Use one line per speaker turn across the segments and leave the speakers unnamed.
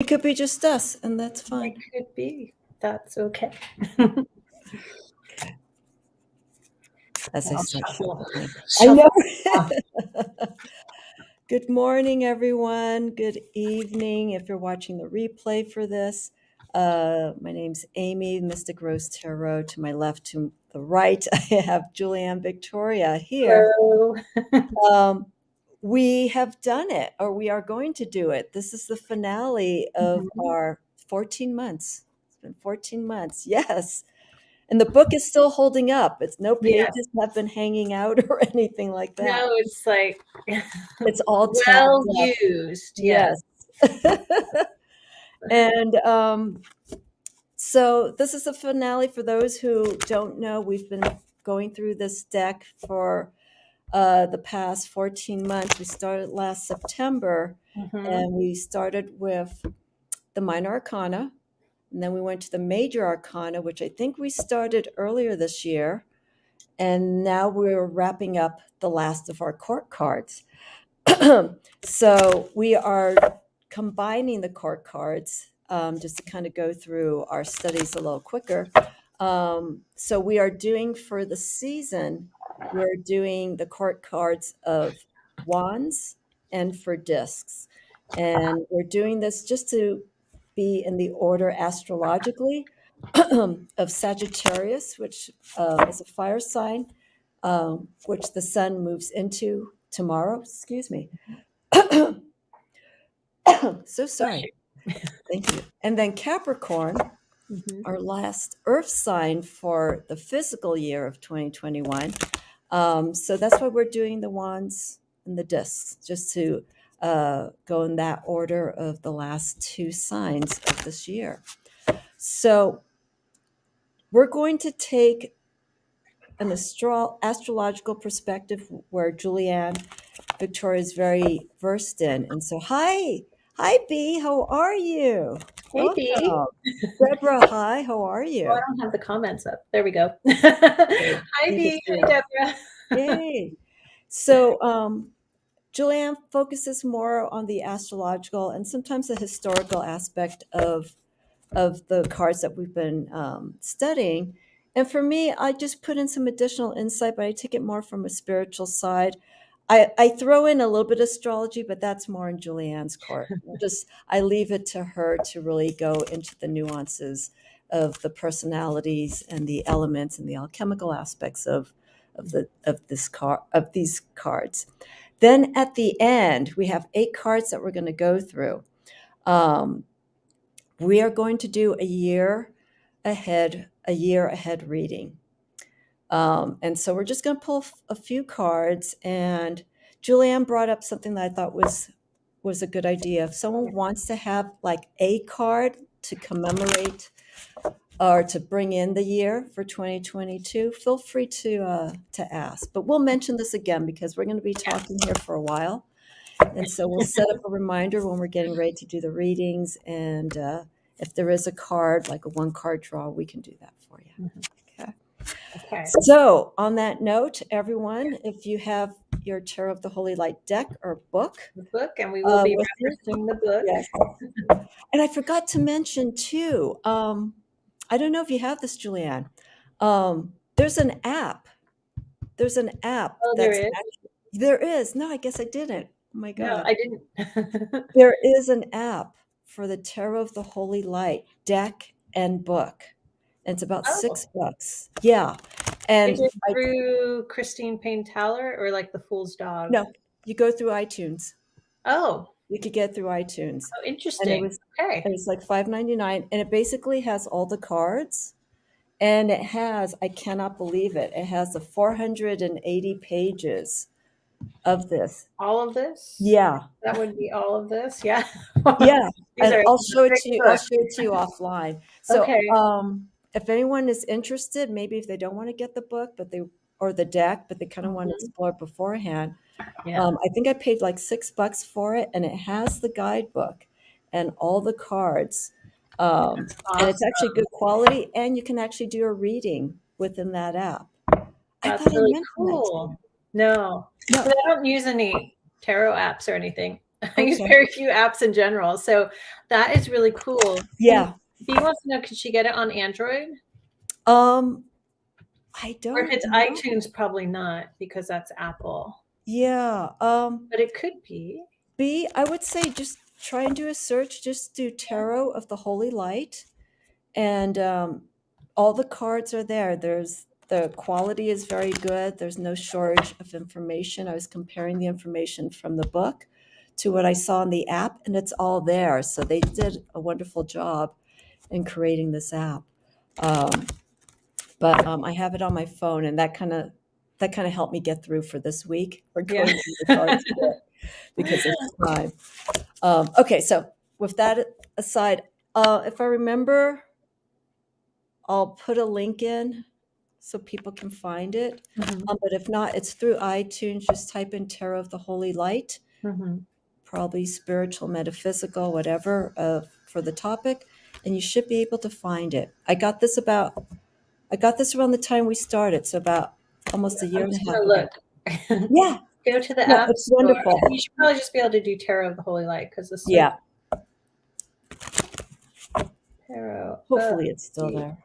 It could be just us, and that's fine.
It could be. That's okay.
As I start
Shuffle.
I know. Good morning, everyone. Good evening. If you're watching the replay for this, my name's Amy, Mystic Rose Tarot. To my left, to the right, I have Julianne Victoria here.
Hello.
We have done it, or we are going to do it. This is the finale of our 14 months. It's been 14 months. Yes. And the book is still holding up. It's no pages have been hanging out or anything like that.
No, it's like
it's all
well used.
Yes. And so this is the finale. For those who don't know, we've been going through this deck for the past 14 months. We started last September, and we started with the minor arcana, and then we went to the major arcana, which I think we started earlier this year, and now we're wrapping up the last of our court cards. So we are combining the court cards just to kind of go through our studies a little quicker. So we are doing, for the season, we're doing the court cards of wands and for discs. And we're doing this just to be in the order astrologically of Sagittarius, which is a fire sign, which the sun moves into tomorrow. Excuse me. So sorry. Thank you. And then Capricorn, our last earth sign for the physical year of 2021. So that's why we're doing the wands and the discs, just to go in that order of the last two signs of this year. So we're going to take an astrological perspective where Julianne Victoria is very versed in. And so, hi, B, how are you?
Hey, B.
Deborah, hi, how are you?
Oh, I don't have the comments up. There we go. Hi, B. Hi, Deborah.
Yay. So, Julianne focuses more on the astrological and sometimes the historical aspect of the cards that we've been studying. And for me, I just put in some additional insight, but I take it more from a spiritual side. I throw in a little bit of astrology, but that's more in Julianne's court. I leave it to her to really go into the nuances of the personalities and the elements and the alchemical aspects of these cards. Then at the end, we have 8 cards that we're going to go through. We are going to do a year ahead reading. And so we're just going to pull a few cards. And Julianne brought up something that I thought was a good idea. If someone wants to have like a card to commemorate or to bring in the year for 2022, feel free to ask. But we'll mention this again because we're going to be talking here for a while. And so we'll set up a reminder when we're getting ready to do the readings. And if there is a card, like a 1-card draw, we can do that for you. Okay. So on that note, everyone, if you have your Tarot of the Holy Light deck or book.
The book, and we will be referencing the book.
Yes. And I forgot to mention too, I don't know if you have this, Julianne. There's an app.
Oh,
there is. No, I guess I didn't. Oh my God.
No, I didn't.
There is an app for the Tarot of the Holy Light deck and book. And it's about $6. Yeah. And
is it through Christine Payne Towler or like the Fool's Dog?
No, you go through iTunes.
Oh.
You could get through iTunes.
Oh, interesting.
And it was like $5.99, and it basically has all the cards. And it has, I cannot believe it, it has the 480 pages of this.
All of this?
Yeah.
That would be all of this? Yeah.
Yeah. And I'll show it to you. I'll show it to you offline. So if anyone is interested, maybe if they don't want to get the book, or the deck, but they kind of want to explore it beforehand. Yeah. I think I paid like $6 for it, and it has the guidebook and all the cards. Awesome. And it's actually good quality, and you can actually do a reading within that app.
That's really cool. No, I don't use any tarot apps or anything. I use very few apps in general. So that is really cool.
Yeah.
B wants to know, can she get it on Android?
I
Or if
don't
it's
know.
iTunes, probably not, because that's Apple.
Yeah.
But it could be.
B, I would say just try and do a search. Just do Tarot of the Holy Light, and all the cards are there. The quality is very good. There's no shortage of information. I was comparing the information from the book to what I saw in the app, and it's all there. So they did a wonderful job in creating this app. But I have it on my phone, and that kind of helped me get through for this week. We're going through the cards today because of time. Okay, so with that aside, if I remember, I'll put a link in so people can find it. But if not, it's through iTunes. Just type in Tarot of the Holy Light, probably spiritual, metaphysical, whatever, for the topic, and you should be able to find it. I got this around the time we started, so about almost a year and a half ago.
Look.
Yeah.
Go to the
Yeah,
app
it's
store.
wonderful.
You should probably just be able to do Tarot of the Holy Light, because the
Yeah.
Tarot.
Hopefully it's still there.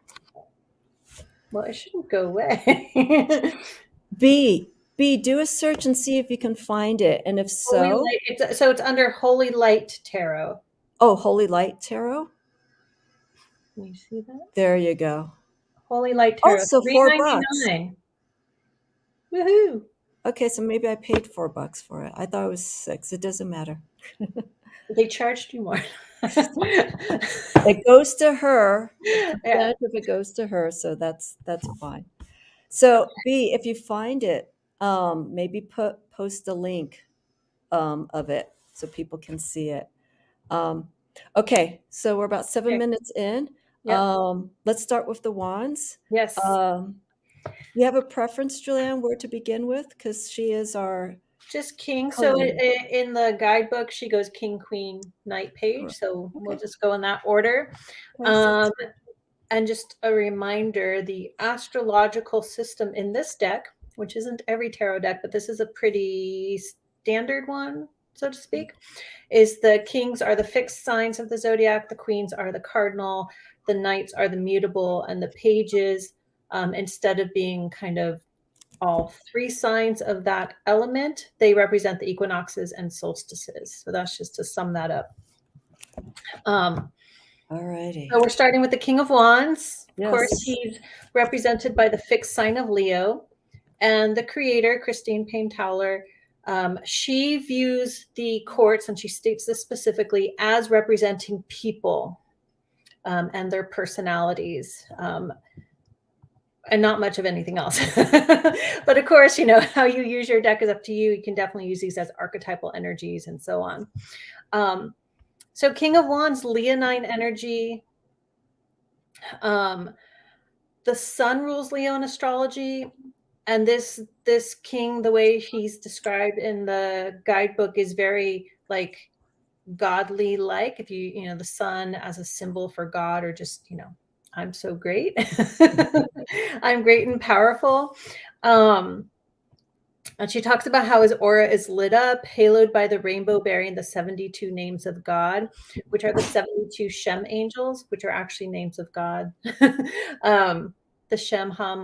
Well, it shouldn't go away.
B, do a search and see if you can find it. And if so,
so it's under Holy Light Tarot.
Oh, Holy Light Tarot.
Can you see that?
There you go.
Holy Light Tarot.
Oh, so $4.
Woohoo!
Okay, so maybe I paid $4 for it. I thought it was $6. It doesn't matter.
They charged you more.
It goes to her. If it goes to her, so that's fine. So B, if you find it, maybe post a link of it so people can see it. Okay, so we're about 7 minutes in. Let's start with the wands.
Yes.
You have a preference, Julianne, where to begin with? Because she is our
just king. So in the guidebook, she goes king, queen, knight, page. So we'll just go in that order. And just a reminder, the astrological system in this deck, which isn't every tarot deck, but this is a pretty standard one, so to speak, is the kings are the fixed signs of the zodiac, the queens are the cardinal, the knights are the mutable, and the pages, instead of being kind of all three signs of that element, they represent the equinoxes and solstices. So that's just to sum that up.
Alrighty.
So we're starting with the King of Wands.
Yes.
Of course, he's represented by the fixed sign of Leo. And the creator, Christine Payne Towler, she views the courts, and she states this specifically, as representing people and their personalities. And not much of anything else. But of course, you know, how you use your deck is up to you. You can definitely use these as archetypal energies and so on. So King of Wands, Leonine energy. The sun rules Leo in astrology. And this king, the way he's described in the guidebook, is very like godly like. If you know, the sun as a symbol for God, or just, you know, I'm so great. I'm great and powerful. And she talks about how his aura is lit up, haloed by the rainbow bearing the 72 names of God, which are the 72 Shem angels, which are actually names of God. The Shem Ha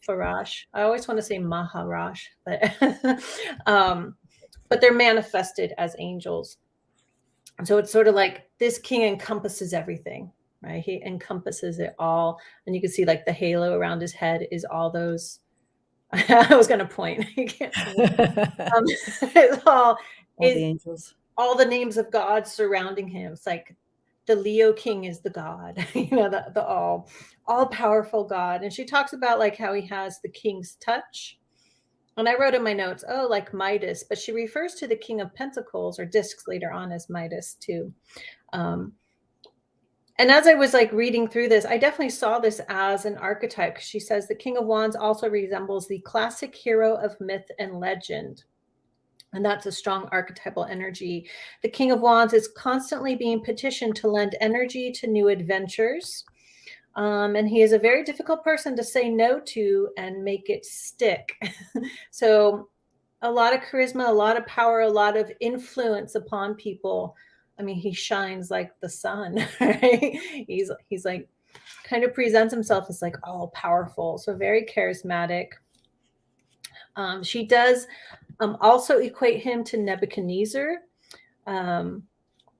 Maharash. I always want to say Maharash, but they're manifested as angels. And so it's sort of like this king encompasses everything, right? He encompasses it all. And you can see like the halo around his head is all those. I was going to point. You can't see it's all the
angels.
All the names of God surrounding him. It's like the Leo king is the God, you know, the all powerful God. And she talks about like how he has the king's touch. And I wrote in my notes, oh, like Midas, but she refers to the King of Pentacles or discs later on as Midas too. And as I was like reading through this, I definitely saw this as an archetype. She says the King of Wands also resembles the classic hero of myth and legend. And that's a strong archetypal energy. The King of Wands is constantly being petitioned to lend energy to new adventures. And he is a very difficult person to say no to and make it stick. So a lot of charisma, a lot of power, a lot of influence upon people. I mean, he shines like the sun, right? He's like kind of presents himself as like all powerful, so very charismatic. She does also equate him to Nebuchadnezzar. And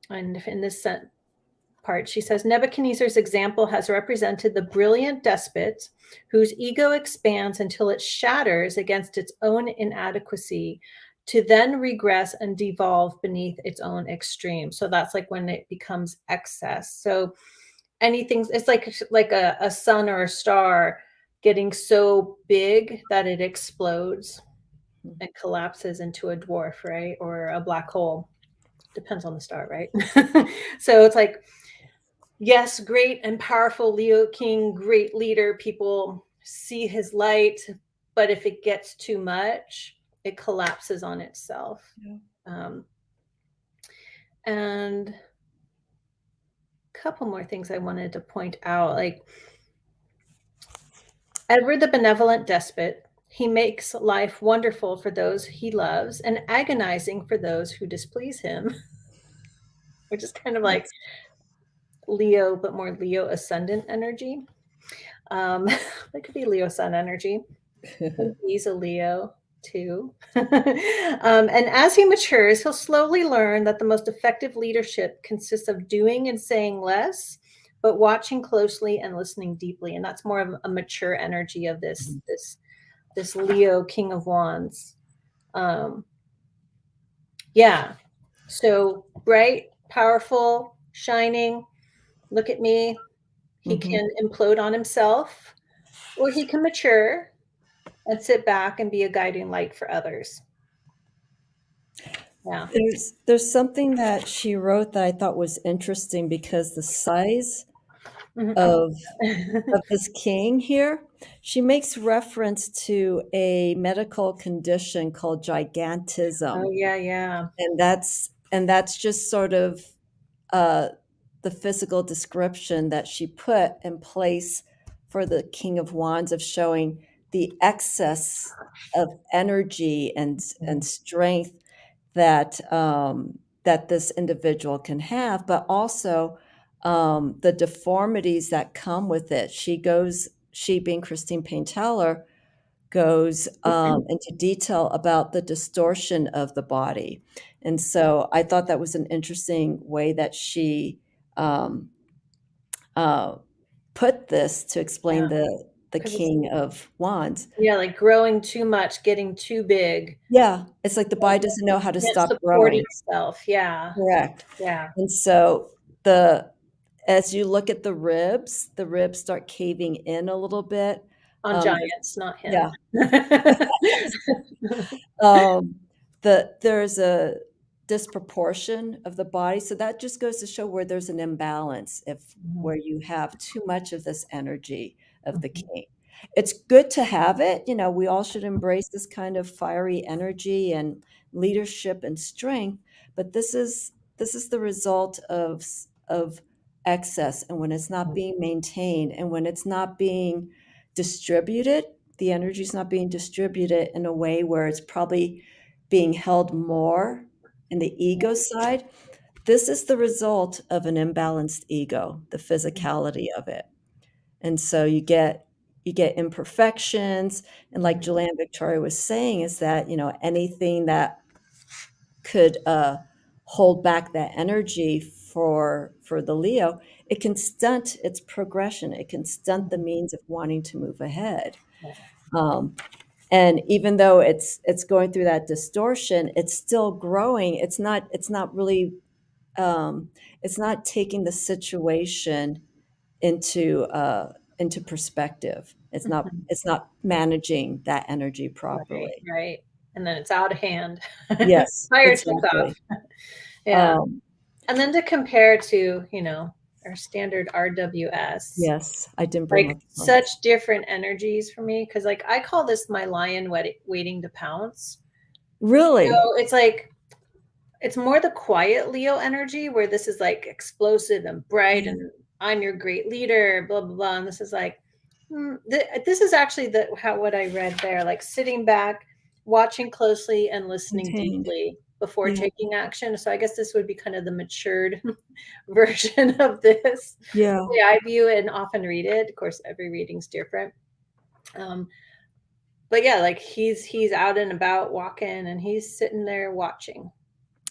in this part, she says Nebuchadnezzar's example has represented the brilliant despot whose ego expands until it shatters against its own inadequacy, to then regress and devolve beneath its own extreme. So that's like when it becomes excess. So anything, it's like a sun or a star getting so big that it explodes and collapses into a dwarf, right? Or a black hole. Depends on the star, right? So it's like, yes, great and powerful Leo King, great leader. People see his light, but if it gets too much, it collapses on itself.
Yeah.
And a couple more things I wanted to point out, like Edward the benevolent despot, he makes life wonderful for those he loves and agonizing for those who displease him, which is kind of like Leo, but more Leo ascendant energy. That could be Leo sun energy. He's a Leo too. And as he matures, he'll slowly learn that the most effective leadership consists of doing and saying less, but watching closely and listening deeply. And that's more of a mature energy of this Leo King of Wands. Yeah. So bright, powerful, shining. Look at me. He can implode on himself, or he can mature and sit back and be a guiding light for others. Yeah.
There's something that she wrote that I thought was interesting, because the size of this king here, she makes reference to a medical condition called gigantism.
Oh yeah.
And that's just sort of the physical description that she put in place for the King of Wands, of showing the excess of energy and strength that that this individual can have, but also the deformities that come with it. She being Christine Payne Towler, goes into detail about the distortion of the body. And so I thought that was an interesting way that she put this to explain the King of Wands.
Yeah, like growing too much, getting too big.
Yeah, it's like the body doesn't know how to stop growing.
Itself. Yeah.
Correct.
Yeah.
And so as you look at the ribs start caving in a little bit.
On giants, not him.
Yeah. There's a disproportion of the body, so that just goes to show where there's an imbalance, where you have too much of this energy of the king. It's good to have it. We all should embrace this kind of fiery energy and leadership and strength, but this is the result of excess, and when it's not being maintained, and when it's not being distributed, the energy is not being distributed in a way where it's probably being held more in the ego side. This is the result of an imbalanced ego, the physicality of it. And so you get imperfections. And like Julianne Victoria was saying, is that, anything that could hold back that energy for the Leo, it can stunt its progression. It can stunt the means of wanting to move ahead. And even though it's going through that distortion, it's still growing. It's not really it's not taking the situation into perspective. It's not managing that energy properly.
Right. And then it's out of hand.
Yes.
Fire took off. Yeah. And then to compare to, our standard RWS.
Yes, I didn't bring
like such different energies for me, because like I call this my lion waiting to pounce.
Really?
So it's like, it's more the quiet Leo energy, where this is like explosive and bright and I'm your great leader, blah blah blah. And this is like, this is actually what I read there, like sitting back, watching closely and listening
Contained.
deeply before
Yeah.
taking action. So I guess this would be kind of the matured version of this.
Yeah.
The way I view it and often read it. Of course, every reading's different. But yeah, like he's out and about walking and he's sitting there watching.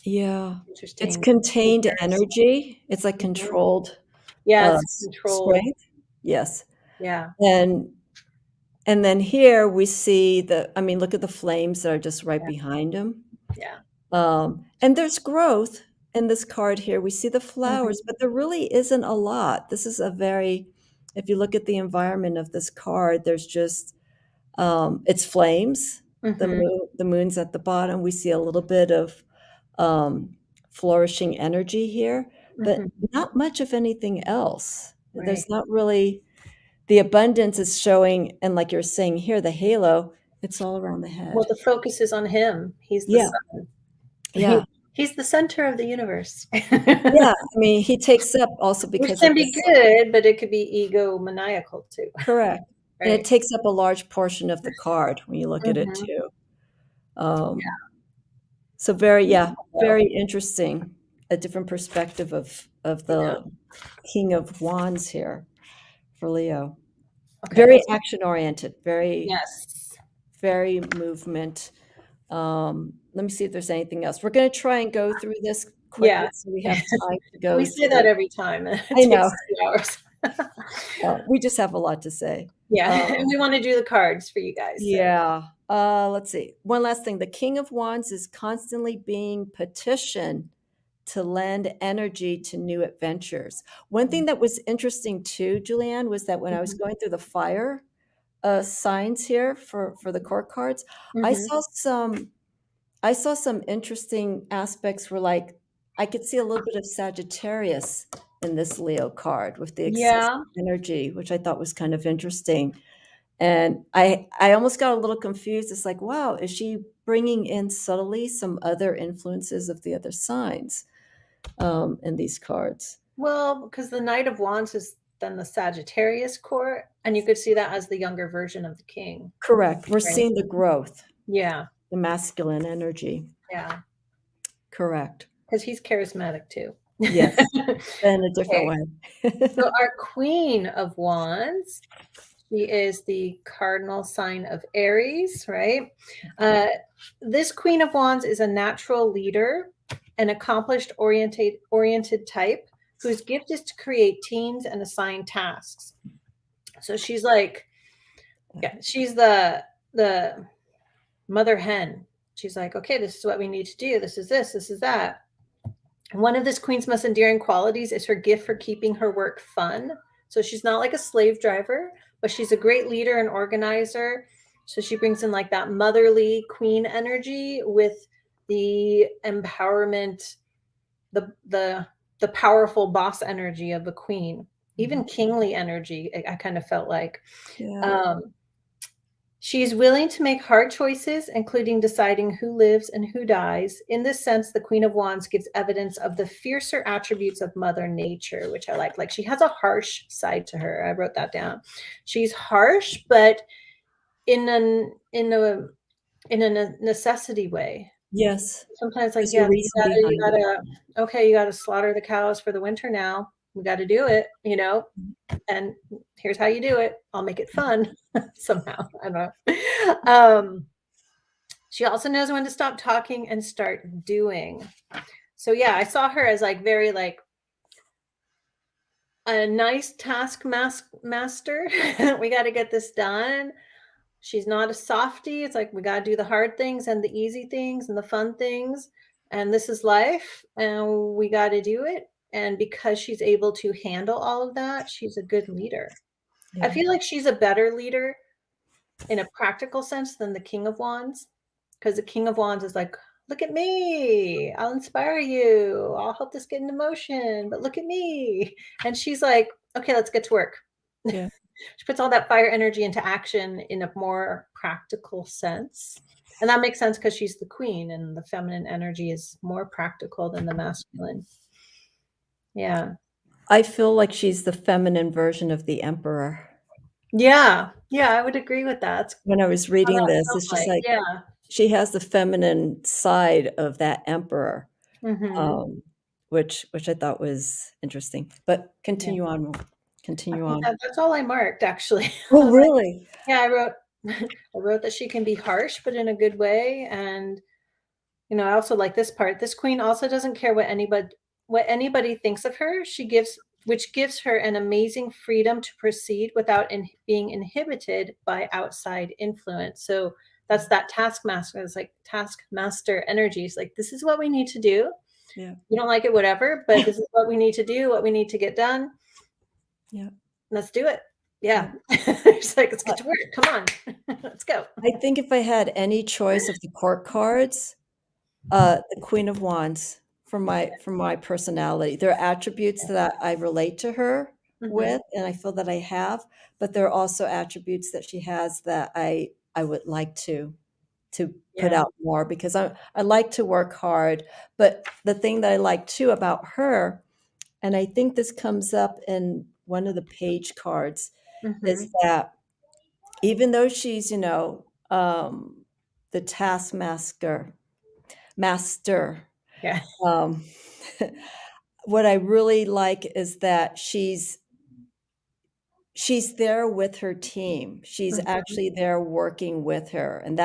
Yeah. It's
Interesting.
contained energy. It's like
Mhm.
controlled
Yeah, it's controlled.
strength. Yes.
Yeah.
And then here we see look at the flames that are just right
Yeah.
behind him.
Yeah.
And there's growth in this card here. We see the flowers,
Mhm.
but there really isn't a lot. This is if you look at the environment of this card, there's just, it's flames.
Mhm.
The moon's at the bottom. We see a little bit of flourishing energy here, but
Mhm.
not much of anything else.
Right.
There's not really the abundance is showing, and like you're saying here, the halo, it's all around the
Well,
head.
the focus is on him. He's the
Yeah,
sun.
yeah,
He's the center of the universe.
yeah. I mean, he takes up also
Which
because of
can be
this.
good, but it could be egomaniacal too.
Correct. And it
Right.
takes up a large portion of the card when you look at it
Mhm.
too.
Yeah.
So
So,
very interesting. A different perspective of
yeah.
the King of Wands here for Leo.
Okay,
Very
let's
action oriented,
yes.
very movement. Let me see if there's anything else. We're going to try and go through this quickly
Yeah.
so we have time to
We
go
say that
through.
every time, and it
I know.
takes 2 hours.
We just have a lot to say.
Yeah, and we wanna do the cards for you guys, so
Yeah. Let's see. One last thing. The King of Wands is constantly being petitioned to lend energy to new adventures. One thing that was interesting too, Julianne, was that when I was
Mhm.
going through the fire signs here for the court cards, I
Mhm.
saw some I saw some interesting aspects where, like, I could see a little bit of Sagittarius in this Leo card with the excessive
Yeah.
energy, which I thought was kind of interesting. And I almost got a little confused. It's like, wow, is she bringing in subtly some other influences of the other signs in these cards?
Well, because the Knight of Wands is then the Sagittarius court, and you could see that as the younger version of the king,
Correct. We're
right?
seeing the growth,
Yeah.
the masculine energy.
Yeah.
Correct.
Because he's charismatic too.
Yes, in a different
Okay,
way.
so our Queen of Wands, she is the cardinal sign of Aries, right? Uh, this Queen of Wands is a natural leader, an accomplished oriented type whose gift is to create teams and assign tasks. So she's like, yeah, she's the mother hen. She's like, okay, this is what we need to do. This is that. One of this queen's most endearing qualities is her gift for keeping her work fun. So she's not like a slave driver, but she's a great leader and organizer. So she brings in like that motherly queen energy with the empowerment, the powerful boss energy of a queen, even kingly energy. I kind of felt like.
Yeah.
Um, She's willing to make hard choices, including deciding who lives and who dies. In this sense, the Queen of Wands gives evidence of the fiercer attributes of Mother Nature, which I like. Like she has a harsh side to her. I wrote that down. She's harsh, but in a necessity way.
Yes.
Sometimes, like,
There's a
yeah,
reason behind it.
okay, you gotta slaughter the cows for the winter now. We got to do it, and here's how you do it. I'll make it fun somehow. I don't know. She also knows when to stop talking and start doing. So yeah, I saw her as like very like a nice master. We got to get this done. She's not a softie. It's like we got to do the hard things and the easy things and the fun things. And this is life, and we got to do it. And because she's able to handle all of that, she's a good leader. I
Yeah.
feel like she's a better leader in a practical sense than the King of Wands, because the King of Wands is like, look at me, I'll inspire you, I'll help this get into motion, but look at me. And she's like, okay, let's get to work.
Yeah.
She puts all that fire energy into action in a more practical sense. And that makes sense because she's the queen and the feminine energy is more practical than the masculine. Yeah.
I feel like she's the feminine version of the emperor.
Yeah. Yeah, I would agree with that. That's
When I was
how
reading
that
this,
felt
it's just
like.
like
Yeah.
she has the feminine side of that emperor,
Mm-hmm.
which I thought was interesting. But
Yeah.
continue on.
That's all I marked, actually. I
Oh,
was like,
really?
yeah, I wrote I wrote that she can be harsh, but in a good way. And I also like this part. This queen also doesn't care what anybody thinks of her. Which gives her an amazing freedom to proceed without being inhibited by outside influence. So that's that taskmaster. It's like taskmaster energies. Like, this is what we need to do.
Yeah.
You don't like it, whatever, but this is what we need to do, what we need to get done.
Yeah.
Let's do it. Yeah.
Yeah.
It's like, let's get to work. Come on. Let's go.
I think if I had any choice of the court cards, the Queen of Wands from my personality. There are attributes that I relate to her
Mm-hmm.
with, and I feel that I have, but there are also attributes that she has that I would like to put
Yeah.
out more because I like to work hard. But the thing that I like too about her, and I think this comes up in one of the page cards,
Mm-hmm.
is that even though she's, the master,
Yeah.
um, what I really like is that she's there with her team. She's
Mm-hmm.
actually there working with her, and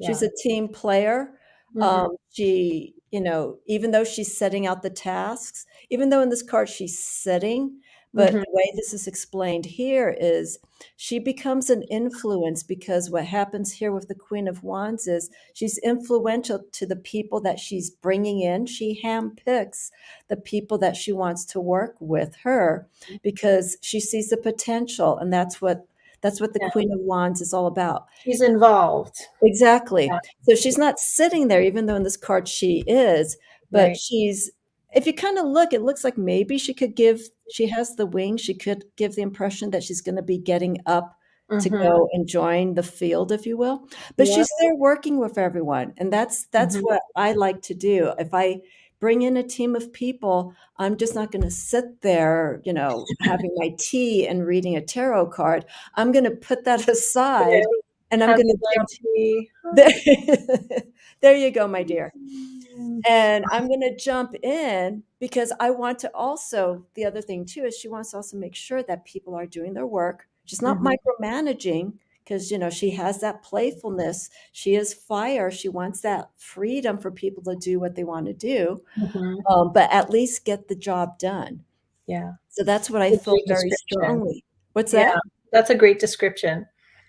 she's
Yeah.
a team player.
Mm-hmm.
She, even though she's setting out the tasks, even though in this card she's sitting, but
Mm-hmm.
the way this is explained here is she becomes an influence because what happens here with the Queen of Wands is she's influential to the people that she's bringing in. She handpicks the people that she wants to work with her because she sees the potential, and that's what the
Yeah.
Queen of Wands is all about.
She's involved. Yeah.
Exactly. So she's not sitting there, even though in this card she is, but
Right.
if you kind of look, it looks like maybe she has the wings. She could give the impression that she's going to be getting up to
Mm-hmm.
go and join the field, if you will. But
Yeah.
she's there working with everyone. And that's
Mm-hmm.
what I like to do. If I bring in a team of people, I'm just not going to sit there, having my tea and reading a tarot card. I'm going to put that aside and I'm
Have
going
you
to
my
jump
tea?
there. There you go, my dear. And I'm going to jump in because I want to also, the other thing too, is she wants to also make sure that people are doing their work. She's not
Mm-hmm.
micromanaging because, she has that playfulness. She is fire. She wants that freedom for people to do what they want to do,
Mm-hmm.
but at least get the job done.
Yeah.
So that's what I
A
feel
great
very
description.
strongly. What's
Yeah.
that?
That's a great description.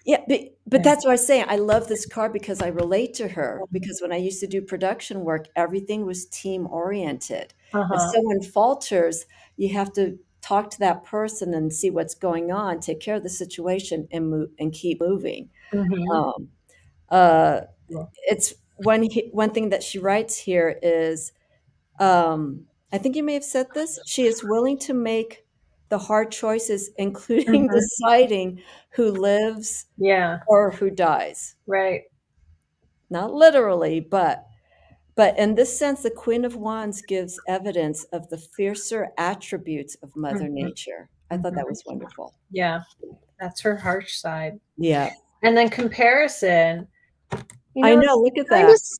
Yeah, but
Yeah.
that's what I was saying. I love this card because I relate to her, because when I used to do production work, everything was team oriented. If
Uh-huh.
someone falters, you have to talk to that person and see what's going on, take care of the situation, and move and keep moving.
Mm-hmm.
Um, uh, it's one thing that she writes here is, I think you may have said this. She is willing to make the hard choices, including
Mm-hmm.
deciding who lives
Yeah.
or who dies.
Right.
Not literally, but in this sense, the Queen of Wands gives evidence of the fiercer attributes of Mother
Mm-hmm.
Nature. I thought that
Mm-hmm.
was wonderful.
Yeah. That's her harsh side.
Yeah.
And then comparison,
I know,
it's
look at
kind of,
that.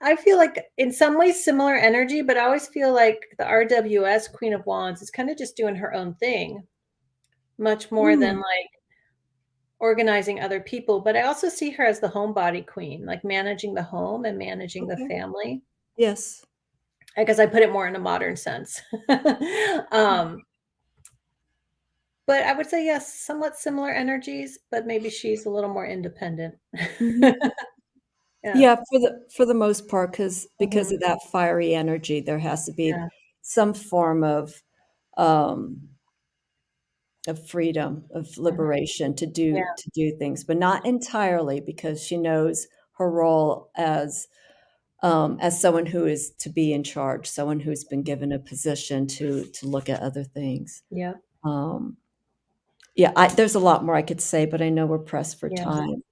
I feel like in some ways similar energy, but I always feel like the RWS Queen of Wands is kind of just doing her own thing, much more than
Mm,
like organizing other people. But I also see her as the homebody queen, like managing the home and managing the
okay.
family.
Yes.
I guess I put it more in a modern sense. um, but I would say yes, somewhat similar energies, but maybe she's a little more independent.
Mhm.
Yeah.
Yeah, for the most part, because
Mhm.
of that fiery energy, there has to be
Yeah.
some form um, of freedom, of
Mhm.
liberation
Yeah.
to do things, but not entirely, because she knows her role as someone who is to be in charge, someone who's been given a position to look at other things.
Yeah.
Um, yeah, there's a lot more I could say, but I know we're pressed for
Yeah.
time.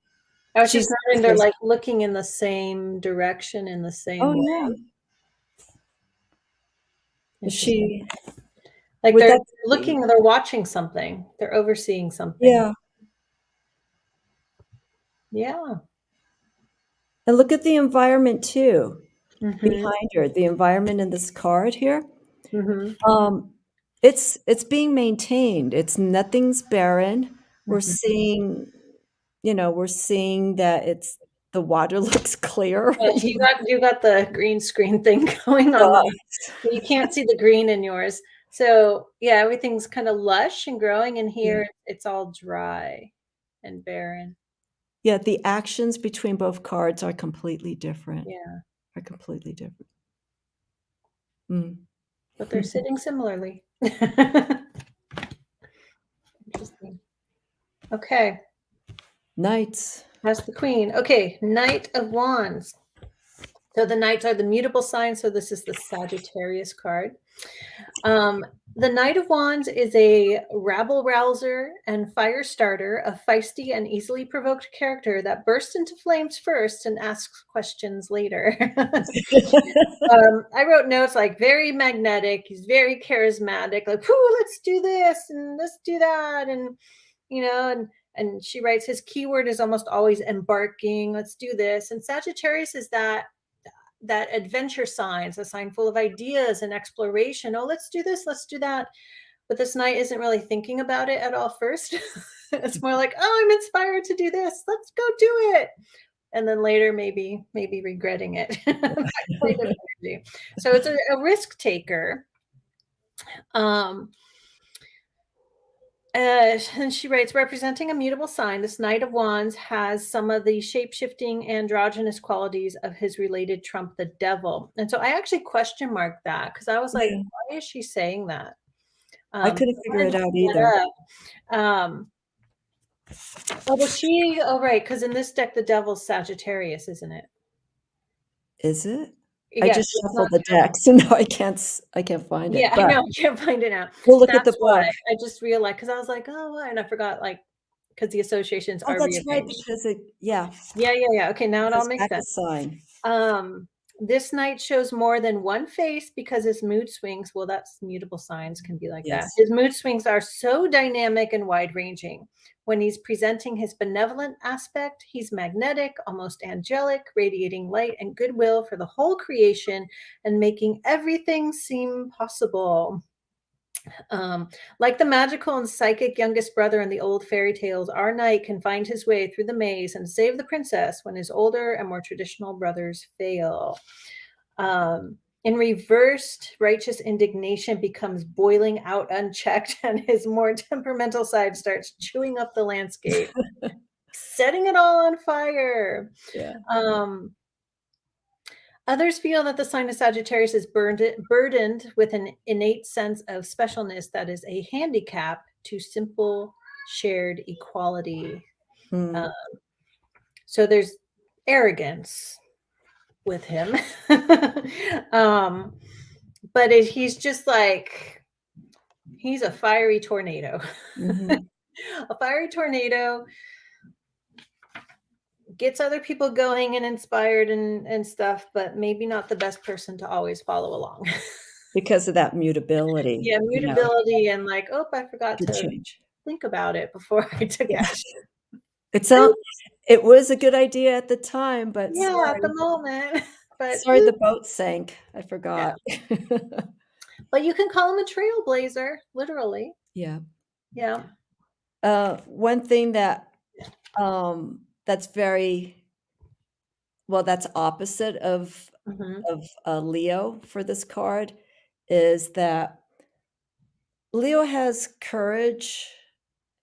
I was
She's
just noting they're like looking in the same direction in the
oh,
same
yeah.
way. Interesting.
She
Like
would
they're
that be
looking, they're watching something. They're overseeing something.
yeah.
Yeah.
And look at the environment too,
Mm-hmm.
behind her, the environment in this card here.
Mm-hmm.
Um, it's being maintained. It's nothing's barren. We're
Mm-hmm.
seeing, we're seeing that the water looks clear.
Well, you got the green screen thing going on
Gosh.
though. You can't see the green in yours. So yeah, everything's kind of lush and growing, and
Yeah.
here it's all dry and barren.
Yeah, the actions between both cards are completely different.
Yeah.
Are completely different. Mm.
But they're sitting similarly. Interesting. Okay.
Knights.
That's the queen. Okay, Knight of Wands. So the knights are the mutable signs. So this is the Sagittarius card. The Knight of Wands is a rabble rouser and fire starter, a feisty and easily provoked character that bursts into flames first and asks questions later. I wrote notes like very magnetic. He's very charismatic. Like, "Whoo, let's do this and let's do that," and and she writes his keyword is almost always embarking. Let's do this. And Sagittarius is that adventure sign. It's a sign full of ideas and exploration. Oh, let's do this. Let's do that. But this knight isn't really thinking about it at all first. It's more like, oh, I'm inspired to do this. Let's go do it. And then later, maybe regretting it. So it's a risk taker. And she writes, representing a mutable sign, this Knight of Wands has some of the shape-shifting androgynous qualities of his related trump, the Devil. And so I actually question marked that because I was like,
Yeah.
why is she saying that?
I couldn't figure it out either.
Oh, right, because in this deck, the Devil's Sagittarius, isn't it?
Is it? I
Yes,
just
it's
shuffled
not
the deck, so no, I can't find it,
Yeah, I
but
know, I can't find it now.
we'll look at the
That's why
book.
I just realized because I was like, "Oh, what?" And I forgot, like, because the associations
Oh,
are
that's right,
rearranged.
because
Yeah. Okay, now it all
because
makes
back a
sense.
sign.
This knight shows more than one face because his mood swings, well, that's mutable signs can be like that.
Yes.
His mood swings are so dynamic and wide-ranging. When he's presenting his benevolent aspect, he's magnetic, almost angelic, radiating light and goodwill for the whole creation and making everything seem possible. Like the magical and psychic youngest brother in the old fairy tales, our knight can find his way through the maze and save the princess when his older and more traditional brothers fail. In reversed, righteous indignation becomes boiling out unchecked, and his more temperamental side starts chewing up the landscape, setting it all on fire.
Yeah.
Um, Others feel that the sign of Sagittarius is burdened with an innate sense of specialness that is a handicap to simple shared equality.
Hmm.
Uh, so there's arrogance with him. But he's just like, he's a fiery tornado.
Mhm.
A fiery tornado gets other people going and inspired and stuff, but maybe not the best person to always follow along.
Because of that mutability,
Yeah, mutability and like, oh, I forgot
could
to
change.
think about it before I took
Yeah.
action.
It sound it was a good idea at the time, but
Yeah, at the
sorry.
moment. But
Sorry, the boat sank. I
yeah.
forgot.
But you can call him a trailblazer, literally.
Yeah.
Yeah.
One thing that's that's opposite
Mhm.
of Leo for this card is that Leo has courage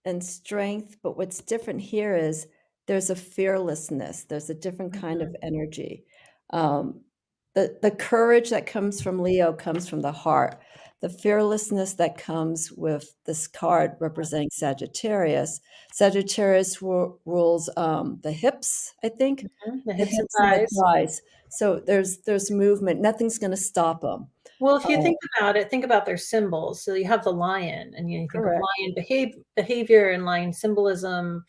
and strength, but what's different here is there's a fearlessness, there's a different kind of
Mhm.
energy. Um, the courage that comes from Leo comes from the heart. The fearlessness that comes with this card representing Sagittarius rules the hips, I think,
Mhm. The
the
hips and
hips and the
thighs.
thighs. So there's movement. Nothing's going to stop them.
Well, if you think about it, think about their symbols. So you have the lion, and you think of
Correct.
lion behavior and lion symbolism.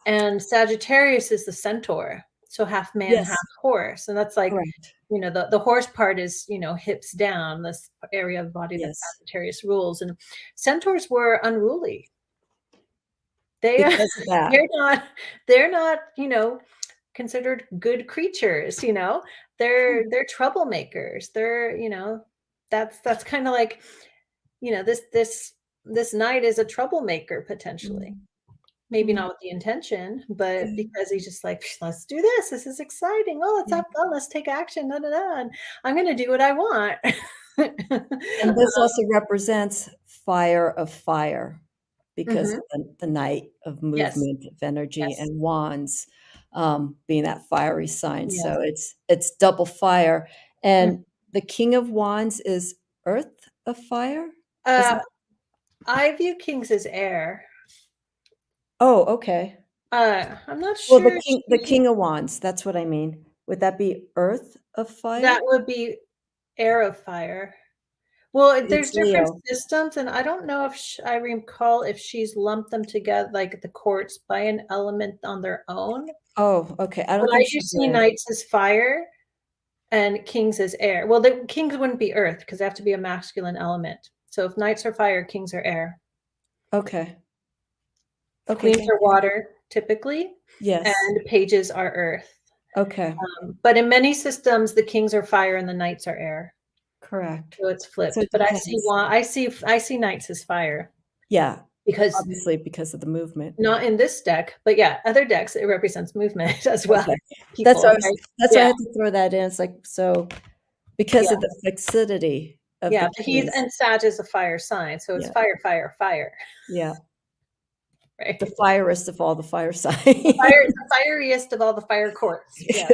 And Sagittarius is the centaur, so half man, half
Yes,
horse. And that's like,
correct.
the horse part is, hips down, this area of the body that
Yes,
Sagittarius rules. And centaurs were unruly. They
because of that.
they're not, they're not, considered good creatures, you know. They're troublemakers. They're, you know, that's kind of like, you know, this knight is a troublemaker potentially. Maybe
Mm.
not with the intention, but
Yeah.
because he's just like, let's do this. This is exciting. Oh, let's
Yeah.
have fun. Let's take action. Da, da, da. And I'm going to do what I want.
And this also represents fire of fire because
Mhm.
of the knight of
Yes.
movement, of energy,
Yes.
and wands, being that fiery sign.
Yes.
So it's double fire.
Mm.
And the king of wands is earth of fire? Is
Uh,
that
I view kings as air.
Oh, okay.
I'm not
Well,
sure
the
she
king of wands, that's what I mean. Would that be earth of fire?
that would be air of fire. Well, there's
It's
different
Leo.
systems, and I don't know if I recall if she's lumped them together, like the courts, by an element on their own.
Oh, okay. I
But
don't
I
think
do
she
see
did.
knights as fire and kings as air. Well, the kings wouldn't be earth because they have to be a masculine element. So if knights are fire, kings are air.
Okay. Okay,
Queens
thank
are
you.
water, typically,
Yes.
and pages are earth.
Okay.
But in many systems, the kings are fire and the knights are air.
Correct.
So it's
So
flipped.
it
But I see
depends.
I see knights as fire
Yeah,
because
obviously because of the movement.
not in this deck, but yeah, other decks, it represents movement as well.
Okay.
People, right?
That's why I
Yeah,
had to throw that in. It's like, so because
yeah,
of the fixity of
yeah.
the
But he's
kings.
and Sag is a fire sign, so it's
Yeah,
fire, fire, fire,
yeah. The
right?
firest of all the fire signs.
The fieriest of all the fire courts. Yeah,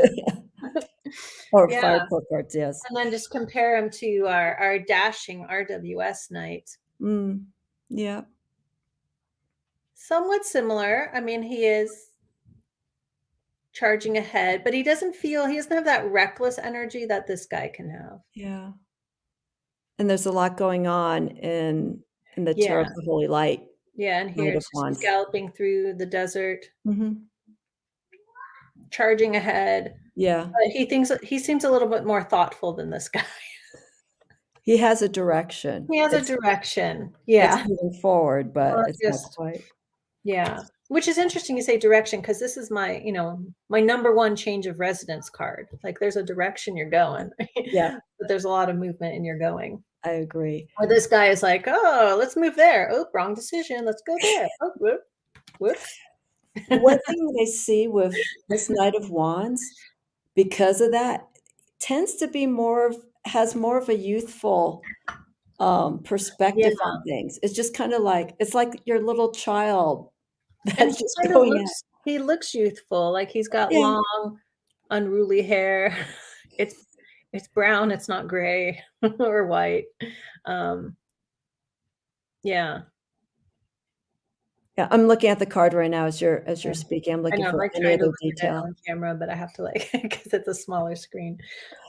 Or fire
yeah.
court cards, yes.
And then just compare him to our dashing RWS knight.
Mm, yeah,
Somewhat similar. I mean, he is charging ahead, but he doesn't have that reckless energy that this guy can have.
yeah. And there's a lot going on in the Tarot
Yeah,
of the Holy Light,
yeah. And
Knight
here
of
it's just he's
Wands.
galloping through the desert,
Mhm.
charging ahead.
Yeah.
He seems a little bit more thoughtful than this guy.
He has a direction.
He has a direction.
It's
Yeah.
moving forward, but
Well,
it's not
just
quite.
yeah. Which is interesting you say direction because this is my, you know, my number one change of residence card. Like there's a direction you're going,
Yeah,
but there's a lot of movement and you're going.
I agree.
Or this guy is like, oh, let's move there. Oh, wrong decision. Let's go there. Oh, whoops.
One thing that I see with this Knight of Wands, because of that, tends to be has more of a youthful,
Yeah.
perspective on things. It's just kinda like it's like your little child
And
that's
he
just
kind of
going at
looks youthful. Like he's got
Yeah,
long, unruly hair. It's it's brown, it's not gray or white. Um, yeah.
yeah, I'm looking at the card right now as
Yeah.
you're speaking. I'm
I
looking
know, I'm,
for
like,
any
trying to
other
look at it
detail.
on camera, but I have to, like, because it's a smaller screen.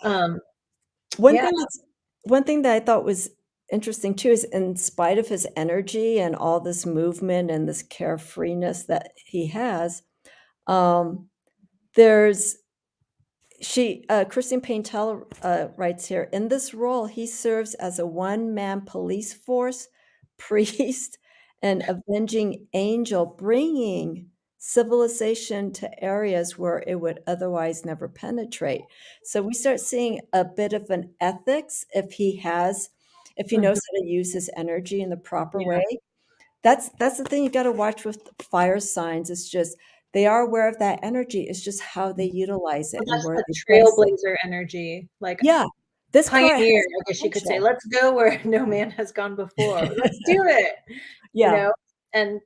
Um,
One
yeah,
thing that's one thing that I thought was interesting too is in spite of his energy and all this movement and this carefreeness that he has, um, there's Christine Payne Towler, writes here, "In this role, he serves as a one-man police force, priest, and avenging angel, bringing civilization to areas where it would otherwise never penetrate." So we start seeing a bit of an ethics if he knows
mhm,
how to use his energy in the proper
yeah,
way. That's the thing you gotta watch with fire signs, it's just they are aware of that energy, it's just how they utilize it
well,
and
that's
where
the
they place it.
trailblazer energy, like,
Yeah, this card
pioneer,
has
I guess you could say,
potential.
"Let's go where no man has gone before. Let's do it," you
Yeah,
know? And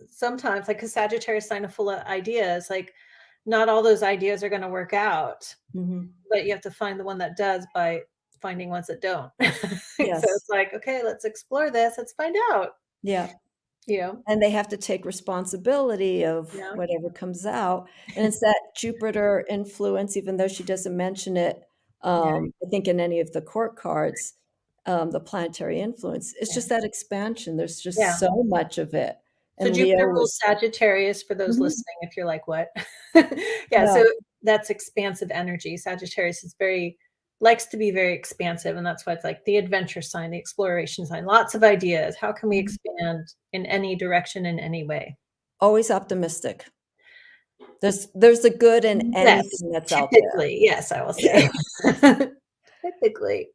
sometimes, like, 'cause Sagittarius sign are full of ideas, like, not all those ideas are gonna work out,
mhm,
but you have to find the one that does by finding ones that don't. So
yes,
it's like, "Okay, let's explore this, let's find out,"
yeah,
you know?
and they have to take responsibility of
Yeah,
whatever comes out, and it's that Jupiter influence, even though she doesn't mention it,
yeah,
I think in any of the court cards, the planetary influence, it's
yeah,
just that expansion, there's just
yeah.
so much of it,
So
and Leo
Jupiter rules
was
Sagittarius for those
Mhm,
listening if you're like, "What?" Yeah,
yeah,
so that's expansive energy. Sagittarius is very likes to be very expansive, and that's why it's like the adventure sign, the exploration sign, lots of ideas. How can we
mhm,
expand in any direction in any way?
always optimistic. There's a good in
Yes,
anything that's out there.
typically, yes, I will say. Typically,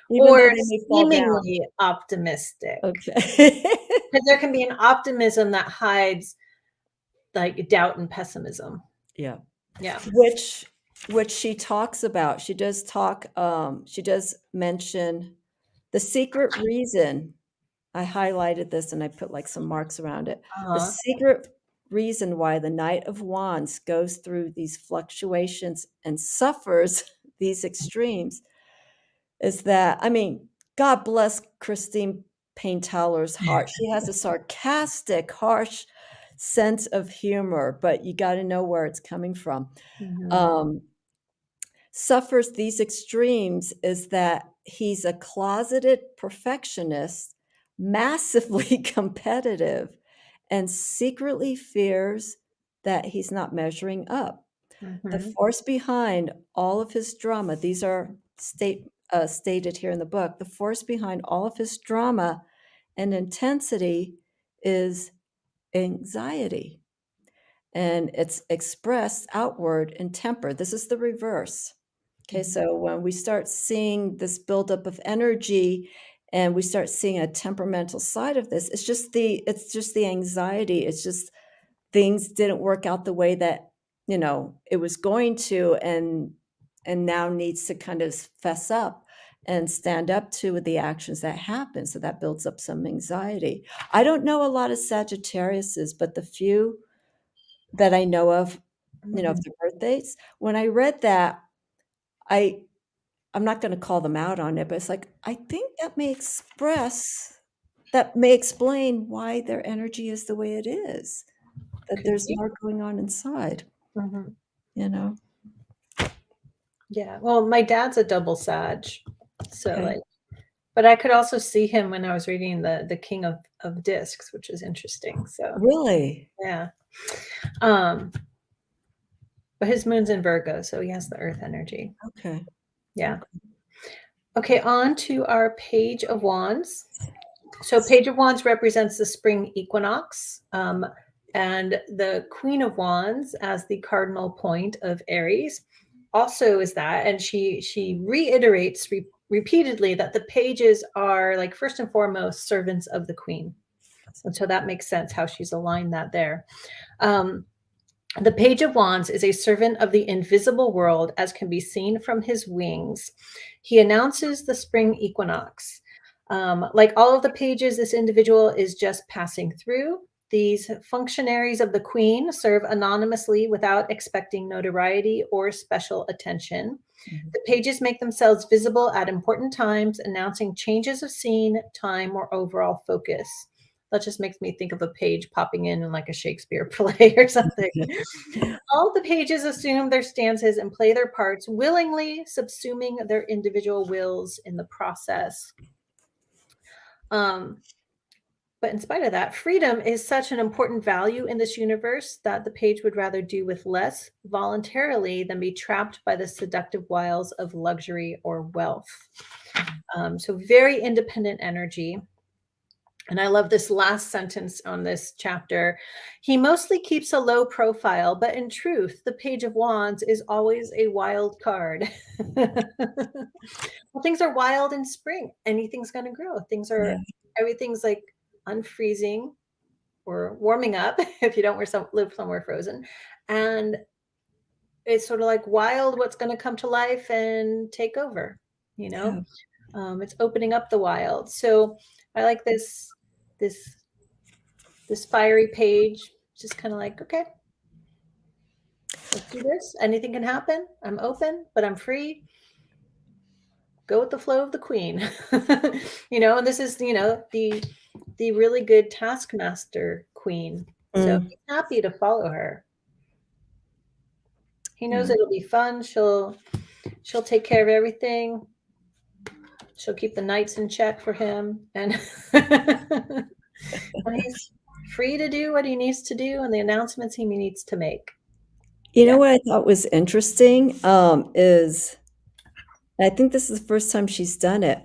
Even though
or
they may fall down.
seemingly optimistic.
Okay.
Because there can be an optimism that hides, like, doubt and pessimism.
Yeah.
Yeah.
Which she talks about. She does talk, she does mention the secret reason. I highlighted this and I put, like, some marks around it. The
Uh-huh.
secret reason why the Knight of Wands goes through these fluctuations and suffers these extremes is that, I mean, God bless Christine Payne Towler's heart. She has a sarcastic, harsh sense of humor, but you gotta know where it's coming from.
Mhm.
Um, suffers these extremes is that he's a closeted perfectionist, massively competitive, and secretly fears that he's not measuring up. The
Mhm.
force behind all of his drama, these are stated here in the book, the force behind all of his drama and intensity is anxiety, and it's expressed outward in temper. This is the reverse. Okay,
Mhm.
so when we start seeing this buildup of energy and we start seeing a temperamental side of this, it's just the anxiety. It's just things didn't work out the way that, it was going to, and now needs to kind of fess up and stand up to the actions that happen. So that builds up some anxiety. I don't know a lot of Sagittariuses, but the few that I know of
Mhm.
their birthdays, when I read that, I I'm not gonna call them out on it, but it's like, I think that may explain why their energy is the way it is, that
Could
there's
be.
more going on inside,
Mhm.
you know?
Yeah. Well, my dad's a double Sag, so,
Okay.
like, but I could also see him when I was reading the King of Discs, which is interesting, so,
Really?
yeah. Um, but his moon's in Virgo, so he has the earth energy.
Okay.
Yeah.
Okay.
Okay, on to our Page of Wands. So Page of Wands represents the spring equinox, and the Queen of Wands as the cardinal point of Aries also is that, and she reiterates repeatedly that the pages are, like, first and foremost servants of the Queen, and so that makes sense how she's aligned that there. Um, the Page of Wands is a servant of the invisible world, as can be seen from his wings. He announces the spring equinox. Like all of the pages, this individual is just passing through. These functionaries of the Queen serve anonymously without expecting notoriety or special attention.
Mhm.
The pages make themselves visible at important times, announcing changes of scene, time, or overall focus. That just makes me think of a page popping in like a Shakespeare play or something. All the pages assume their stances and play their parts, willingly subsuming their individual wills in the process. Um, but in spite of that, freedom is such an important value in this universe that the page would rather do with less voluntarily than be trapped by the seductive wiles of luxury or wealth. So, very independent energy. And I love this last sentence on this chapter. He mostly keeps a low profile, but in truth, the Page of Wands is always a wild card. Well, things are wild in spring. Anything's going to grow.
Yeah.
Everything's like unfreezing or warming up if you don't live somewhere frozen. And it's sort of like wild what's going to come to life and take over, you know?
Yeah.
It's opening up the wild. So I like this this fiery page, just kind of like, okay, let's do this. Anything can happen. I'm open, but I'm free. Go with the flow of the queen. And this is, the really good taskmaster queen. So
Mm.
he's happy to follow her. He knows
Yeah.
it'll be fun. She'll take care of everything. She'll keep the knights in check for him, and and he's free to do what he needs to do and the announcements he needs to make.
You
Yeah.
know what I thought was interesting, is I think this is the first time she's done it.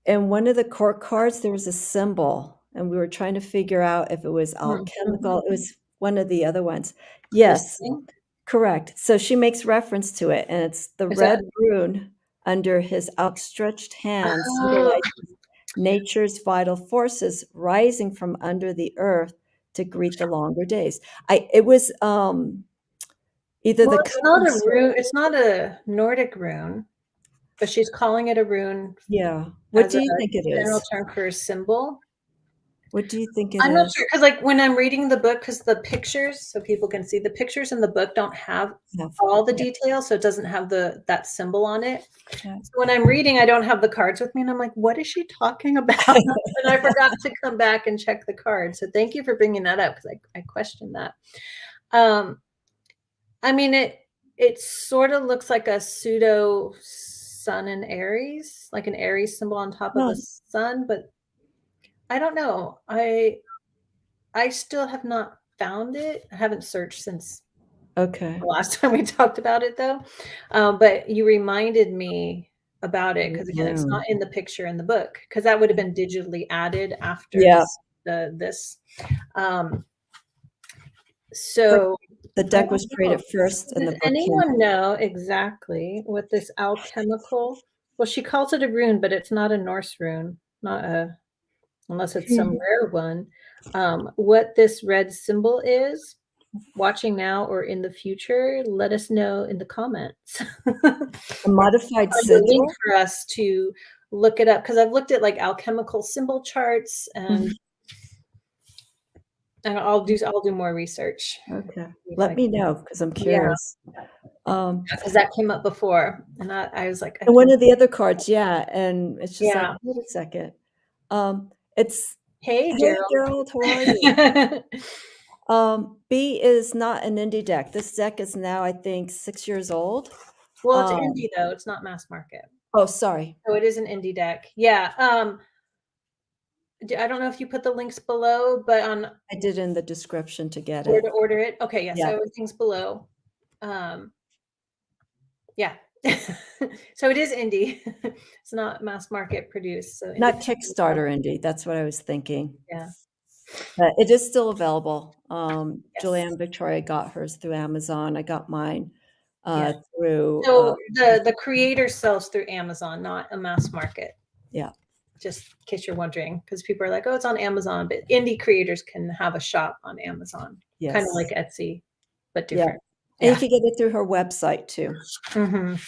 In one of the court cards, there was a symbol, and we were trying to figure out if it was
Mhm.
alchemical. It was one of the other ones. Yes,
Christine?
correct. So she makes reference to it, and it's the
Is that
red rune under his outstretched hand
oh,
symbolizes nature's vital forces rising from under the earth to greet the longer days. It was either
well,
the
it's not a
codes.
rune, it's not a Nordic rune, but she's calling it a rune
Yeah. What
as
do
a
you think it
general
is?
term for a symbol.
What do you think it
I'm not
is?
sure because, like, when I'm reading the book, because the pictures, so people can see the pictures in the book don't have
Yeah.
all the details, so it doesn't have that symbol on it.
Yeah.
So when I'm reading, I don't have the cards with me, and I'm like, "What is she talking about?" And I forgot to come back and check the cards. So thank you for bringing that up because I questioned that. Um, I mean, it sort of looks like a pseudo sun in Aries, like an Aries symbol on top of
Oh,
a sun, but I don't know. I still have not found it. I haven't searched since
okay.
the last time we talked about it though. But you reminded me about it because again, it's not
Rune.
in the picture in the book because that would have been digitally added after
Yeah.
this. Um,
Like
so
the
I
deck
don't
was
know.
created first and
Does
the book came.
anyone know exactly what this alchemical? Well, she calls it a rune, but it's not a Norse rune, not a unless it's some rare one. What this red symbol is, watching now or in the future, let us know in the comments.
A
Or
modified
find a link
sigil?
for us to look it up because I've looked at like alchemical symbol charts and
Mhm.
I'll do more research.
Okay.
See if
Let
I
me
can,
know because I'm
yeah,
curious. Um,
because that came up before, and I was like, I
and one
can,
of the other cards, yeah, and it's just like,
yeah.
wait a second. It's
Hey,
hey
Gerald.
Gerald, how are you? B is not an indie deck. This deck is now, I think, 6 years old.
Well, it's
Um,
indie though; it's not mass market,
oh, sorry.
so it is an indie deck. Yeah. I don't know if you put the links below, but on
I did in the description to get
where
it.
to order it. Okay, yeah,
Yeah,
so everything's below. Um, yeah. So it is indie. It's not mass market produced, so
not
independent
Kickstarter
publishing.
indie. That's what I was thinking.
Yeah.
But it is still available.
Yes.
Julianne Victoria got hers through Amazon. I got mine
Yeah.
through
So the creator sells through Amazon, not a mass market.
yeah,
Just in case you're wondering, because people are like, "Oh, it's on Amazon," but indie creators can have a shop on Amazon, kind of like
yes,
Etsy, but
yeah.
different.
And you
Yeah.
can get it through her website too.
Mhm.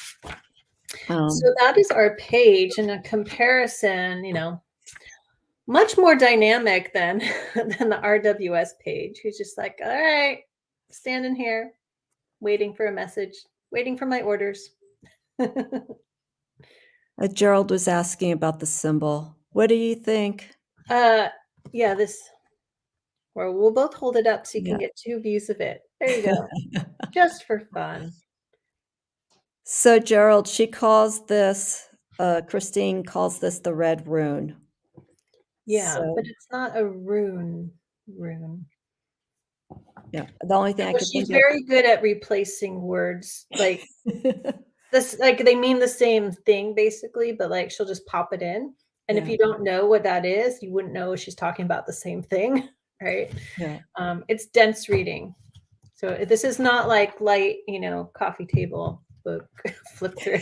So
Um,
that is our page in a comparison, much more dynamic than than the RWS page. Who's just like, all right, standing here, waiting for a message, waiting for my orders.
Gerald was asking about the symbol. What do you think?
uh, yeah, this where we'll both hold it up so you can
Yeah.
get two views of it. There you go, just for fun.
So Gerald, she calls this, Christine calls this the Red Rune.
Yeah, but
So
it's not a rune.
yeah, the only thing I
But
could
she's
think of.
very good at replacing words. Like this, like they mean the same thing basically, but like she'll just pop it in. And if
Yeah,
you don't know what that is, you wouldn't know she's talking about the same thing, right?
yeah.
It's dense reading. So this is not like light, coffee table book flip through.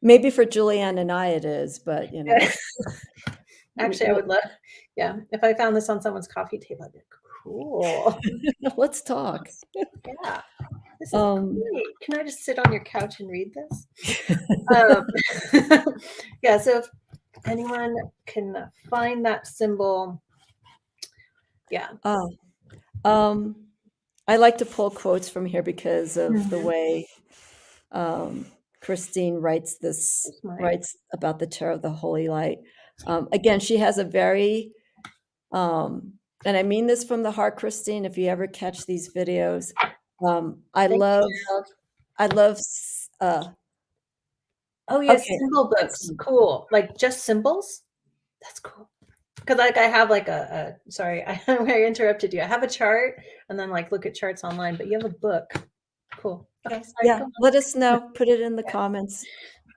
Maybe for Julianne and I it is, but
Actually, I would love, yeah, if I found this on someone's coffee table, I'd be like, cool.
let's talk.
Yeah, this is
Um,
great. Can I just sit on your couch and read this? Um, yeah, so if anyone can find that symbol, yeah.
oh, um, I like to pull quotes from here because of the
Mhm.
way Christine
Here's my
writes about the Terror of the Holy Light. Again, she has a very and I mean this from the heart, Christine. If you ever catch these videos, I
thank you,
love
Gerald.
I love.
Oh, yes,
Okay,
symbol books.
excellent.
Cool. Like just symbols? That's cool. Because like I have like a sorry, I interrupted you. I have a chart and then like look at charts online, but you have a book. Cool. Okay, sorry,
Yeah,
go on.
let us know. Put it in the comments.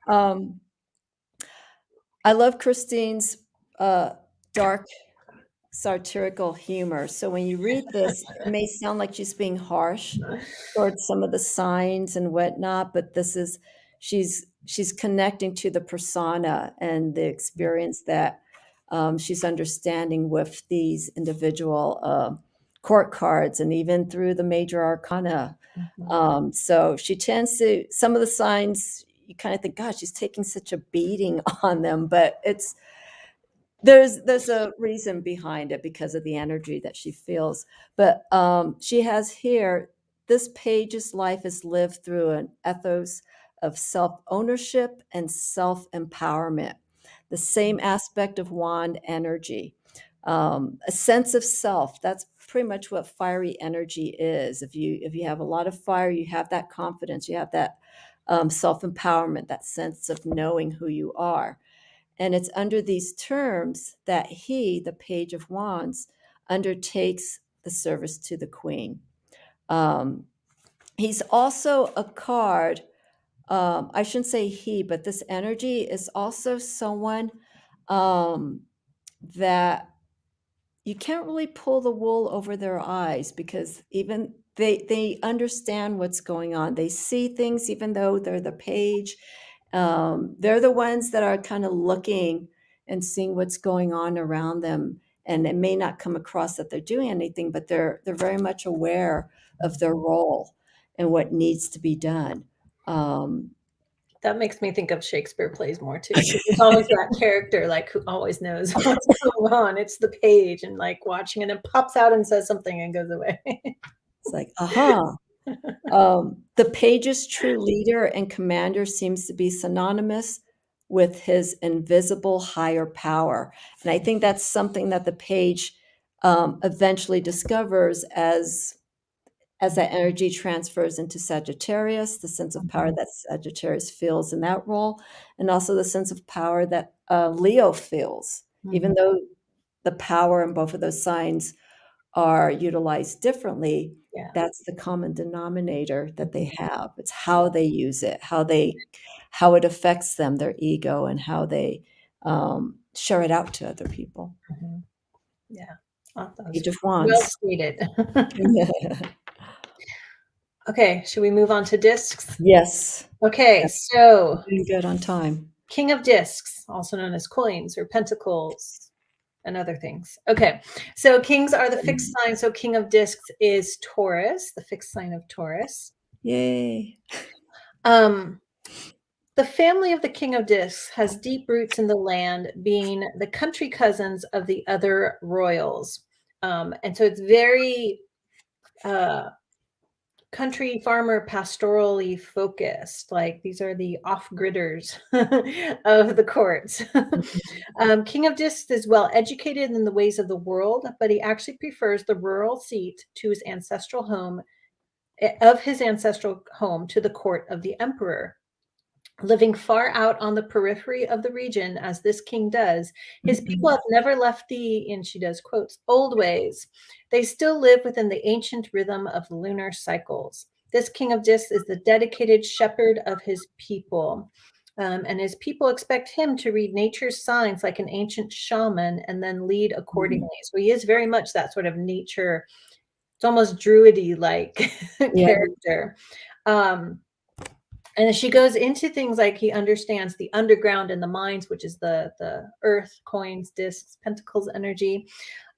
Um, I love Christine's dark satirical humor. So when you read this, it may sound like she's being harsh towards some of the signs and whatnot, but she's connecting to the persona and the experience that she's understanding with these individual court cards and even through the major arcana. So she tends to, some of the signs you kind of think, gosh, she's taking such a beating on them, but there's a reason behind it because of the energy that she feels. But she has here, this page's life is lived through an ethos of self-ownership and self-empowerment, the same aspect of wand energy, a sense of self. That's pretty much what fiery energy is. If you have a lot of fire, you have that confidence, you have that self-empowerment, that sense of knowing who you are. And it's under these terms that he, the Page of Wands, undertakes the service to the Queen. He's also a card. I shouldn't say he, but this energy is also someone that you can't really pull the wool over their eyes, because even they understand what's going on. They see things, even though they're the page. They're the ones that are kind of looking and seeing what's going on around them. And it may not come across that they're doing anything, but they're very much aware of their role and what needs to be done.
That makes me think of Shakespeare plays more too. There's always that character like who always knows what's going on. It's the page and like watching, and it pops out and says something and goes away.
It's like, aha. The page's true leader and commander seems to be synonymous with his invisible higher power. And I think that's something that the page eventually discovers as that energy transfers into Sagittarius, the sense of power that Sagittarius feels in that role, and also the sense of power that Leo feels, even though the power in both of those signs are utilized differently.
Yeah.
That's the common denominator that they have. It's how they use it, how it affects them, their ego, and how they share it out to other people.
Yeah.
Page of
Well
Wands.
stated.
Yeah.
Okay, should we move on to discs?
Yes.
Okay, so
Doing good on time.
King of Discs, also known as coins or pentacles and other things. Okay, so kings are the fixed sign. So King of Discs is Taurus, the fixed sign of Taurus.
Yay.
The family of the King of Discs has deep roots in the land, being the country cousins of the other royals. And so it's very country farmer pastorally focused. Like these are the off-gridders of the courts. King of Discs is well educated in the ways of the world, but he actually prefers the rural seat to his ancestral home, to the court of the emperor. Living far out on the periphery of the region, as this king does, his people have never left the, and she does quotes, old ways. They still live within the ancient rhythm of lunar cycles. This King of Discs is the dedicated shepherd of his people. And his people expect him to read nature's signs like an ancient shaman and then lead accordingly. So he is very much that sort of nature, it's almost druidy like character. And she goes into things like he understands the underground and the mines, which is the earth, coins, discs, pentacles energy.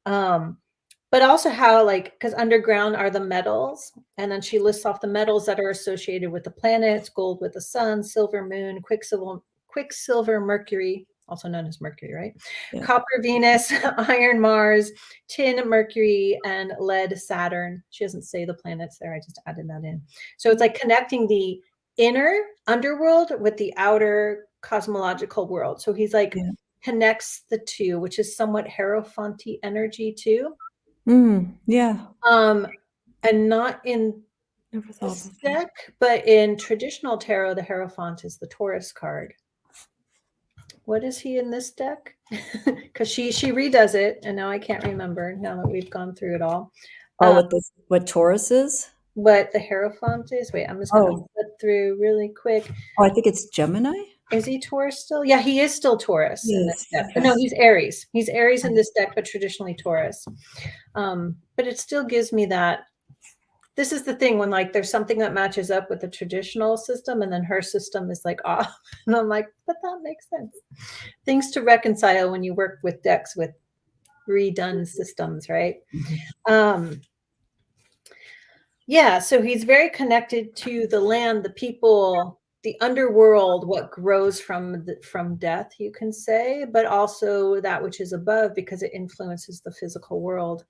But also how, like, because underground are the metals. And then she lists off the metals that are associated with the planets: gold with the sun, silver moon, quicksilver Mercury, also known as Mercury, right? Yeah. Copper Venus, iron Mars, tin Mercury, and lead Saturn. She doesn't say the planets there. I just added that in. So it's like connecting the inner underworld with the outer cosmological world. So he's like connects the two, which is somewhat Hierophant
energy
too.
Yeah.
And not in this deck, but in traditional tarot, the Hierophant is the Taurus card. What is he in this deck? Because she redoes it, and now I can't remember now that we've gone through it all.
What Taurus is?
What the Hierophant is? Wait, I'm just going to flip through really quick.
Oh, I think it's Gemini.
Is he Taurus still? Yeah, he is still Taurus in this deck. But no,
Yes.
he's Aries. He's Aries in this deck, but traditionally Taurus. But it still gives me that. This is the thing when like there's something that matches up with the traditional system and then her system is like off. And I'm like, but that makes sense. Things to reconcile when you work with decks with redone systems, right? Yeah, so he's very connected to the land, the people, the underworld, what grows from death, you can say, but also that which is above because it influences the physical world.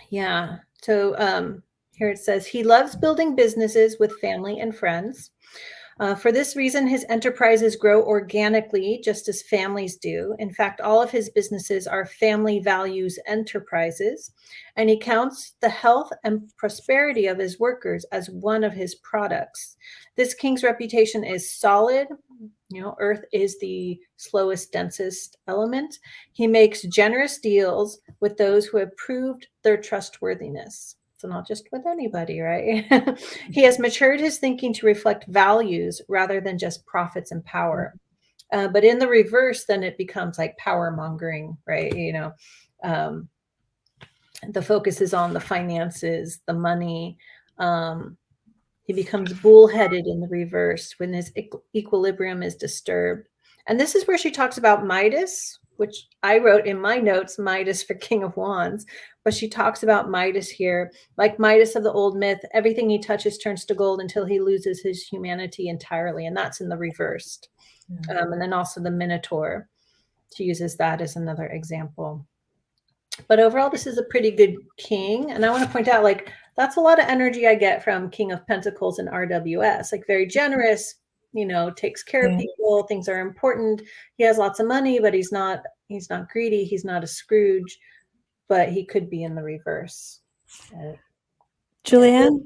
Yeah. So here it says he loves building businesses with family and friends. For this reason, his enterprises grow organically, just as families do. In fact, all of his businesses are family values enterprises, and he counts the health and prosperity of his workers as one of his products. This king's reputation is solid. You know, earth is the slowest, densest element. He makes generous deals with those who have proved their trustworthiness. So not just with anybody, right? He has matured his thinking to reflect values rather than just profits and power. But in the reverse, then it becomes like power mongering, right? You know, the focus is on the finances, the money. He becomes bullheaded in the reverse when his equilibrium is disturbed. And this is where she talks about Midas, which I wrote in my notes, Midas for King of Wands. But she talks about Midas here, like Midas of the old myth, everything he touches turns to gold until he loses his humanity entirely. And that's in the reversed. And then also the Minotaur. She uses that as another example. But overall, this is a pretty good king. And I want to point out, like, that's a lot of energy I get from King of Pentacles and RWS. Like, very generous, you know, takes care of people. Things are important. He has lots of money, but he's not greedy. He's not a Scrooge, but he could be in the reverse.
Julianne,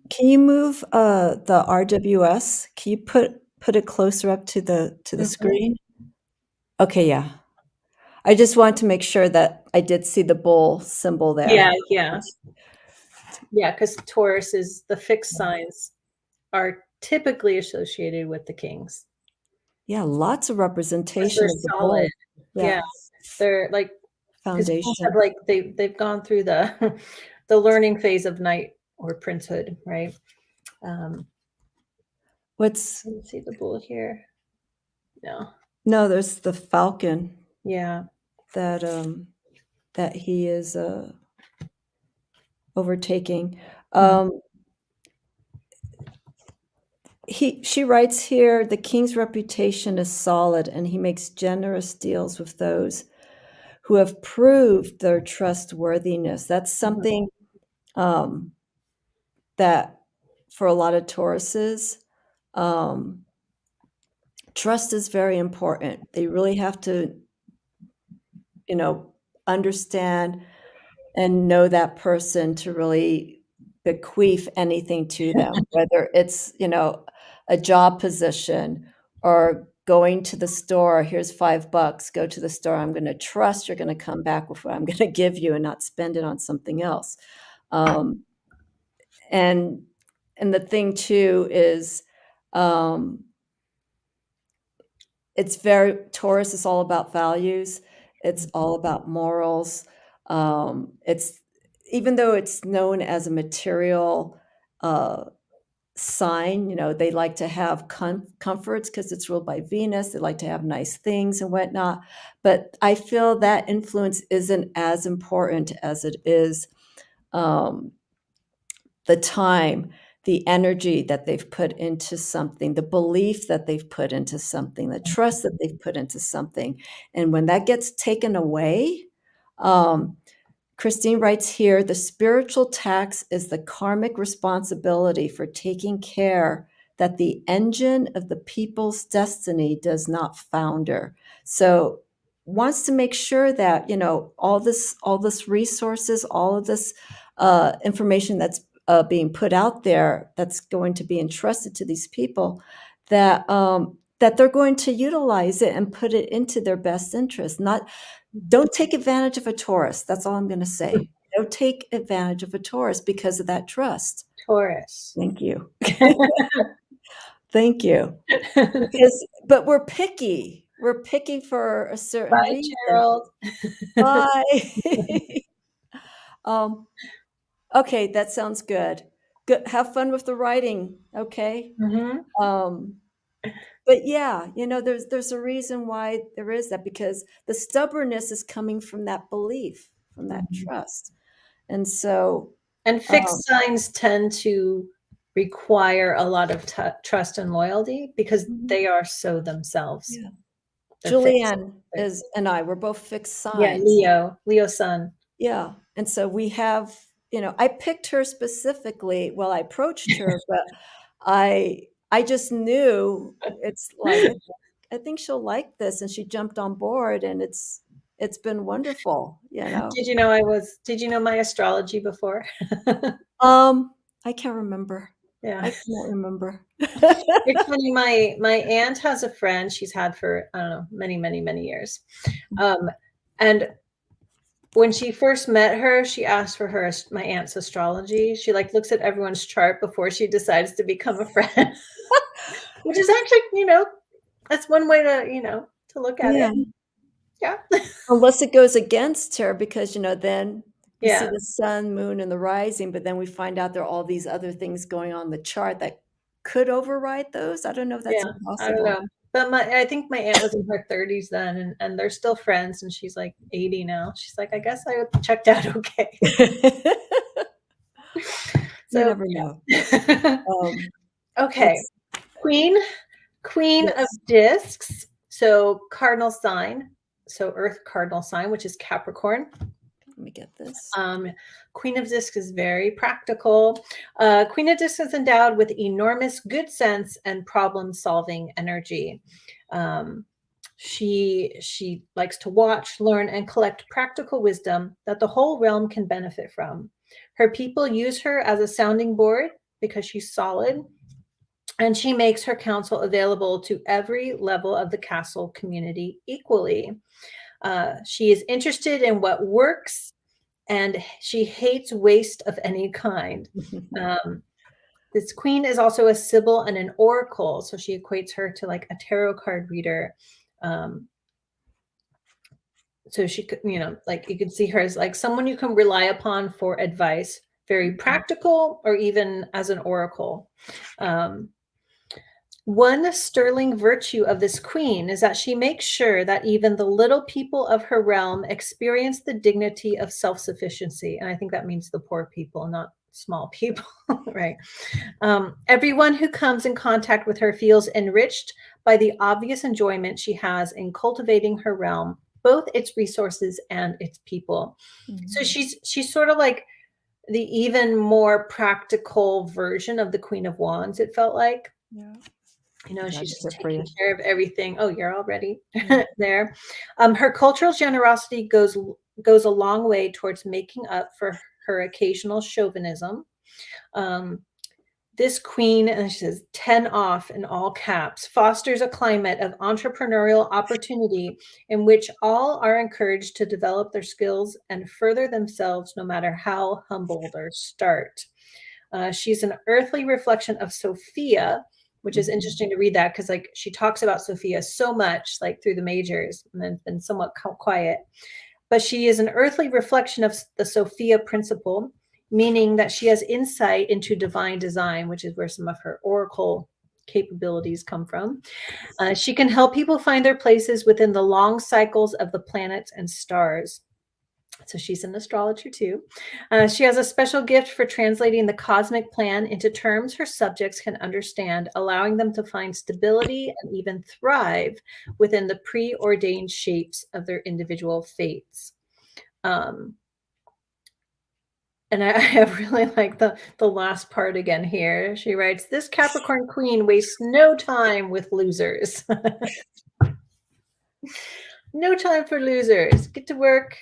can you move the RWS? Can you put it closer up to the screen? Okay, yeah. I just want to make sure that I did see the bull symbol there.
Yeah. Because Taurus is the fixed signs are typically associated with the kings.
Yeah, lots of representation
They're
of the
solid.
bull.
Yeah. They're like
Foundation.
have like they've gone through the the learning phase of knight or princehood, right?
Let's
see the bull here.
No, there's the Falcon.
Yeah.
That he is overtaking. She writes here, the king's reputation is solid, and he makes generous deals with those who have proved their trustworthiness. That's something that for a lot of Tauruses, trust is very important. They really have to, you know, understand and know that person to really bequeath anything to them, whether it's, you know, a job position or going to the store. Here's $5, go to the store. I'm going to trust you're going to come back with what I'm going to give you and not spend it on something else. And the thing too is, it's very Taurus is all about values. It's all about morals. It's even though it's known as a material sign, you know, they like to have comforts because it's ruled by Venus. They like to have nice things and whatnot. But I feel that influence isn't as important as it is the time, the energy that they've put into something, the belief that they've put into something, the trust that they've put into something. And when that gets taken away, Christine writes here, the spiritual tax is the karmic responsibility for taking care that the engine of the people's destiny does not founder. So wants to make sure that, you know, all this resources, all of this information that's being put out there that's going to be entrusted to these people, that that they're going to utilize it and put it into their best interest. Don't take advantage of a Taurus. That's all I'm going to say. Don't take advantage of a Taurus because of that trust.
Taurus.
Thank you. Thank you. But we're picky. We're picky for a certain
Bye,
reason.
Gerald.
Bye. Okay, that sounds good. Good. Have fun with the writing. Okay. But yeah, there's a reason why there is that, because the stubbornness is coming from that belief, from that trust. And so,
and fixed signs tend to require a lot of trust and loyalty because they are so themselves.
yeah.
They're
Julianne
fixed.
and I were both fixed
Yeah,
signs.
Leo sun.
Yeah. And so we have, I picked her specifically. Well, I approached her, but I just knew it's like, I think she'll like this. And she jumped on board, and it's been wonderful,
Did you know my astrology before?
I can't remember.
Yeah.
I can't remember.
It's funny, my aunt has a friend she's had for, I don't know, many, many, many years. And when she first met her, she asked for my aunt's astrology. She looks at everyone's chart before she decides to become a friend, which is actually, that's one way to, to look at it. Yeah.
Unless it goes against her, because, then you see
Yeah.
the sun, moon, and the rising, but then we find out there are all these other things going on in the chart that could override those. I don't know if that's
Yeah, I don't
impossible.
know. But I think my aunt was in her 30s then, and they're still friends, and she's 80 now. She's like, I guess I checked out okay.
You never know.
Okay. Queen of Discs. So cardinal sign. So Earth cardinal sign, which is Capricorn.
Let me get this.
Queen of Discs is very practical. Queen of Discs is endowed with enormous good sense and problem-solving energy. She likes to watch, learn, and collect practical wisdom that the whole realm can benefit from. Her people use her as a sounding board because she's solid, and she makes her counsel available to every level of the castle community equally. She is interested in what works, and she hates waste of any kind. This queen is also a sibyl and an oracle, so she equates her to a tarot card reader. So she could, you can see her as someone you can rely upon for advice, very practical, or even as an oracle. One sterling virtue of this queen is that she makes sure that even the little people of her realm experience the dignity of self-sufficiency. And I think that means the poor people, not small people, right? Everyone who comes in contact with her feels enriched by the obvious enjoyment she has in cultivating her realm, both its resources and its people. So she's sort of like the even more practical version of the Queen of Wands, it felt like.
Yeah.
She's just taking care of everything. Oh, you're already there. Her cultural generosity goes a long way towards making up for her occasional chauvinism. This queen, and she says 10 off in all caps, fosters a climate of entrepreneurial opportunity in which all are encouraged to develop their skills and further themselves, no matter how humble their start. She's an earthly reflection of Sophia, which is interesting to read that because she talks about Sophia so much through the majors, and then been somewhat quiet. But she is an earthly reflection of the Sophia principle, meaning that she has insight into divine design, which is where some of her oracle capabilities come from. She can help people find their places within the long cycles of the planets and stars. So she's an astrologer too. She has a special gift for translating the cosmic plan into terms her subjects can understand, allowing them to find stability and even thrive within the preordained shapes of their individual fates. And I really like the last part again here. She writes, this Capricorn queen wastes no time with losers. No time for losers. Get to work.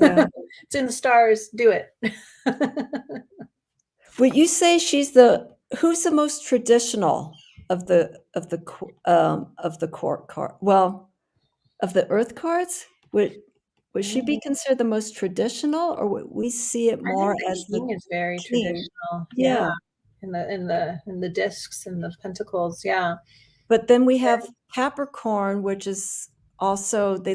Yeah. It's in the stars. Do it.
Would you say who's the most traditional of the court card? Well, of the Earth cards, would she be considered the most traditional, or would we see it more as the
king is very
king?
traditional?
Yeah.
the discs and the pentacles. Yeah.
But then we have Capricorn, which is also, they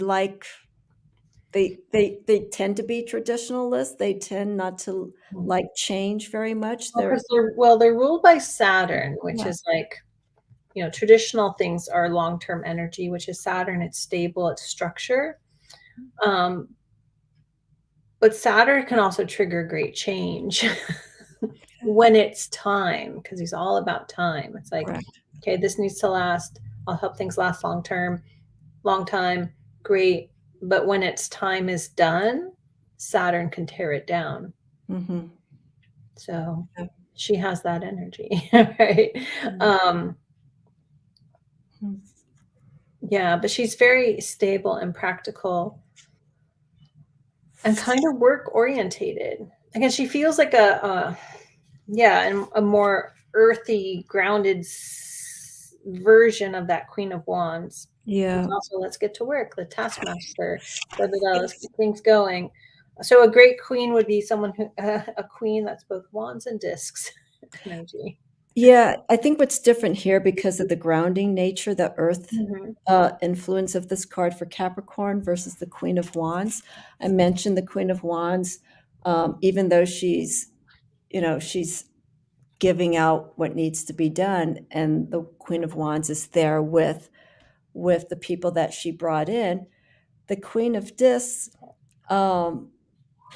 tend to be traditionalists. They tend not to like change very much.
Because they're ruled by Saturn, which is like, traditional things are long-term energy, which is Saturn. It's stable, it's structure. But Saturn can also trigger great change when it's time, because he's all about time. It's like, okay, this needs to last. I'll help things last long time. Great. But when its time is done, Saturn can tear it down.
Mm-hmm.
So she has that energy, right? Mm-hmm. Yeah, but she's very stable and practical and kind of work orientated. Again, she feels like a more earthy, grounded version of that Queen of Wands.
Yeah.
And also, let's get to work. The taskmaster. Let's keep things going. So a great queen would be someone who a queen that's both wands and discs energy.
Yeah, I think what's different here, because of the grounding nature, the earth influence of this card for Capricorn versus the Queen of Wands. I mentioned the Queen of Wands, even though she's giving out what needs to be done, and the Queen of Wands is there with the people that she brought in. The Queen of Discs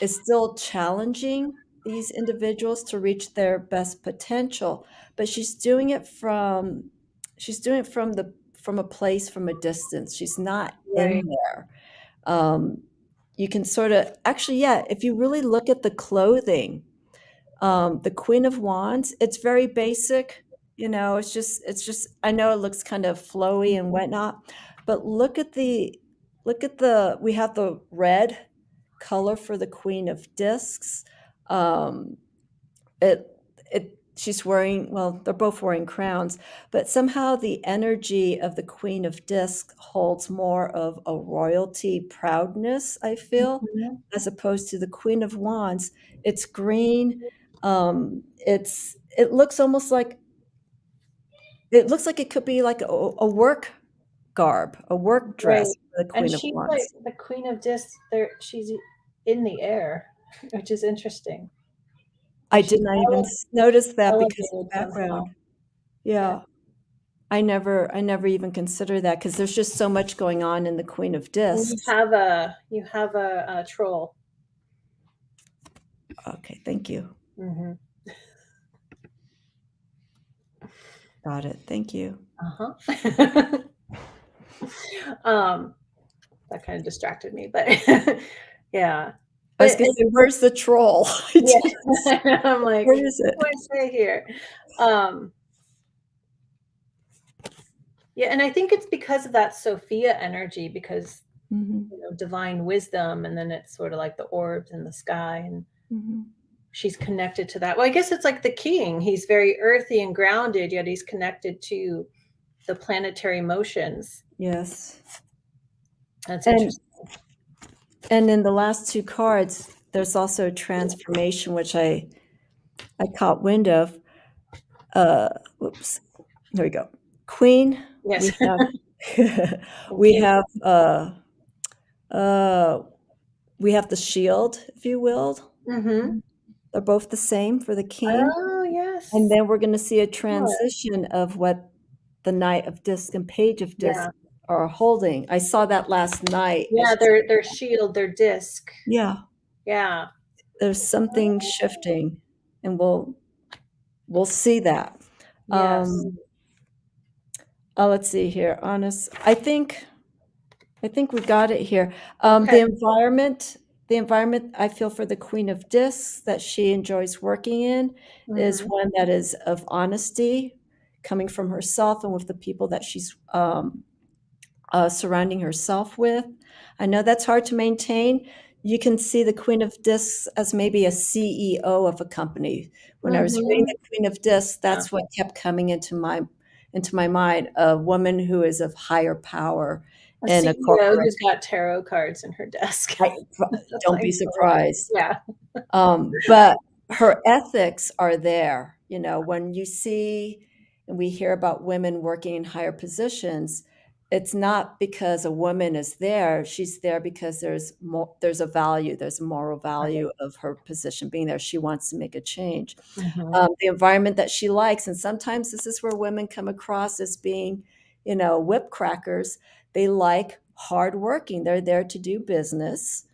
is still challenging these individuals to reach their best potential, but she's doing it from a place, from a distance. She's not in there. You can sort of, actually, if you really look at the clothing, the Queen of Wands, it's very basic. It's just, I know it looks kind of flowy and whatnot, but look at we have the red color for the Queen of Discs. She's wearing, well, they're both wearing crowns, but somehow the energy of the Queen of Discs holds more of a royalty proudness, I feel, as opposed to the Queen of Wands. It's green. It looks almost like, it could be like a work garb, a work dress for the Queen of Wands.
And she's like the Queen of Discs. She's in the air, which is interesting.
I did not even notice that because of the background. Yeah. I never even consider that, because there's just so much going on in the Queen of Discs.
You have a troll.
Okay, thank you. Mm-hmm. Got it. Thank you.
That kind of distracted me, but yeah.
I was going to say, where's the troll?
I'm like,
where is it?
What do I say here? Yeah, and I think it's because of that Sophia energy, because divine wisdom, and then it's sort of like the orbs in the sky, and she's connected to that. Well, I guess it's like the king. He's very earthy and grounded, yet he's connected to the planetary motions.
Yes.
That's interesting.
And in the last two cards, there's also transformation, which I caught wind of. Whoops. There we go. Queen.
Yes.
We have the shield, if you will. Mm-hmm. They're both the same for the king.
Oh, yes.
And then we're going to see a transition of what the Knight of Discs and Page of Discs are holding. I saw that last night.
Yeah, their shield, their disc.
Yeah.
Yeah.
There's something shifting, and we'll see that.
Yes.
Let's see here. I think we got it here. The environment I feel for the Queen of Discs that she enjoys working in is one that is of honesty, coming from herself and with the people that she's surrounding herself with. I know that's hard to maintain. You can see the Queen of Discs as maybe a CEO of a company. When I was reading the Queen of Discs, that's what kept coming into my mind, a woman who is of higher power.
A CEO who's got tarot cards in her desk.
Don't be surprised.
Yeah.
But her ethics are there. You know, when you see and we hear about women working in higher positions, it's not because a woman is there. She's there because there's a value, there's a moral value of her position being there. She wants to make a change. The environment that she likes. And sometimes this is where women come across as being, you know, whip crackers. They like hardworking. They're there to do business.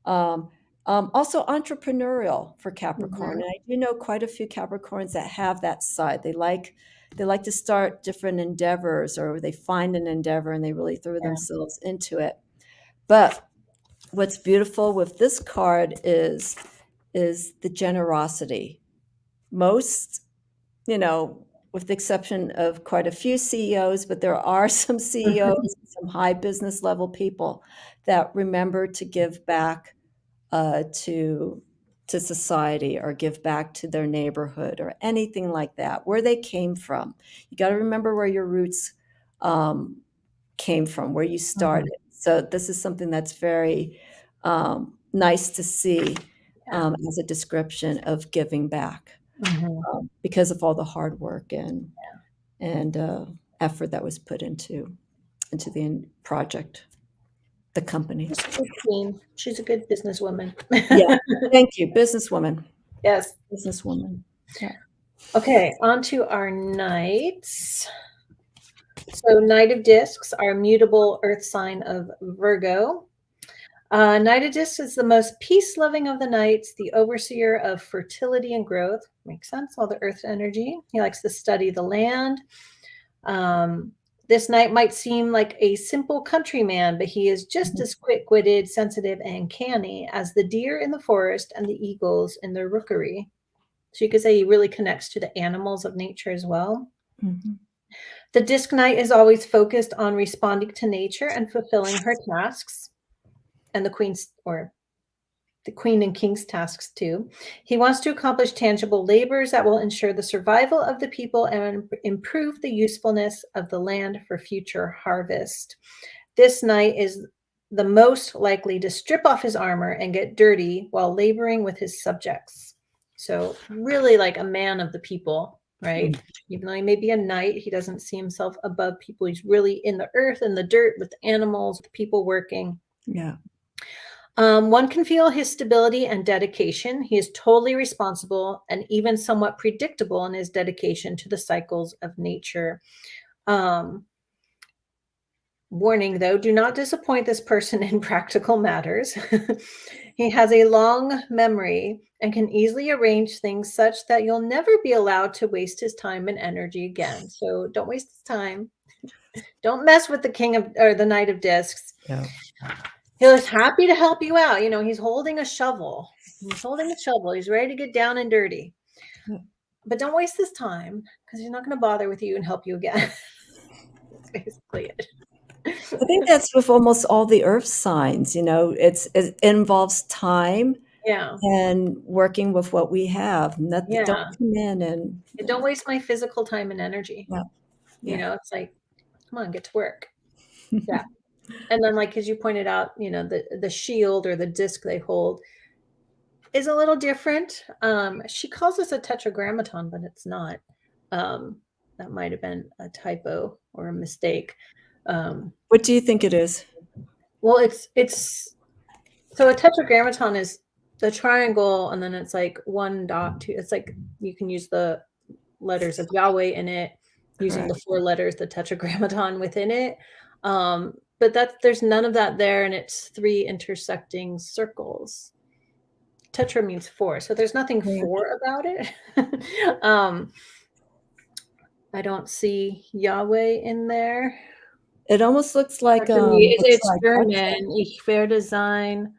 Also entrepreneurial for Capricorn. And I do know quite a few Capricorns that have that side. They like to start different endeavors, or they find an endeavor and they really throw themselves into it. But what's beautiful with this card is the generosity. Most, you know, with the exception of quite a few CEOs, but there are some CEOs, some high business level people that remember to give back to society, or give back to their neighborhood, or anything like that, where they came from. You got to remember where your roots came from, where you started. So this is something that's very nice to see as a description of giving back, because of all the hard work and effort that was put into the project, the company.
She's a good businesswoman.
Yeah, thank you, businesswoman.
Yes,
businesswoman. Yeah.
Okay, on to our knights. So Knight of Discs, our mutable earth sign of Virgo. Knight of Discs is the most peace-loving of the knights, the overseer of fertility and growth. Makes sense, all the earth energy. He likes to study the land. This knight might seem like a simple countryman, but he is just as quick-witted, sensitive, and canny as the deer in the forest and the eagles in their rookery. So you could say he really connects to the animals of nature as well. The Disc Knight is always focused on responding to nature and fulfilling her tasks, and the Queen and King's tasks too. He wants to accomplish tangible labors that will ensure the survival of the people and improve the usefulness of the land for future harvest. This knight is the most likely to strip off his armor and get dirty while laboring with his subjects. So really like a man of the people, right? Even though he may be a knight, he doesn't see himself above people. He's really in the earth and the dirt with the animals, with people working.
Yeah.
One can feel his stability and dedication. He is totally responsible and even somewhat predictable in his dedication to the cycles of nature. Warning, though, do not disappoint this person in practical matters. He has a long memory and can easily arrange things such that you'll never be allowed to waste his time and energy again. So don't waste his time. Don't mess with the Knight of Discs.
Yeah.
He's happy to help you out. You know, he's holding a shovel. He's ready to get down and dirty. But don't waste this time, because he's not going to bother with you and help you again. That's basically it.
I think that's with almost all the earth signs, you know, it involves time and working with what we have. Don't come in and
don't waste my physical time and energy. You know, it's like, come on, get to work. Yeah. And then, like, as you pointed out, you know, the shield or the disc they hold is a little different. She calls this a tetragrammaton, but it's not. That might have been a typo or a mistake.
What do you think it is?
Well, it's so a tetragrammaton is the triangle, and then it's like one dot two. It's like you can use the letters of Yahweh in it, using the 4 letters, the tetragrammaton within it. But there's none of that there, and it's 3 intersecting circles. Tetra means 4, so there's nothing 4 about it. I don't see Yahweh in there.
It almost looks like
it's German. Ich werde sein.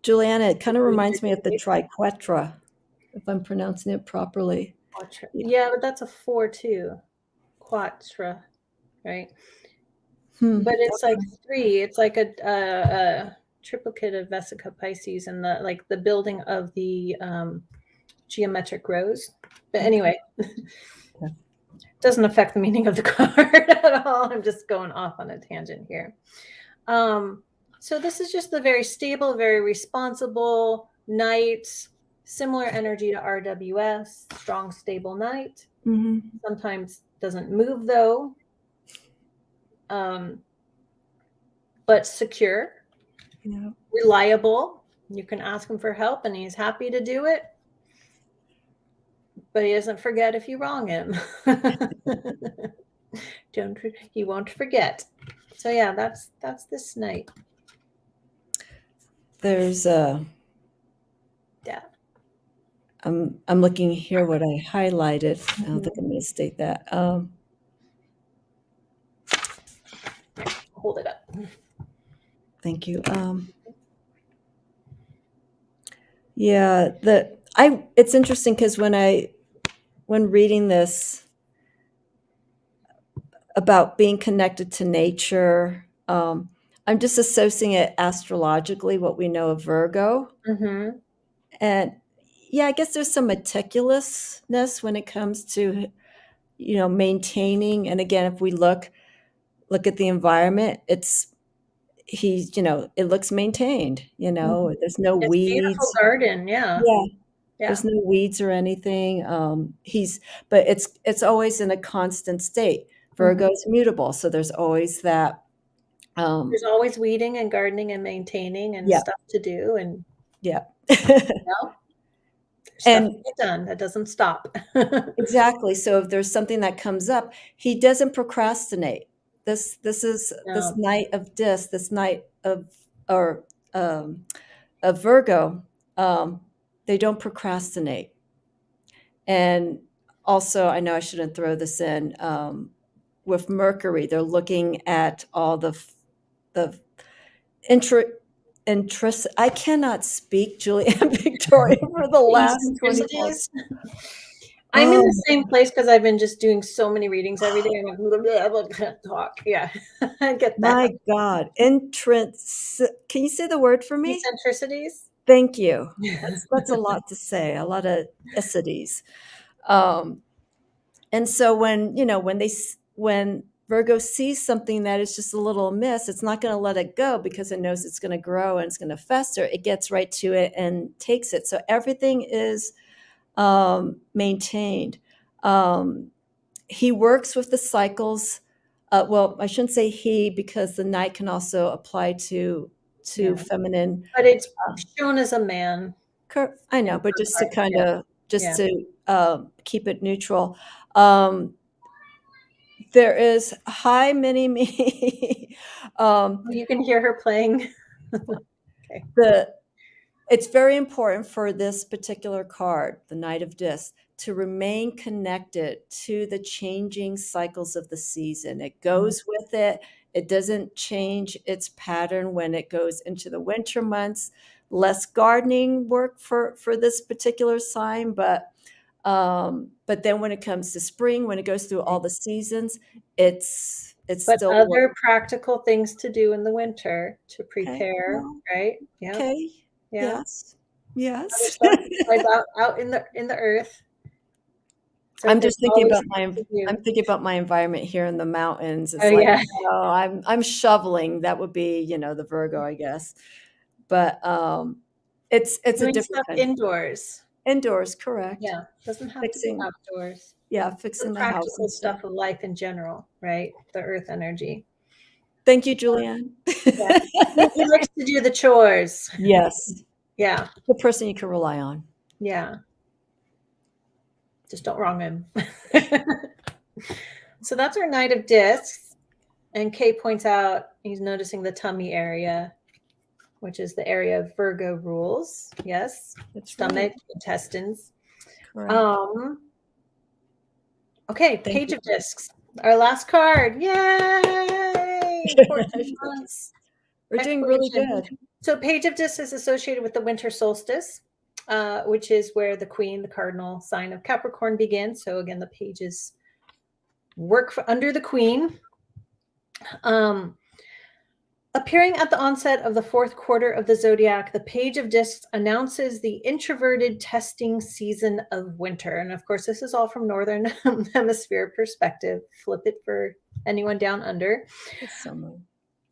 Julianne, it kind of reminds me of the triquetra, if I'm pronouncing it properly.
Yeah, but that's a 4 too. Quatra, right? But it's like 3. It's like a triplicate of Vesica Pisces and the building of the geometric rows. But anyway, doesn't affect the meaning of the card at all. I'm just going off on a tangent here. So this is just the very stable, very responsible, night, similar energy to RWS, strong, stable night. Sometimes doesn't move though, but secure, reliable. You can ask him for help and he's happy to do it, but he doesn't forget if you wrong him. He won't forget. So yeah, that's this night.
There's a I'm looking here what I highlighted. I don't think I'm going to state that.
Hold it up.
Thank you. Yeah, it's interesting because when reading this about being connected to nature, I'm just associating it astrologically, what we know of Virgo. And yeah, I guess there's some meticulousness when it comes to, maintaining. And again, if we look at the environment, it looks maintained, there's no
It's
weeds.
beautiful garden. Yeah.
There's no weeds or anything. But it's always in a constant state. Virgo's mutable. So there's always that.
There's always weeding and gardening and maintaining and stuff to do. And stuff to get done. That doesn't stop.
Exactly. So if there's something that comes up, he doesn't procrastinate. This is this night of disc, this night of Virgo. They don't procrastinate. And also, I know I shouldn't throw this in. With Mercury, they're looking at all the interest. I cannot speak, Julianne Victoria, for the last 24.
I'm in the same place because I've been just doing so many readings every day. I'm like, blah, blah, blah, blah, talk. Yeah, I get that.
My God, can you say the word for me?
Eccentricities.
Thank you. That's a lot to say. A lot of icities. And so when Virgo sees something that is just a little amiss, it's not going to let it go because it knows it's going to grow and it's going to fester. It gets right to it and takes it. So everything is maintained. He works with the cycles. Well, I shouldn't say he, because the night can also apply to feminine.
But it's shown as a man.
I know, but just to kind of keep it neutral. There is hi, mini me.
You can hear her playing.
Okay. It's very important for this particular card, the Knight of Discs, to remain connected to the changing cycles of the season. It goes with it. It doesn't change its pattern when it goes into the winter months. Less gardening work for this particular sign, but then when it comes to spring, when it goes through all the seasons, it's still
other practical things to do in the winter to prepare, right?
Yeah. Okay. Yeah. Yes.
Out in the earth.
So I'm just thinking about my environment here in the mountains. It's I'm shoveling. That would be, the Virgo, I guess. But it's
doing
a different
stuff kind. Indoors.
Indoors, correct.
Yeah, doesn't have to be outdoors.
Yeah, fixing the house.
Practical stuff of life in general, right? The earth energy.
Thank you, Julianne.
He likes to do the chores.
Yes.
Yeah.
The person you can rely on.
Yeah. Just don't wrong him. So that's our Knight of Discs. And Kay points out he's noticing the tummy area, which is the area of Virgo rules. Yes. That's stomach, intestines.
Correct.
Okay, Page of Discs. Our last card. Yay! 14 months.
We're doing really good.
So Page of Discs is associated with the winter solstice, which is where the Queen, the cardinal sign of Capricorn, begins. So again, the pages work under the Queen. Appearing at the onset of the fourth quarter of the zodiac, the Page of Discs announces the introverted testing season of winter. And of course, this is all from Northern Hemisphere perspective. Flip it for anyone down under.
It's summer.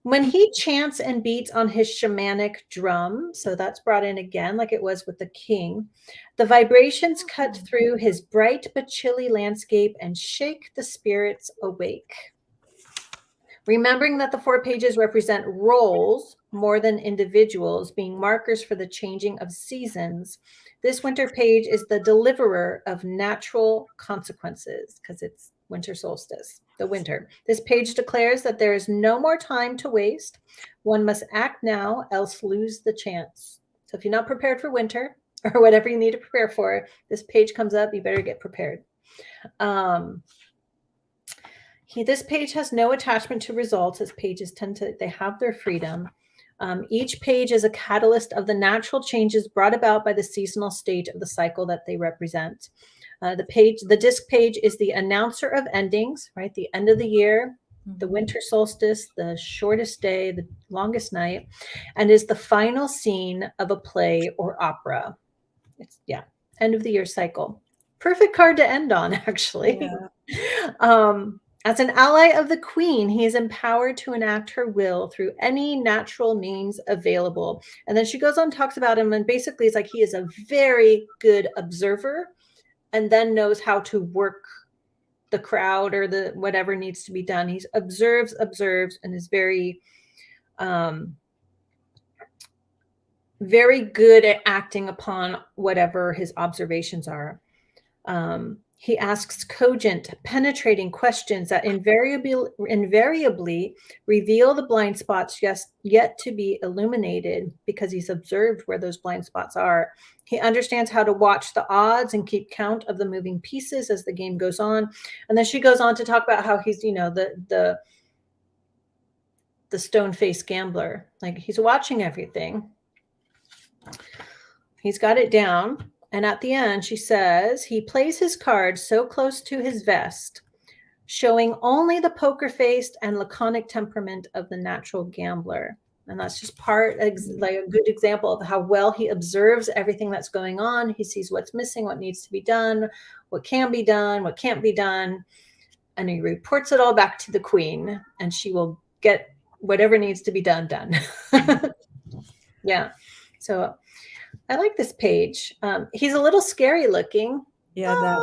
When he chants and beats on his shamanic drum, so that's brought in again, like it was with the king, the vibrations cut through his bright but chilly landscape and shake the spirits awake. Remembering that the 4 pages represent roles more than individuals, being markers for the changing of seasons, this winter page is the deliverer of natural consequences because it's winter solstice, the winter. This page declares that there is no more time to waste. One must act now, else lose the chance. So if you're not prepared for winter or whatever you need to prepare for, this page comes up, you better get prepared. This page has no attachment to results, as pages they have their freedom. Each page is a catalyst of the natural changes brought about by the seasonal state of the cycle that they represent. The disc page is the announcer of endings, right? The end of the year, the winter solstice, the shortest day, the longest night, and is the final scene of a play or opera. It's end of the year cycle. Perfect card to end on, actually. Yeah. As an ally of the queen, he is empowered to enact her will through any natural means available. And then she goes on and talks about him, and basically it's like he is a very good observer and then knows how to work the crowd or the whatever needs to be done. He observes, and is very, very good at acting upon whatever his observations are. He asks cogent, penetrating questions that invariably reveal the blind spots yet to be illuminated because he's observed where those blind spots are. He understands how to watch the odds and keep count of the moving pieces as the game goes on. And then she goes on to talk about how he's, the stone-faced gambler. Like, he's watching everything. He's got it down. And at the end, she says, he plays his cards so close to his vest, showing only the poker-faced and laconic temperament of the natural gambler. And that's just like a good example of how well he observes everything that's going on. He sees what's missing, what needs to be done, what can be done, what can't be done. And he reports it all back to the queen, and she will get whatever needs to be done. Yeah. So I like this page. He's a little scary looking.
Yeah,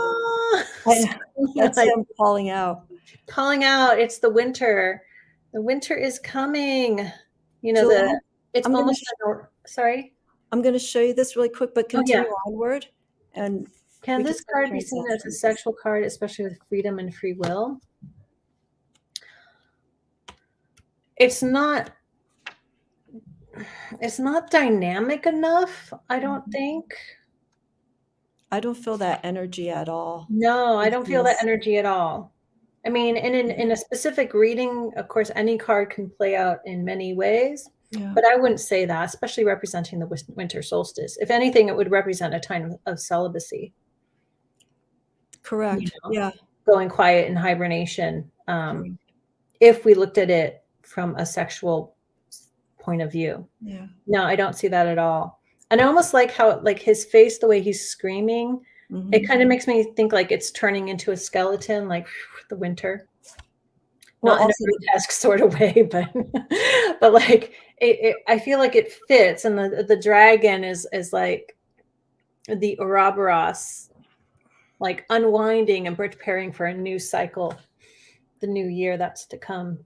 that's him calling out.
Calling out. It's the winter. The winter is coming.
Julianne,
it's almost sorry.
I'm going to show you this really quick, but continue onward. And
can this card be seen as a sexual card, especially with freedom and free will? It's not dynamic enough, I don't think.
I don't feel that energy at all.
No, I don't feel that energy at all. I mean, in a specific reading, of course, any card can play out in many ways, but I wouldn't say that, especially representing the winter solstice. If anything, it would represent a time of celibacy.
Correct. Yeah.
Going quiet in hibernation. If we looked at it from a sexual point of view.
Yeah.
No, I don't see that at all. And I almost like how, like, his face, the way he's screaming, it kind of makes me think like it's turning into a skeleton, like the winter. Well, not in a grotesque sort of way, but like I feel like it fits, and the dragon is like the Ouroboros, like unwinding and preparing for a new cycle, the new year that's to come.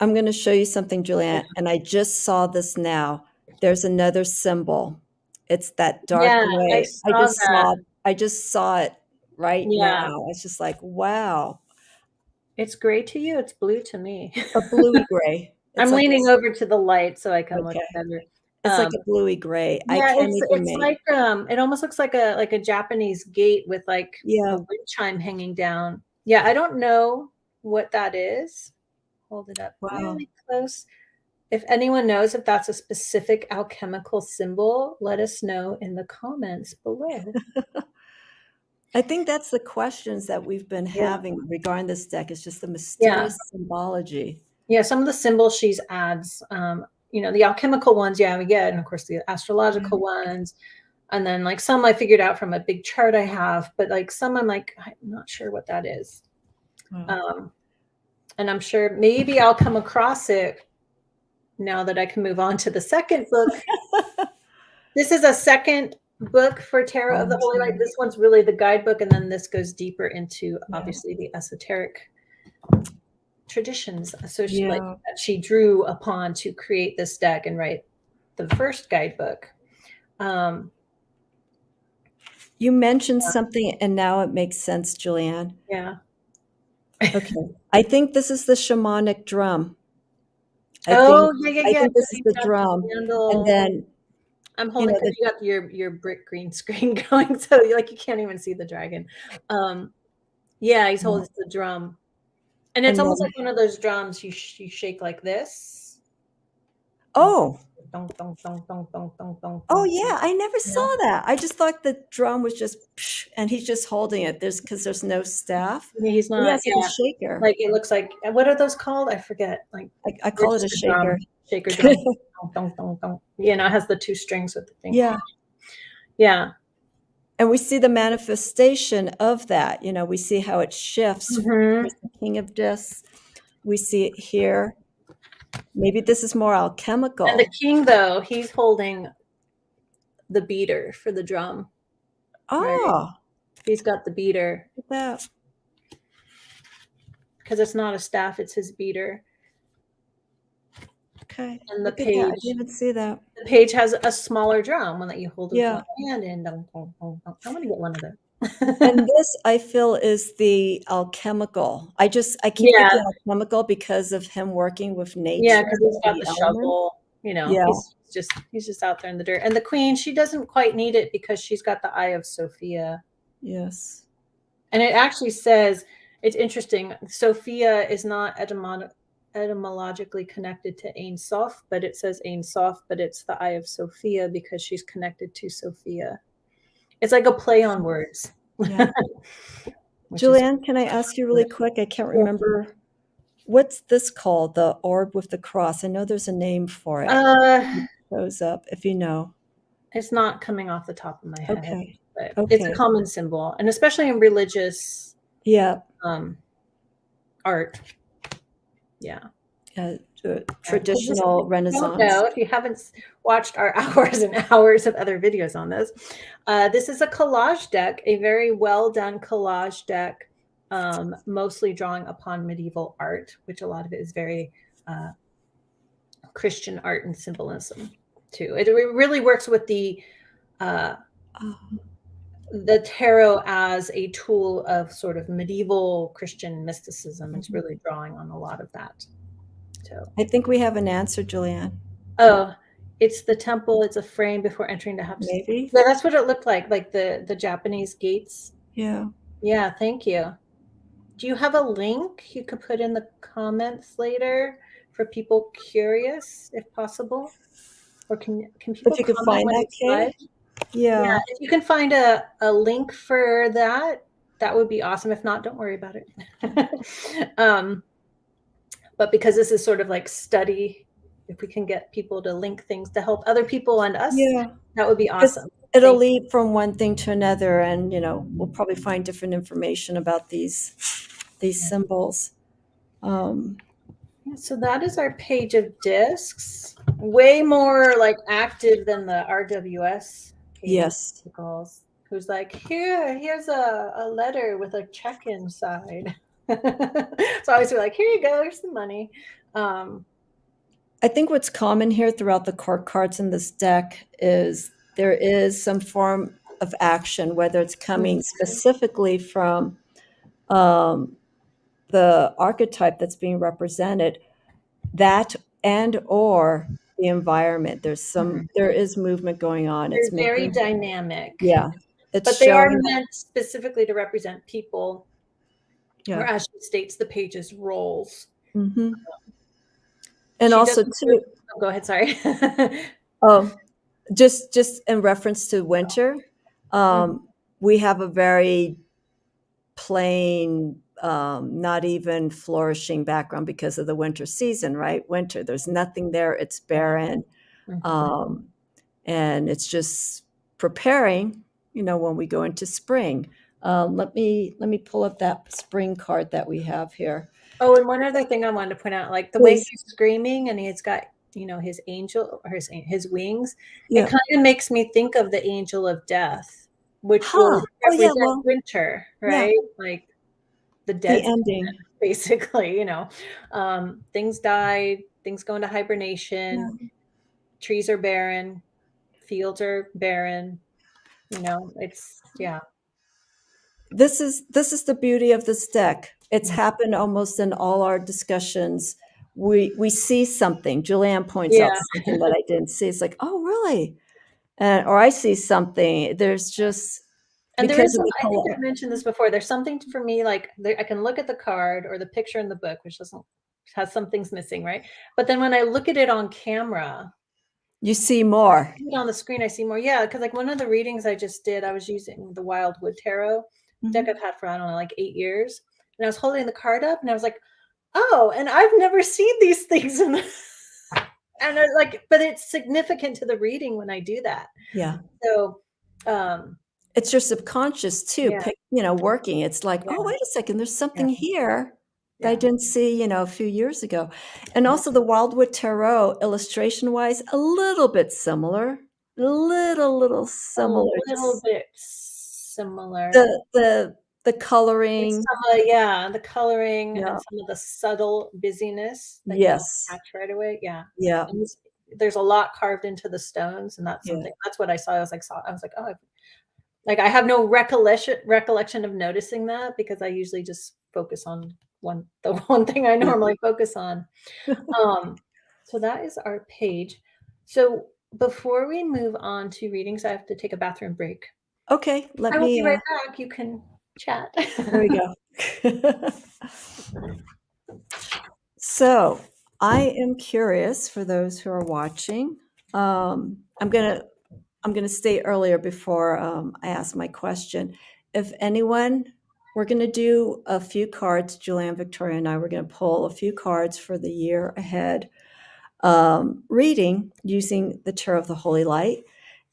I'm going to show you something, Julianne, and I just saw this now. There's another symbol. It's that dark gray. I just saw it right now. It's just like, wow.
It's gray to you. It's blue to me.
A bluey gray.
I'm leaning over to the light so I can look better.
It's like a bluey gray.
Yeah, it's like it almost looks like a Japanese gate with like a wind chime hanging down. Yeah, I don't know what that is. Hold it up really close. If anyone knows if that's a specific alchemical symbol, let us know in the comments below.
I think that's the questions that we've been having regarding this deck. It's just the mysterious symbology.
Yeah, some of the symbols she adds, the alchemical ones, we get, and of course the astrological ones. And then like some I figured out from a big chart I have, but like some I'm like, I'm not sure what that is. Wow. And I'm sure maybe I'll come across it now that I can move on to the second book. This is a second book for Tarot of the Holy Light. This one's really the guidebook, and then this goes deeper into obviously the esoteric traditions associated like, that she drew upon to create this deck and write the first guidebook.
You mentioned something, and now it makes sense, Julianne.
Yeah.
Okay. I think this is the shamanic drum.
I think
this is the drum. And then
I'm holding because you got your brick green screen going, so like you can't even see the dragon. Yeah, he's holding the drum. And it's almost like one of those drums you shake like this.
Oh.
Dong, dong, dong, dong, dong, dong, dong,
oh yeah, I never saw that. I just thought the drum was just and he's just holding it. Because there's no staff.
He's not.
Yes, a shaker.
Like it looks like, what are those called? I forget. Like
I call it a shaker.
Shaker drum. Dong, dong, dong. You know, it has the two strings with the thing.
Yeah.
Yeah.
And we see the manifestation of that. You know, we see how it shifts. The King of Discs. We see it here. Maybe this is more alchemical.
And the king, though, he's holding the beater for the drum.
Oh. Right?
He's got the beater.
Look at that.
Because it's not a staff, it's his beater.
Okay.
And the page.
I didn't even see that.
The page has a smaller drum, one that you hold with one hand in. I'm going to get one of them.
And this, I feel, is the alchemical. I keep thinking alchemical because of him working with nature.
Yeah, because he's got the shovel. You know, he's just out there in the dirt. And the queen, she doesn't quite need it because she's got the Eye of Sophia.
Yes.
And it actually says, it's interesting, Sophia is not etymologically connected to Ein Sof, but it says Ein Sof, but it's the Eye of Sophia because she's connected to Sophia. It's like a play on words.
Yeah. Julianne, can I ask you really quick? I can't remember. What's this called? The orb with the cross. I know there's a name for it. It shows up, if you know.
It's not coming off the top of my head.
Okay.
But it's a common symbol, and especially in religious art. Yeah.
Traditional Renaissance.
No, if you haven't watched our hours and hours of other videos on this, this is a collage deck, a very well done collage deck, mostly drawing upon medieval art, which a lot of it is very Christian art and symbolism too. It really works with the tarot as a tool of sort of medieval Christian mysticism. It's really drawing on a lot of that. So
I think we have an answer, Julianne.
Oh, it's the temple. It's a frame before entering the house.
Maybe.
Yeah, that's what it looked like the Japanese gates.
Yeah.
Yeah, thank you. Do you have a link you could put in the comments later for people curious, if possible? Or can people
if you could find that, Kate? Yeah.
If you can find a link for that, that would be awesome. If not, don't worry about it. But because this is sort of like study, if we can get people to link things to help other people and us, that would be awesome.
It'll lead from one thing to another, and we'll probably find different information about these symbols.
So that is our page of discs. Way more like active than the RWS.
Yes.
Who's like, here's a letter with a check inside. So I always be like, here you go, here's the money.
I think what's common here throughout the court cards in this deck is there is some form of action, whether it's coming specifically from the archetype that's being represented, that and or the environment. There is movement going on.
It's very dynamic.
Yeah.
But they are meant specifically to represent people.
Yeah.
Or as she states, the pages rolls.
Mm-hmm. And also too.
Oh, go ahead. Sorry.
Just in reference to winter, we have a very plain, not even flourishing background because of the winter season, right? Winter, there's nothing there. It's barren. And it's just preparing, when we go into spring. Let me pull up that spring card that we have here.
Oh, and one other thing I wanted to point out, like the way he's screaming and he's got, his angel or his wings,
Yeah.
it kind of makes me think of the angel of death, which would
Oh, yeah,
represent
well,
winter,
yeah,
right? Like the
the
dead
ending.
season, basically, things die, things go into
Yeah.
hibernation, trees are barren, fields are barren, it's, yeah.
This is the beauty of this deck. It's happened almost in all our discussions. We see something. Julianne points out
Yeah.
something that I didn't see. It's like, oh, really? Or I see something. There's just
And there
because
is
of
some,
the
I think
color.
I've mentioned this before. There's something for me, like I can look at the card or the picture in the book, which doesn't has some things missing, right? But then when I look at it on camera,
You see more.
on the screen, I see more. Yeah, because like one of the readings I just did, I was using the Wildwood Tarot deck I've had for, I don't know, like 8 years. And I was holding the card up and I was like, oh, and I've never seen these things in the and I like, but it's significant to the reading when I do that.
Yeah.
So
It's your subconscious too,
yeah,
working. It's like, oh,
yeah,
wait a second, there's
yeah,
something here that I
yeah.
didn't see, a few years ago. And
Yeah.
also the Wildwood Tarot, illustration wise, a little bit similar, little
A
similar.
little
Just
bit similar.
the
Like
coloring.
some of, yeah, the coloring and
Yeah.
some of the subtle busyness that you don't
Yes.
catch right away. Yeah.
Yeah.
And there's a lot carved into the stones, and
Yeah.
that's what I saw. I was like, oh, like I have no recollection of noticing that because I usually just focus on the one thing I
Yeah.
normally focus on. So that is our page. So before we move on to readings, I have to take a bathroom break.
Okay. Let
I will
me,
be right back. You can chat.
there we go. So I am curious for those who are watching. I'm gonna stay earlier before I ask my question. If anyone, we're gonna do a few cards. Julianne Victoria and I were gonna pull a few cards for the year ahead, reading using the Tarot of the Holy Light.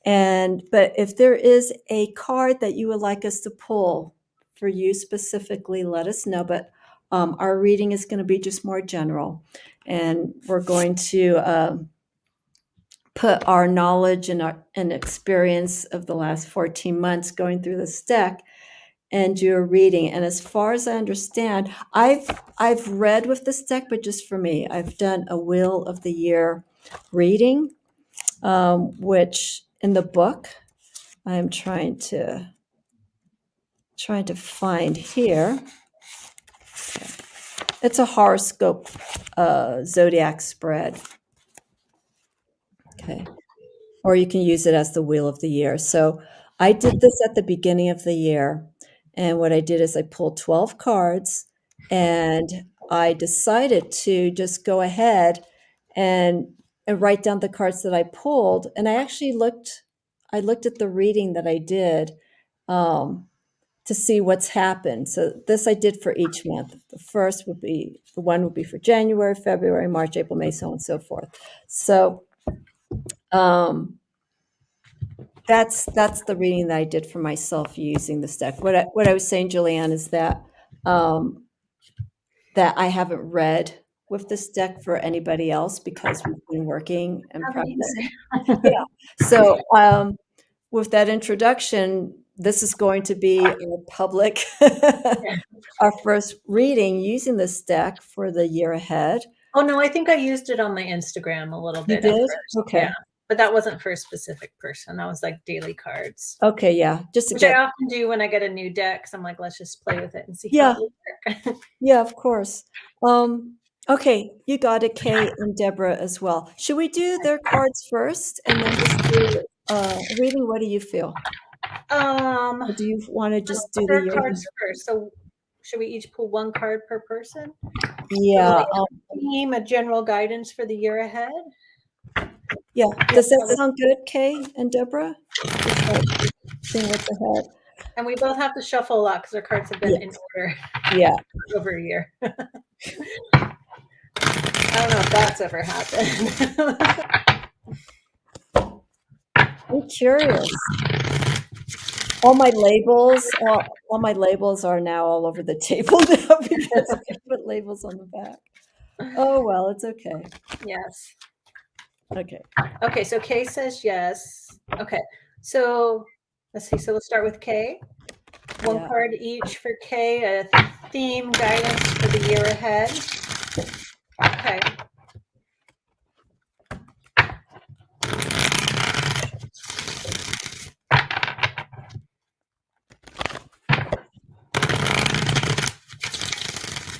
But if there is a card that you would like us to pull for you specifically, let us know. But our reading is going to be just more general, and we're going to put our knowledge and experience of the last 14 months going through this deck and do a reading. And as far as I understand, I've read with this deck, but just for me, I've done a Wheel of the Year reading, which in the book I'm trying to find here. It's a horoscope zodiac spread. Okay. Or you can use it as the Wheel of the Year. So I did this at the beginning of the year. And what I did is I pulled 12 cards and I decided to just go ahead and write down the cards that I pulled. And I actually looked at the reading that I did to see what's happened. So this I did for each month. The one would be for January, February, March, April, May, so on and so forth. So that's the reading that I did for myself using this deck. What I was saying, Julianne, is that that I haven't read with this deck for anybody else because we've been working and
Haven't
practicing.
either.
Yeah. So with that introduction, this is going to be our public, our first reading using this deck for the year ahead.
Oh no, I think I used it on my Instagram a little
You
bit at
did?
first.
Okay.
Yeah. But that wasn't for a specific person. That was like daily cards.
Okay, yeah. Just to
Which I
get,
often do when I get a new deck, because I'm like, let's just play with it and see how
yeah,
it will work.
yeah, of course. Okay, you got it, Kay and Deborah as well. Should we do their cards first and then just do reading? What do you feel? Or do you want to just do the
Their
year?
cards first. So should we each pull one card per person?
Yeah.
Theme, a general guidance for the year ahead.
Yeah. Does that sound good, Kay and Deborah? Seeing what's ahead.
And we both have to shuffle a lot because our cards have been in order.
Yeah.
Over a year. I don't know if that's ever happened.
I'm curious. All my labels are now all over the table now because I put labels on the back. Oh well, it's okay.
Yes.
Okay.
Okay, so Kay says yes. Okay, so let's see. So let's start with Kay. One card each for Kay, a theme guidance for the year ahead. Okay.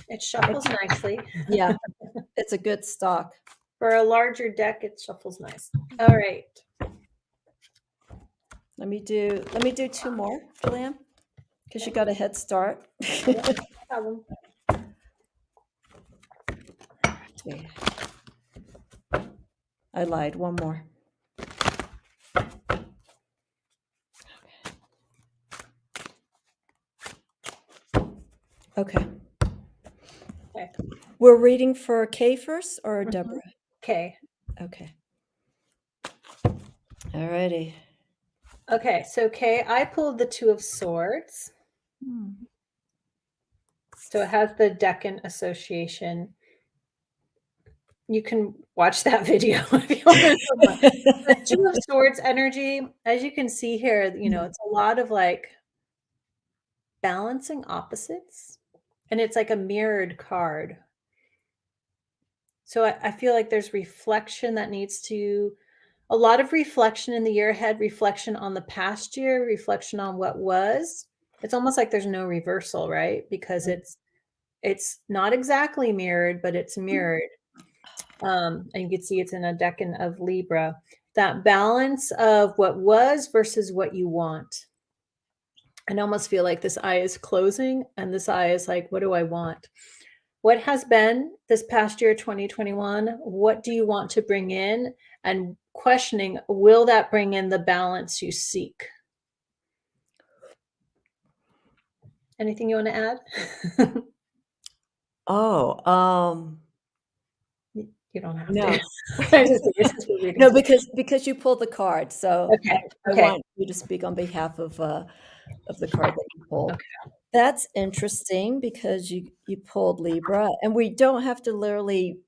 It shuffles nicely.
Yeah, it's a good stock.
For a larger deck, it shuffles nice. All right.
Let me do 2 more, Julianne, because you got a head start.
No problem.
I lied. One more. Okay.
Okay.
We're reading for Kay first or Deborah?
Kay.
Okay. All righty.
Okay, so Kay, I pulled the Two of Swords. So it has the Decan association. You can watch that video if you want to know. The Two of Swords energy, as you can see here, you know, it's a lot of like balancing opposites, and it's like a mirrored card. So I feel like there's reflection that needs to, a lot of reflection in the year ahead, reflection on the past year, reflection on what was. It's almost like there's no reversal, right? Because it's not exactly mirrored, but it's mirrored. And you can see it's in a decan of Libra. That balance of what was versus what you want. I almost feel like this eye is closing and this eye is like, what do I want? What has been this past year, 2021? What do you want to bring in? And questioning, will that bring in the balance you seek? Anything you want to add? You don't have
No.
to.
No, because you pulled the card, so
Okay.
I want you to speak on behalf of the card that you pulled.
Okay.
That's interesting because you pulled Libra, and we don't have to literally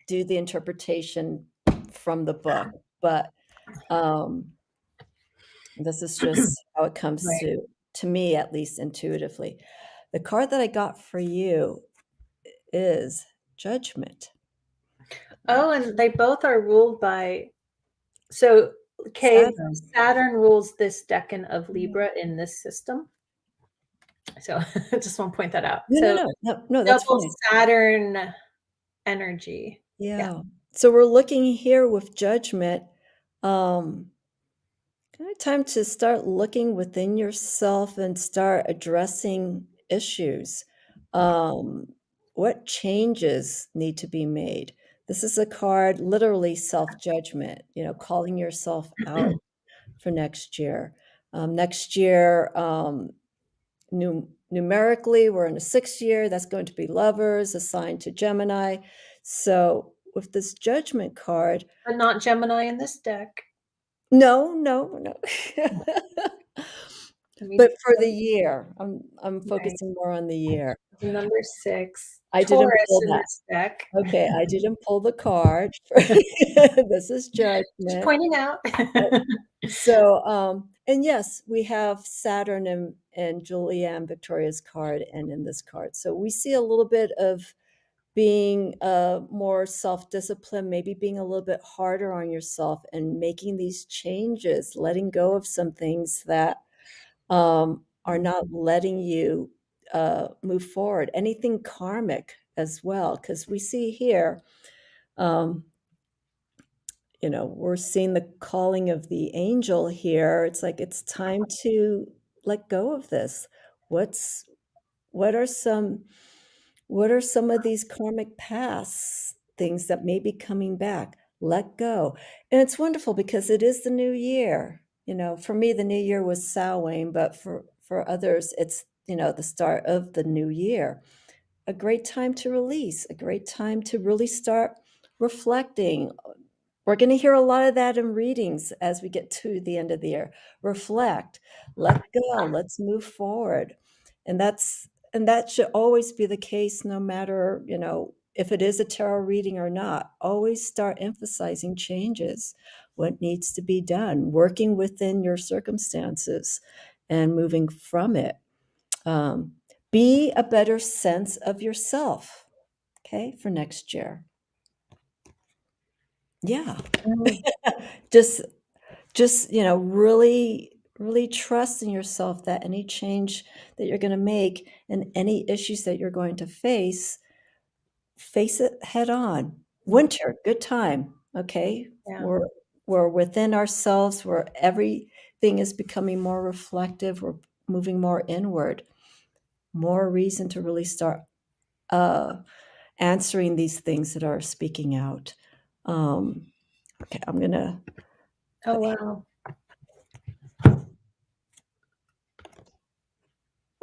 do the interpretation from the book, but this is just how it comes
Right.
to me, at least intuitively. The card that I got for you is Judgment.
Oh, and they both are ruled by, so okay, Saturn rules this decan of Libra in this system. So I just want to point that out.
No, that's
double
fine.
Saturn energy.
Yeah. So we're looking here with Judgment. Time to start looking within yourself and start addressing issues. What changes need to be made? This is a card, literally self-judgment, calling yourself out for next year. Next year, numerically, we're in a 6th year. That's going to be lovers, assigned to Gemini. So with this Judgment card.
But not Gemini in this deck.
No. But for the year, I'm focusing more on the year.
Number 6.
I didn't pull
in
that.
this deck.
Okay, I didn't pull the card. This is Judgment.
Just pointing out.
So, and yes, we have Saturn and Julianne Victoria's card and in this card. So we see a little bit of being more self-disciplined, maybe being a little bit harder on yourself and making these changes, letting go of some things that are not letting you move forward. Anything karmic as well, because we see here, we're seeing the calling of the angel here. It's like it's time to let go of this. What are some of these karmic past things that may be coming back? Let go. And it's wonderful because it is the new year. For me, the new year was Samhain, but for others, it's, the start of the new year. A great time to release, a great time to really start reflecting. We're going to hear a lot of that in readings as we get to the end of the year. Reflect, let go, let's move forward. And that should always be the case, no matter, if it is a tarot reading or not, always start emphasizing changes, what needs to be done, working within your circumstances and moving from it. Be a better sense of yourself, okay, for next year. Yeah. Just, really, really trust in yourself that any change that you're going to make and any issues that you're going to face it head on. Winter, good time. Okay.
Yeah.
We're within ourselves, where everything is becoming more reflective. We're moving more inward. More reason to really start answering these things that are speaking out. Okay, I'm gonna.
Oh wow.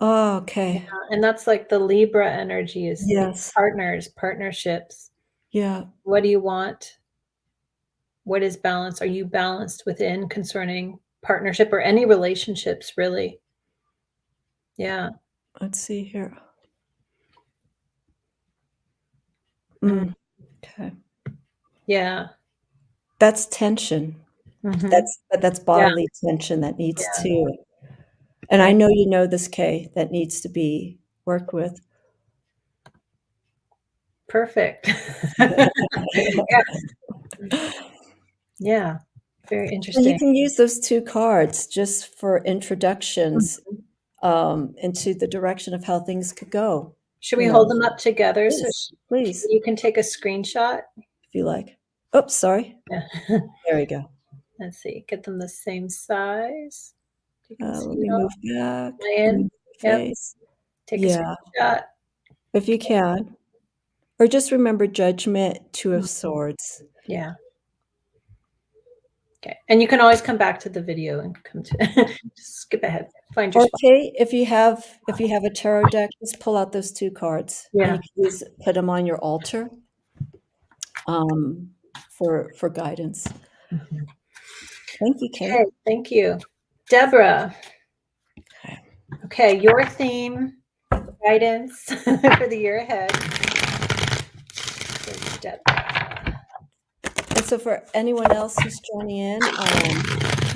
Oh, okay.
And that's like the Libra energy is
Yes.
partnerships.
Yeah.
What do you want? What is balance? Are you balanced within concerning partnership or any relationships, really? Yeah.
Let's see here. Okay.
Yeah.
That's tension.
Mhm.
That's bodily tension that needs
Yeah.
to, and I know you know this, Kay, that needs to be worked with.
Perfect. Yeah. Yeah. Very
So you
interesting.
can use those 2 cards just for introductions, into the direction of how things could go.
Should we hold them up together so
Please,
you can take a screenshot?
if you like. Oops, sorry.
Yeah.
There we go.
Let's see. Get them the same size. You can see
Let
it
me
all.
move back.
In. Yep.
Face.
Take a
Yeah,
screenshot.
if you can. Or just remember Judgment, 2 of Swords.
Yeah. Okay. And you can always come back to the video and come to just skip ahead. Find your spot.
Okay, if you have a tarot deck, just pull out those 2 cards.
Yeah.
And you can put them on your altar, for guidance. Thank you, Kate.
Okay, thank you. Deborah. Okay, your theme, guidance for the year ahead.
And so for anyone else who's joining in,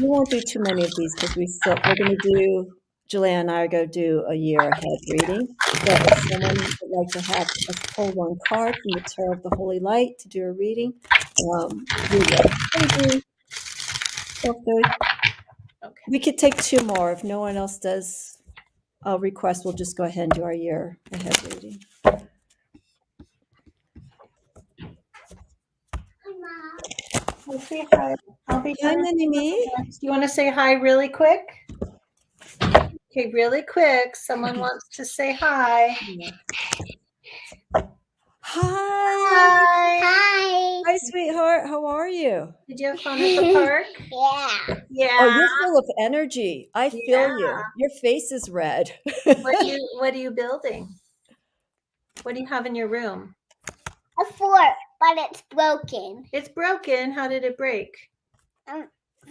we won't do too many of these because we're going to do, Julianne and I are going to do a year ahead reading. But if someone would like to have us pull 1 card from the Tarot of the Holy Light to do a reading, we will. Okay. We could take 2 more. If no one else does a request, we'll just go ahead and do our year ahead reading.
I'll say hi. I'll be
Hi, Mini-Me.
Do you want to say hi really quick? Okay, really quick. Someone wants to say hi.
Hi.
Hi.
Hi, sweetheart. How are you?
Did you have fun at the park?
Yeah.
Yeah.
Oh, you're full of energy. I feel you. Your face is red.
What are you building? What do you have in your room?
A fort, but it's broken.
It's broken. How did it break?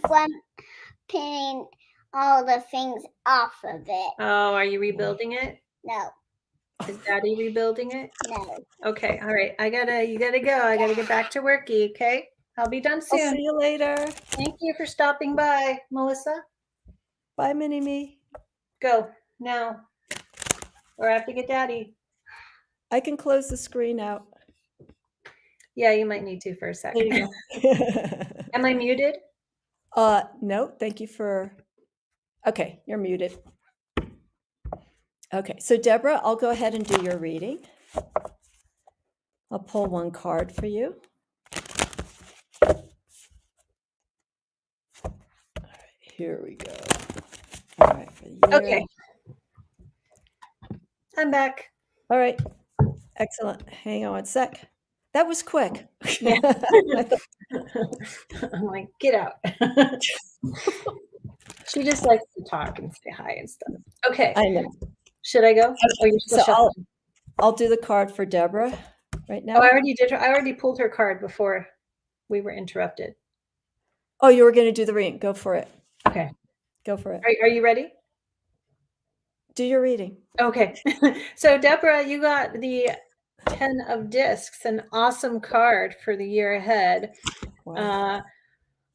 From pinning all the things off of it.
Oh, are you rebuilding it?
No.
Is Daddy rebuilding it?
No.
Okay. All right. You gotta go. I gotta get back to worky. Okay. I'll be done soon.
I'll see you later.
Thank you for stopping by, Melissa.
Bye, Mini-Me.
Go now. Or I have to get Daddy.
I can close the screen out.
Yeah, you might need to for a second. Am I muted?
No, thank you for, okay, you're muted. Okay, so Deborah, I'll go ahead and do your reading. I'll pull 1 card for you. All right, here we go. All right, for the year.
Okay. I'm back.
All right, excellent. Hang on 1 sec. That was quick.
Yeah. I'm like, get out. She just likes to talk and say hi and stuff. Okay.
I know.
Should I go? Oh, you're still shuffling.
I'll do the card for Deborah right now.
Oh, I already did. I already pulled her card before we were interrupted.
Oh, you were going to do the reading. Go for it.
Okay.
Go for it.
Are you ready?
Do your reading.
Okay. So Deborah, you got the 10 of Discs, an awesome card for the year ahead.
Wow.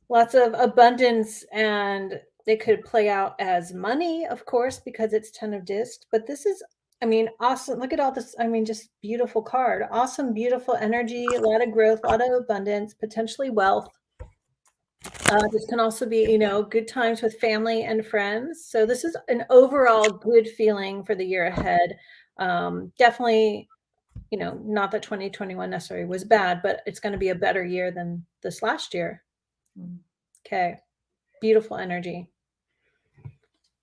Lots of abundance, and they could play out as money, of course, because it's 10 of Discs. But this is, I mean, awesome. Look at all this. I mean, just beautiful card. Awesome, beautiful energy, a lot of growth, a lot of abundance, potentially wealth. This can also be, you know, good times with family and friends. So this is an overall good feeling for the year ahead. Definitely, you know, not that 2021 necessarily was bad, but it's going to be a better year than this last year. Okay. Beautiful energy.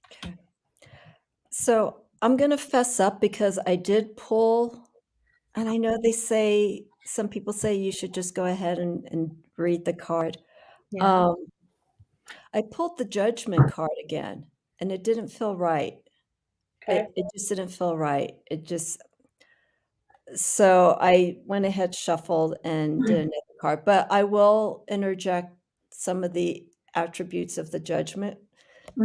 Okay. So I'm going to fess up because I did pull, and I know they say, some people say you should just go ahead and read the card.
Yeah.
I pulled the Judgment card again, and it didn't feel right.
Okay.
It just didn't feel right. So I went ahead, shuffled, and did another card. But I will interject some of the attributes of the Judgment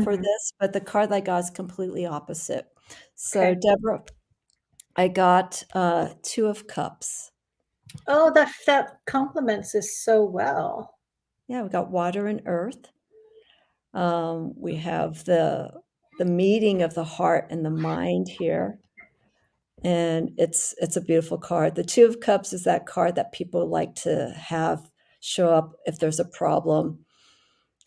for this, but the card I got is completely opposite. So,
Okay.
Deborah, I got 2 of Cups.
Oh, that complements this so well.
Yeah, we got water and earth. We have the meeting of the heart and the mind here. And it's a beautiful card. The 2 of Cups is that card that people like to have show up if there's a problem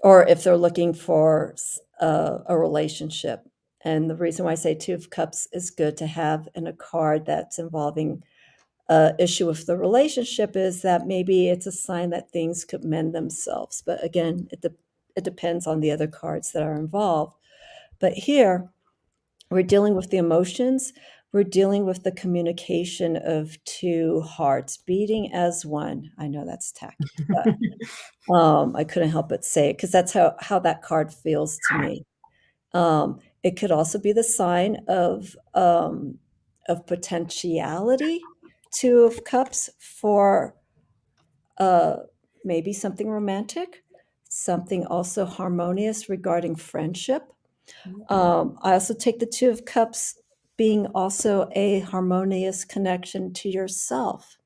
or if they're looking for a relationship. And the reason why I say 2 of Cups is good to have in a card that's involving an issue with the relationship is that maybe it's a sign that things could mend themselves. But again, it depends on the other cards that are involved. But here, we're dealing with the emotions. We're dealing with the communication of 2 hearts beating as one. I know that's tacky, but I couldn't help but say it because that's how that card feels to me. It could also be the sign of potentiality, 2 of Cups for maybe something romantic, something also harmonious regarding friendship. I also take the 2 of Cups being also a harmonious connection to yourself.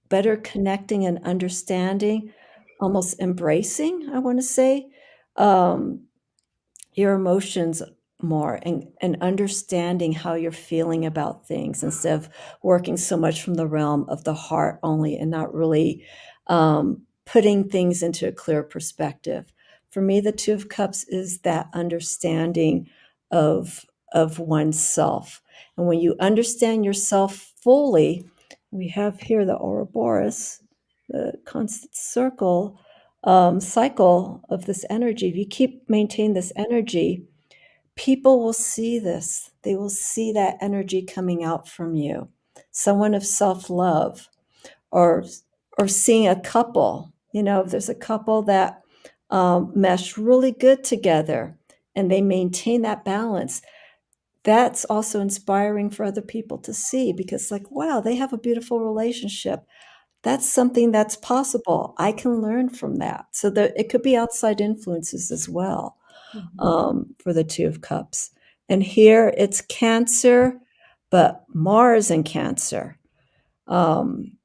Better connecting and understanding, almost embracing, I want to say, your emotions more and understanding how you're feeling about things instead of working so much from the realm of the heart only and not really putting things into a clear perspective. For me, the 2 of Cups is that understanding of oneself. And when you understand yourself fully, we have here the Ouroboros, the constant circle, cycle of this energy. If you maintain this energy, people will see this. They will see that energy coming out from you. Someone of self-love, or seeing a couple. You know, if there's a couple that mesh really good together and they maintain that balance, that's also inspiring for other people to see because, like, wow, they have a beautiful relationship. That's something that's possible. I can learn from that. So it could be outside influences as well for the 2 of Cups. And here it's Cancer, but Mars in Cancer. Kind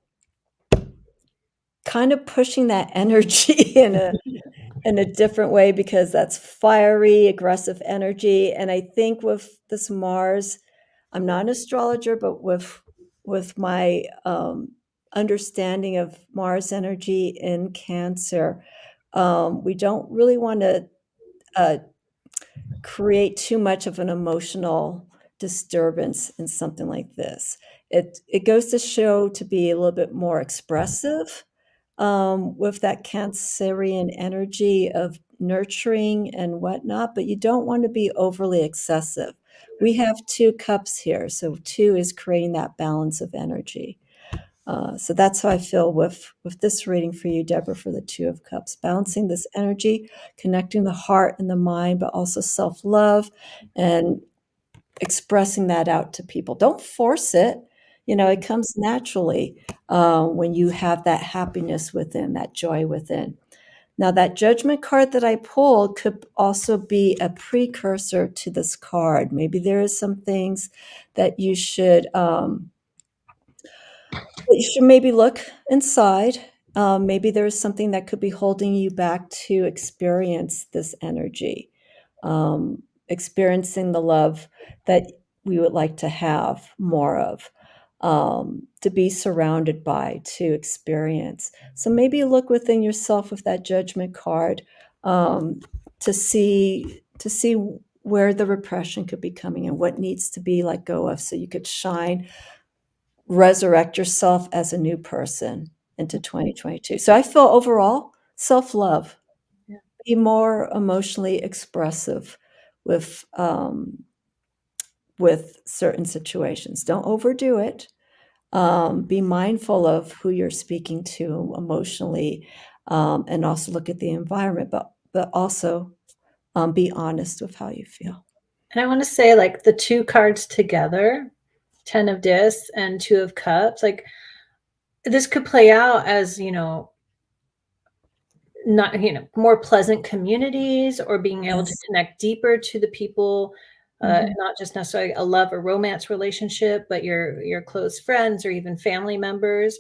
of pushing that energy in a different way because that's fiery, aggressive energy. And I think with this Mars, I'm not an astrologer, but with my understanding of Mars energy in Cancer, we don't really want to create too much of an emotional disturbance in something like this. It goes to show to be a little bit more expressive with that Cancerian energy of nurturing and whatnot, but you don't want to be overly excessive. We have 2 cups here, so 2 is creating that balance of energy. So that's how I feel with this reading for you, Deborah, for the 2 of Cups, balancing this energy, connecting the heart and the mind, but also self-love and expressing that out to people. Don't force it. You know, it comes naturally when you have that happiness within, that joy within. Now, that Judgment card that I pulled could also be a precursor to this card. Maybe there is some things that you should But you should maybe look inside. Maybe there's something that could be holding you back to experience this energy, experiencing the love that we would like to have more of, to be surrounded by, to experience. So maybe look within yourself with that Judgment card, to see where the repression could be coming and what needs to be let go of, so you could shine, resurrect yourself as a new person into 2022. So I feel overall self-love.
Yeah.
Be more emotionally expressive with certain situations. Don't overdo it. Be mindful of who you're speaking to emotionally, and also look at the environment, but also be honest with how you feel.
And I want to say, like, the two cards together, 10 of Discs and 2 of Cups, like, this could play out as, not, more pleasant communities, or being able to
Yes.
connect deeper to the people,
Mhm.
not just necessarily a love or romance relationship, but your close friends or even family members.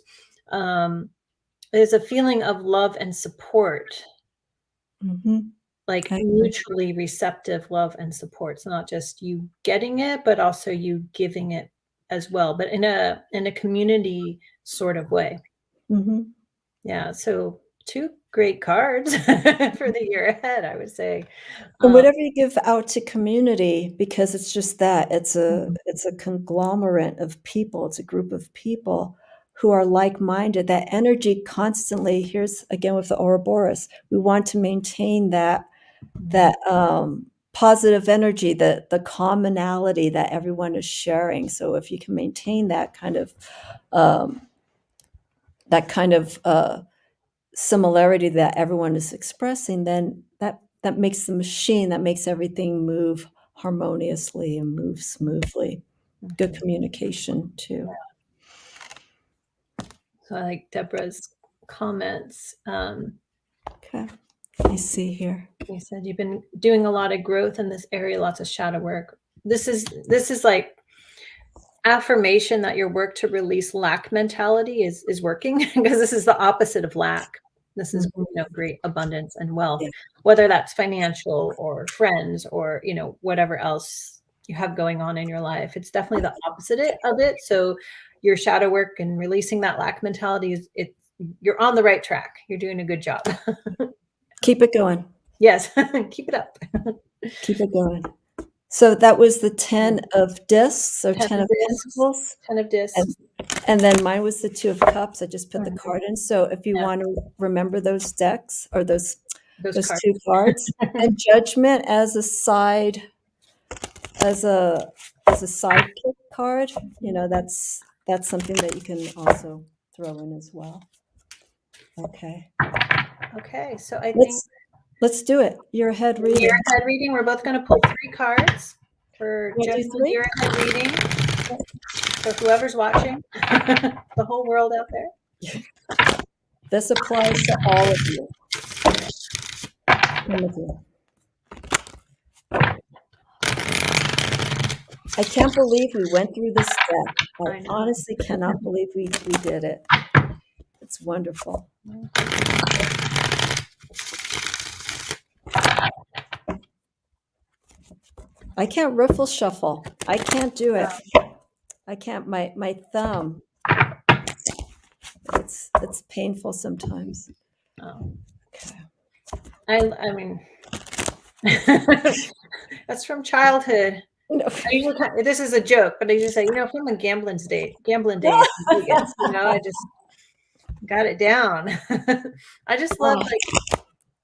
There's a feeling of love and support,
Mhm.
like
I agree.
mutually receptive love and support. It's not just you getting it, but also you giving it as well, but in a community sort of way.
Mhm.
Yeah, so 2 great cards for the year ahead, I would say.
And
Um,
whatever you give out to community, because it's just that,
Mhm.
it's a conglomerate of people, it's a group of people who are like-minded. That energy constantly, here's again with the Ouroboros, we want to maintain that positive energy, the commonality that everyone is sharing. So if you can maintain um, that kind of similarity that everyone is expressing, then that makes the machine, that makes everything move harmoniously and move smoothly. Good
Mhm.
communication too.
So I like Deborah's comments.
Okay, let me see here.
You said you've been doing a lot of growth in this area, lots of shadow work. This is like affirmation that your work to release lack mentality is working, because this is the opposite of lack. This is,
Mhm.
great abundance and wealth,
Yeah.
whether that's financial or friends or, whatever else you have going on in your life. It's definitely the opposite of it. So your shadow work and releasing that lack mentality you're on the right track. You're doing a good job.
Keep it going.
Yes, keep it up.
Keep it going. So that was the 10 of discs, or
10
10
of
of
discs,
pentacles.
10 of discs.
And then mine was the 2 of cups. I just put the
Mhm.
card in. So if you
Yeah,
want to remember those decks, or those
those cards.
2 cards, and judgment as a side, as a sidekick card, that's something that you can also throw in as well. Okay.
Okay, so I think
Let's do it. Year ahead
year
reading.
ahead reading, we're both going to pull 3 cards for
You wanna do
general
3?
year ahead reading. So whoever's watching, the whole world out there.
This applies to all of you. All of you. I can't believe we went through this step. I
I know.
honestly cannot believe we did it. It's wonderful. I can't riffle shuffle. I can't do it. I can't. My thumb. It's painful sometimes.
Oh,
Okay.
I mean, that's from childhood.
No.
I usually this is a joke, but I usually say, from the gambling days in Vegas, I just got it down. I just love,
Oh,
like,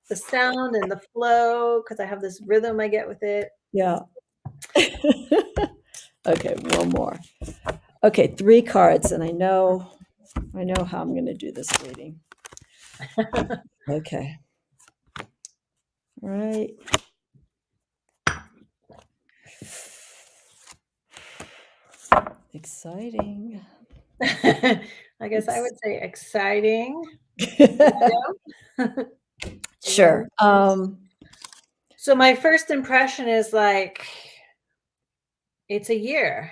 the sound and the flow, because I have this rhythm I get with it.
yeah. Okay, one more. Okay, 3 cards, and I know how I'm going to do this reading. Okay. All right. Exciting.
I guess I would say exciting.
Sure.
So my first impression is, like, it's a year.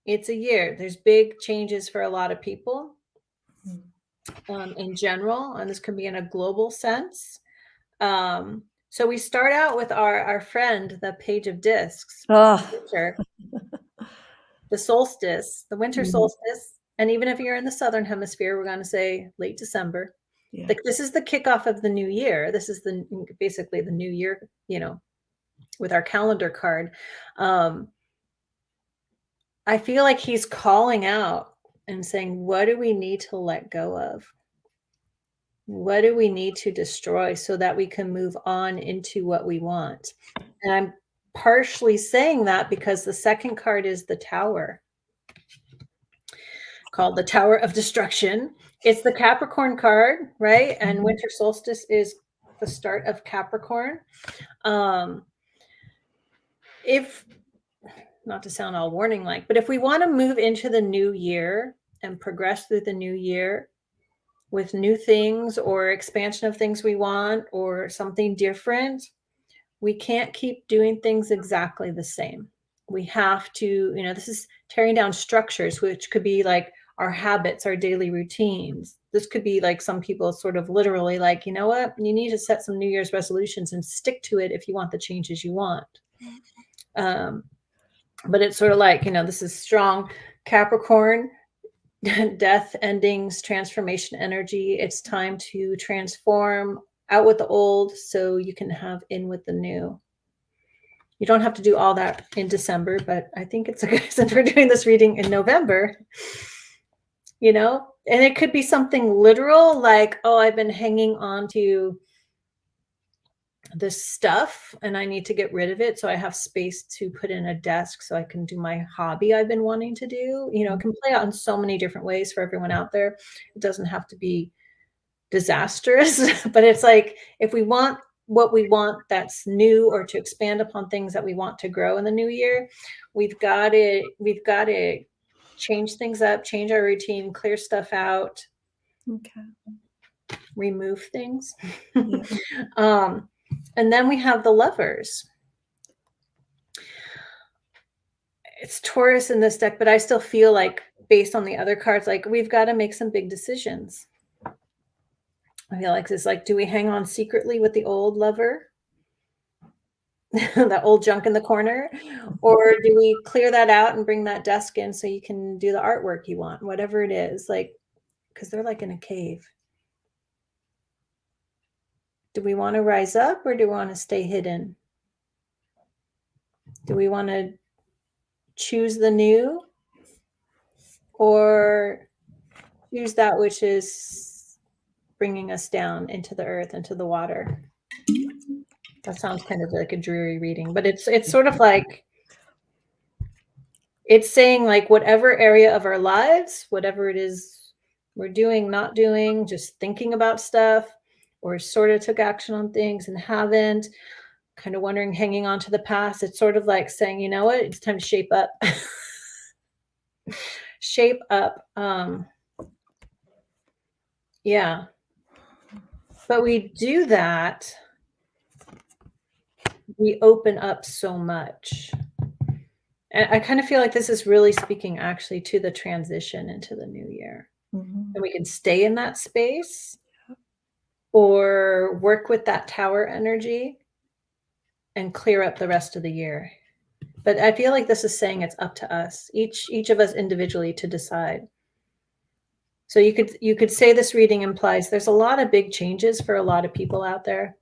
It's a year. There's big changes for a lot of people in general, and this could be in a global sense. So we start out with our friend, the Page of Discs, winter, the solstice, the winter solstice. And even if you're in the Southern Hemisphere, we're going to say late December.
Yeah.
Like this is the kickoff of the new year. This is basically the new year, you know, with our calendar card. I feel like he's calling out and saying, what do we need to let go of? What do we need to destroy so that we can move on into what we want? And I'm partially saying that because the second card is the Tower, called the Tower of Destruction. It's the Capricorn card, right? And winter solstice is the start of Capricorn. If, not to sound all warning like, but if we want to move into the new year and progress through the new year with new things or expansion of things we want or something different, we can't keep doing things exactly the same. We have to, you know, this is tearing down structures, which could be like our habits, our daily routines. This could be like some people sort of literally like, you know what, you need to set some New Year's resolutions and stick to it if you want the changes you want. But it's sort of like, you know, this is strong Capricorn, death, endings, transformation energy. It's time to transform out with the old so you can have in with the new. You don't have to do all that in December, but I think it's a good, since we're doing this reading in November, you know, and it could be something literal like, oh, I've been hanging on to this stuff and I need to get rid of it so I have space to put in a desk so I can do my hobby I've been wanting to do. You know, it can play out in so many different ways for everyone out there. It doesn't have to be disastrous, but it's like if we want what we want that's new or to expand upon things that we want to grow in the new year, we've got to change things up, change our routine, clear stuff out, remove things. And then we have the Lovers. It's Taurus in this deck, but I still feel like based on the other cards, like we've got to make some big decisions. I feel like it's like, do we hang on secretly with the old lover? That old junk in the corner? Or do we clear that out and bring that desk in so you can do the artwork you want, whatever it is, like, because they're like in a cave. Do we want to rise up or do we want to stay hidden? Do we want to choose the new or choose that which is bringing us down into the earth, into the water? That sounds kind of like a dreary reading, but it's sort of like, it's saying like whatever area of our lives, whatever it is we're doing, not doing, just thinking about stuff, or sort of took action on things and haven't, kind of wondering, hanging on to the past. It's sort of like saying, you know what, it's time to shape up. Shape up. Yeah. But we do that, we open up so much. And I kind of feel like this is really speaking actually to the transition into the new year. And we can stay in that space or work with that Tower energy and clear up the rest of the year. But I feel like this is saying it's up to us, each of us individually, to decide. So you could say this reading implies there's a lot of big changes for a lot of people out there.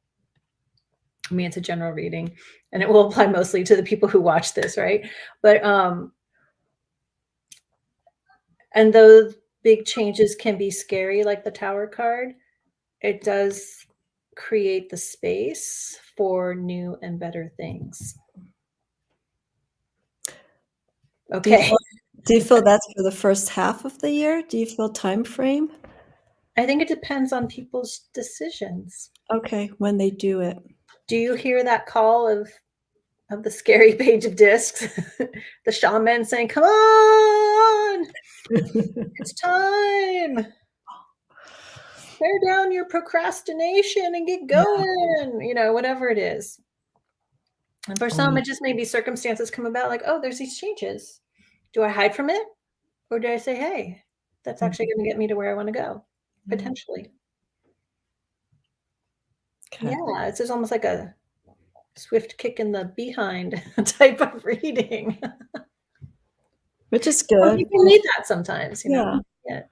I mean, it's a general reading and it will apply mostly to the people who watch this, right? But and those big changes can be scary, like the Tower card. It does create the space for new and better things. Okay.
Do you feel that's for the first half of the year? Do you feel time frame?
I think it depends on people's decisions.
Okay, when they do it.
Do you hear that call of the scary Page of Discs? The shaman saying, come on, it's time. Tear down your procrastination and get going, you know, whatever it is. And for some, it just may be circumstances come about like, oh, there's these changes. Do I hide from it? Or do I say, hey, that's actually going to get me to where I want to go, potentially?
Okay.
Yeah, it's just almost like a swift kick in the behind type of reading.
Which is
Some
good.
people need that sometimes, you know? Yeah.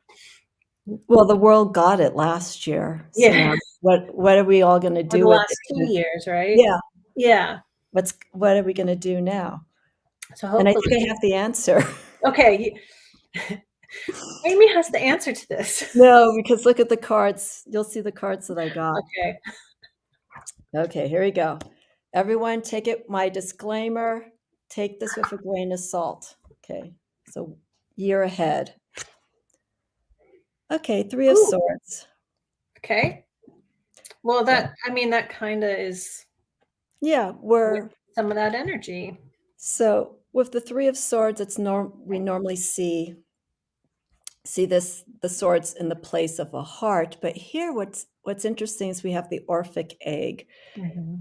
Well, the world got it last year. So
Yeah.
now what are we all going to
For
do
the
with
last
it?
2 years, right?
Yeah.
Yeah.
What are we going to do now?
So
And I
hopefully.
think I have the answer.
Okay. Amy has the answer to this.
No, because look at the cards. You'll see the cards that I got.
Okay.
Okay, here we go. Everyone take it, my disclaimer, take this with a grain of salt. Okay, so year ahead. Okay, Three of
Ooh.
Swords.
Okay. Well, that kind of is.
Yeah, we're
some of that energy.
So with the Three of Swords, we normally see the swords in the place of a heart, but here what's interesting is we have the Orphic egg,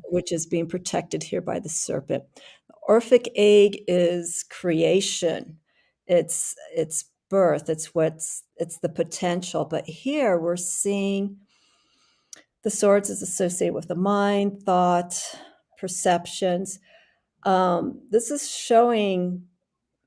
which is being protected here by the serpent. The Orphic egg is creation. It's birth. It's the potential. But here we're seeing the swords is associated with the mind, thought, perceptions. This is showing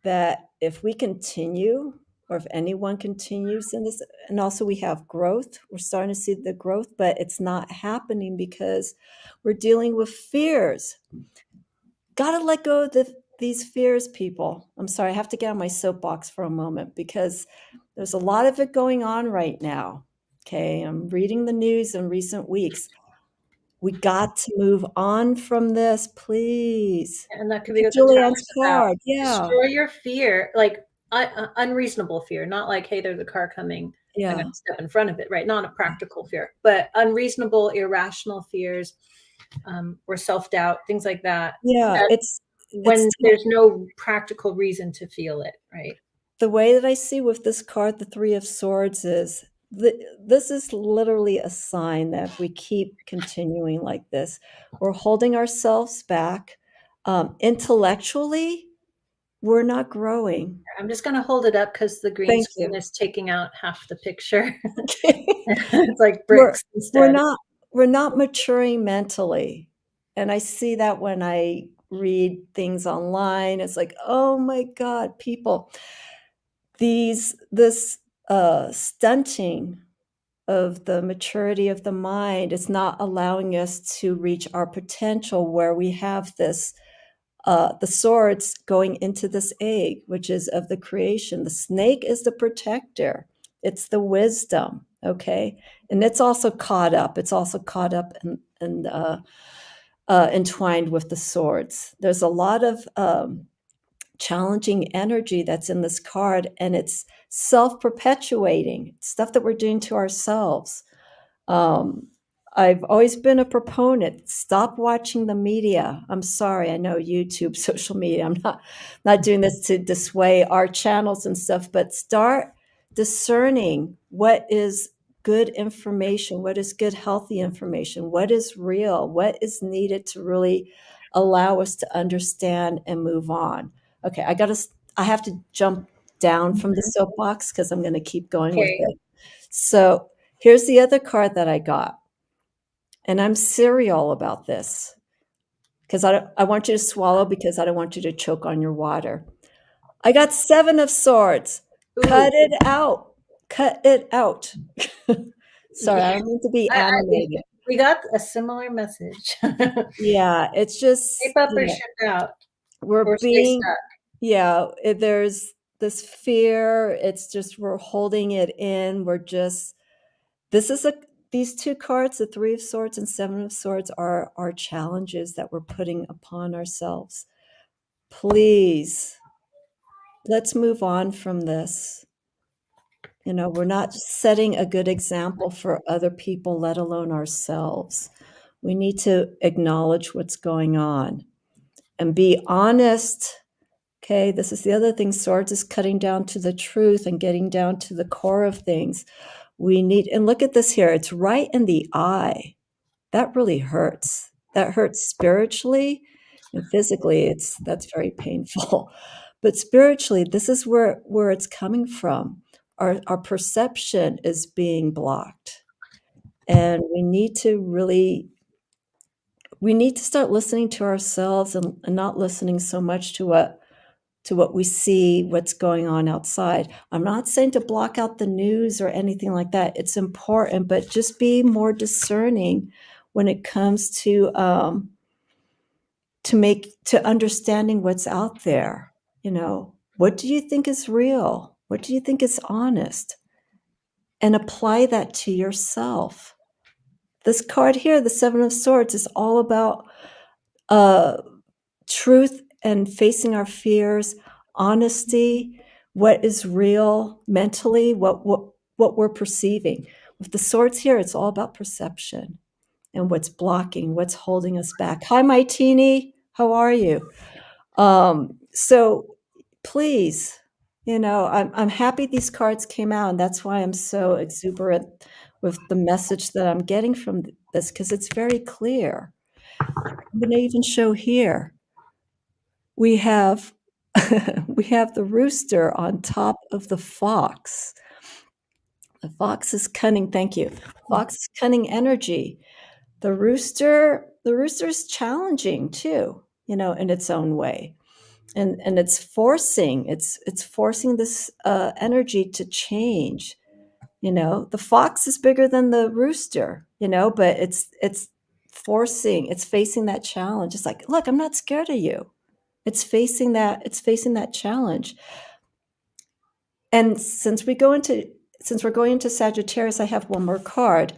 that if we continue, or if anyone continues in this, and also we have growth, we're starting to see the growth, but it's not happening because we're dealing with fears. Got to let go of these fears, people. I'm sorry, I have to get on my soapbox for a moment because there's a lot of it going on right now. Okay, I'm reading the news in recent weeks. We got to move on from this, please.
And that could be what
Julianne's card. Yeah.
Destroy your fear, like unreasonable fear, not like, hey, there's a car coming.
Yeah.
I'm going to step in front of it, right? Not a practical fear, but unreasonable, irrational fears, or self-doubt, things like that.
Yeah,
when there's no practical reason to feel it, right?
The way that I see with this card, the Three of Swords, is this is literally a sign that if we keep continuing like this, we're holding ourselves back. Intellectually, we're not growing.
I'm just going to hold it up because the green screen is taking out half the picture.
Okay.
It's like bricks instead.
We're not maturing mentally. And I see that when I read things online. It's like, oh my God, people. This stunting of the maturity of the mind is not allowing us to reach our potential, where we have this the swords going into this egg, which is of the creation. The snake is the protector. It's the wisdom, okay? And it's also caught up. It's also caught up and entwined with the swords. There's a lot of challenging energy that's in this card, and it's self-perpetuating stuff that we're doing to ourselves. I've always been a proponent. Stop watching the media. I'm sorry, I know YouTube, social media. I'm not doing this to dissuade our channels and stuff, but start discerning what is good information, what is good, healthy information, what is real, what is needed to really allow us to understand and move on. Okay, I have to jump down from the soapbox because I'm going to keep going with it. So here's the other card that I got. And I'm serial about this because I want you to swallow because I don't want you to choke on your water. I got Seven of Swords. Ooh. Cut it out. Cut it out. Sorry, I don't mean to be animated.
We got a similar message.
Yeah, it's just
shape up or ship out.
We're being, yeah, there's this fear. It's just we're holding it in. These two cards, the Three of Swords and Seven of Swords, are challenges that we're putting upon ourselves. Please, let's move on from this. You know, we're not setting a good example for other people, let alone ourselves. We need to acknowledge what's going on and be honest. Okay, this is the other thing. Swords is cutting down to the truth and getting down to the core of things. And look at this here. It's right in the eye. That really hurts. That hurts spiritually and physically. That's very painful. But spiritually, this is where it's coming from. Our perception is being blocked. And we need to start listening to ourselves and not listening so much to what we see, what's going on outside. I'm not saying to block out the news or anything like that. It's important, but just be more discerning when it comes to understanding what's out there. What do you think is real? What do you think is honest? And apply that to yourself. This card here, the Seven of Swords, is all about truth and facing our fears, honesty, what is real mentally, what we're perceiving. With the swords here, it's all about perception and what's blocking, what's holding us back. Hi, my teeny. How are you? So please, I'm happy these cards came out, and that's why I'm so exuberant with the message that I'm getting from this, because it's very clear. I'm going to even show here. We have the rooster on top of the fox. The fox is cunning. Thank you. Fox is cunning energy. The rooster is challenging too, in its own way. And it's forcing this energy to change. The fox is bigger than the rooster, but it's facing that challenge. It's like, look, I'm not scared of you. It's facing that challenge. And since we're going into Sagittarius, I have one more card.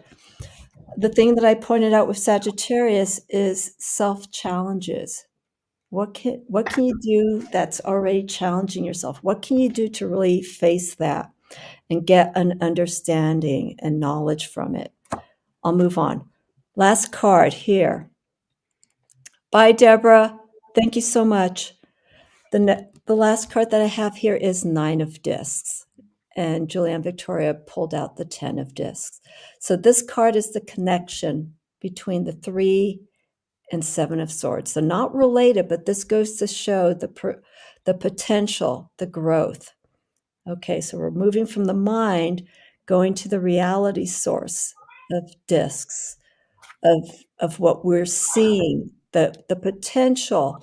The thing that I pointed out with Sagittarius is self-challenges. What can you do that's already challenging yourself? What can you do to really face that and get an understanding and knowledge from it? I'll move on. Last card here. Bye, Deborah. Thank you so much. The last card that I have here is Nine of Discs, and Julianne Victoria pulled out the 10 of Discs. So this card is the connection between the 3 and 7 of Swords. So not related, but this goes to show the potential, the growth. Okay, so we're moving from the mind, going to the reality source of discs, of what we're seeing, the potential,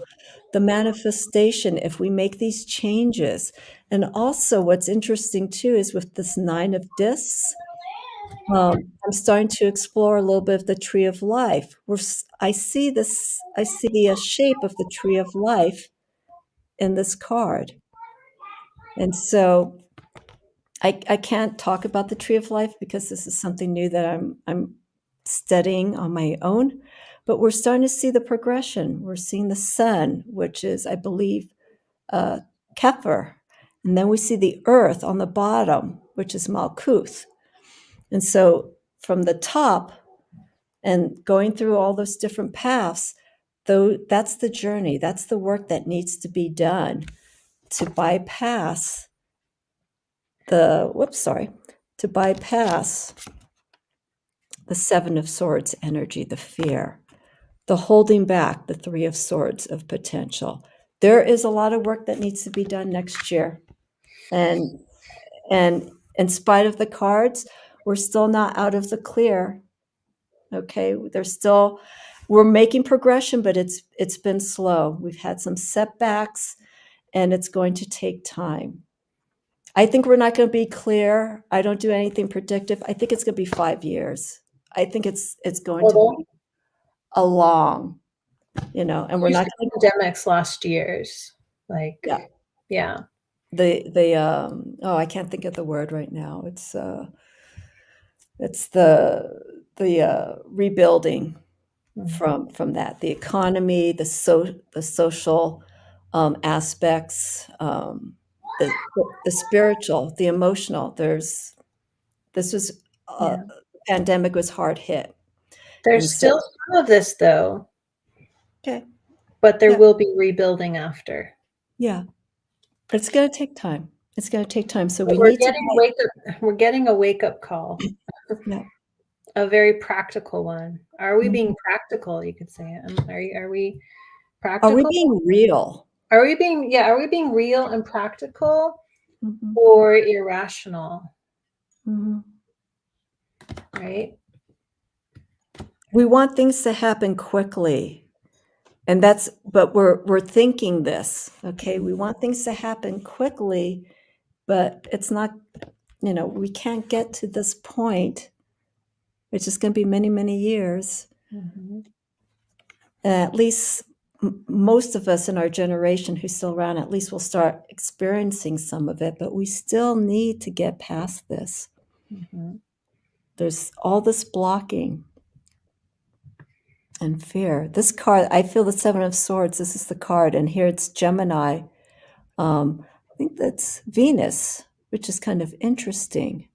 the manifestation if we make these changes. And also what's interesting too is with this 9 of discs, I'm starting to explore a little bit of the tree of life. I see the shape of the tree of life in this card. And so I can't talk about the tree of life because this is something new that I'm studying on my own, but we're starting to see the progression. We're seeing the sun, which is, I believe, Kepler. And then we see the earth on the bottom, which is Malkuth. And so from the top and going through all those different paths, though, that's the journey. That's the work that needs to be done to bypass the 7 of Swords energy, the fear, the holding back, the 3 of Swords of potential. There is a lot of work that needs to be done next year. And in spite of the cards, we're still not out of the clear. Okay, we're making progression, but it's been slow. We've had some setbacks, and it's going to take time. I think we're not going to be clear. I don't do anything predictive. I think it's going to be 5 years. I think it's going to be a long, and we're not going
to pandemics last years. Yeah.
I can't think of the word right now. It's the rebuilding from that, the economy, the social aspects, the spiritual, the emotional. Pandemic was hard hit.
There's still some of this though.
Okay.
But there will be rebuilding after.
Yeah. But it's going to take time. It's going to take time. So
we're getting a wake-up call.
Yeah.
A very practical one. Are we being practical, you could say? Are we practical?
Are we being real?
Are we being real and practical
Mm-hmm.
or irrational?
Mm-hmm.
Right?
We want things to happen quickly. And but we're thinking this, okay? We want things to happen quickly, but it's not, we can't get to this point, which is going to be many, many years.
Mm-hmm.
At least most of us in our generation who's still around, at least will start experiencing some of it, but we still need to get past this.
Mm-hmm.
There's all this blocking and fear. This card, I feel the Seven of Swords. This is the card, and here it's Gemini. I think that's Venus, which is kind of interesting.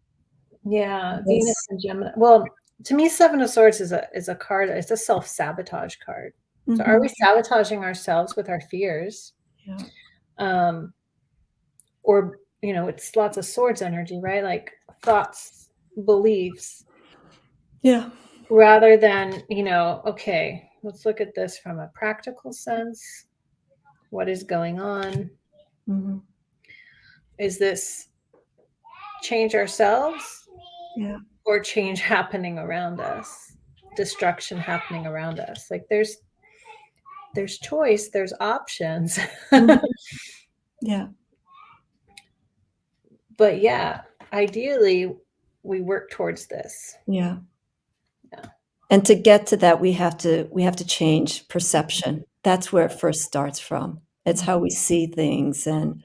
Yeah, Venus and Gemini. Well, to me, Seven of Swords is a card. It's a self-sabotage card. So are we sabotaging ourselves with our fears?
Yeah.
Or, it's lots of swords energy, right? Like thoughts, beliefs.
Yeah.
Rather than, okay, let's look at this from a practical sense. What is going on?
Mm-hmm.
Is this change ourselves?
Yeah.
Or change happening around us? Destruction happening around us? Like there's choice, there's options.
Yeah.
But yeah, ideally we work towards this.
Yeah. And to get to that, we have to change perception. That's where it first starts from. It's how we see things, and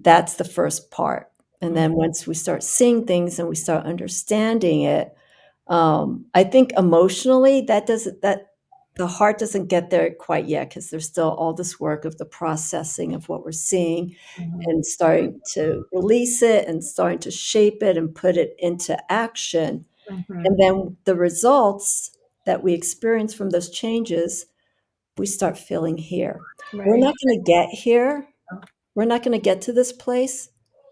that's the first part. And then once we start seeing things and we start understanding it, I think emotionally that the heart doesn't get there quite yet, because there's still all this work of the processing of what we're seeing and starting to release it and starting to shape it and put it into action. And then the results that we experience from those changes, we start feeling here.
Right.
We're not going to get here. We're not going to get to this place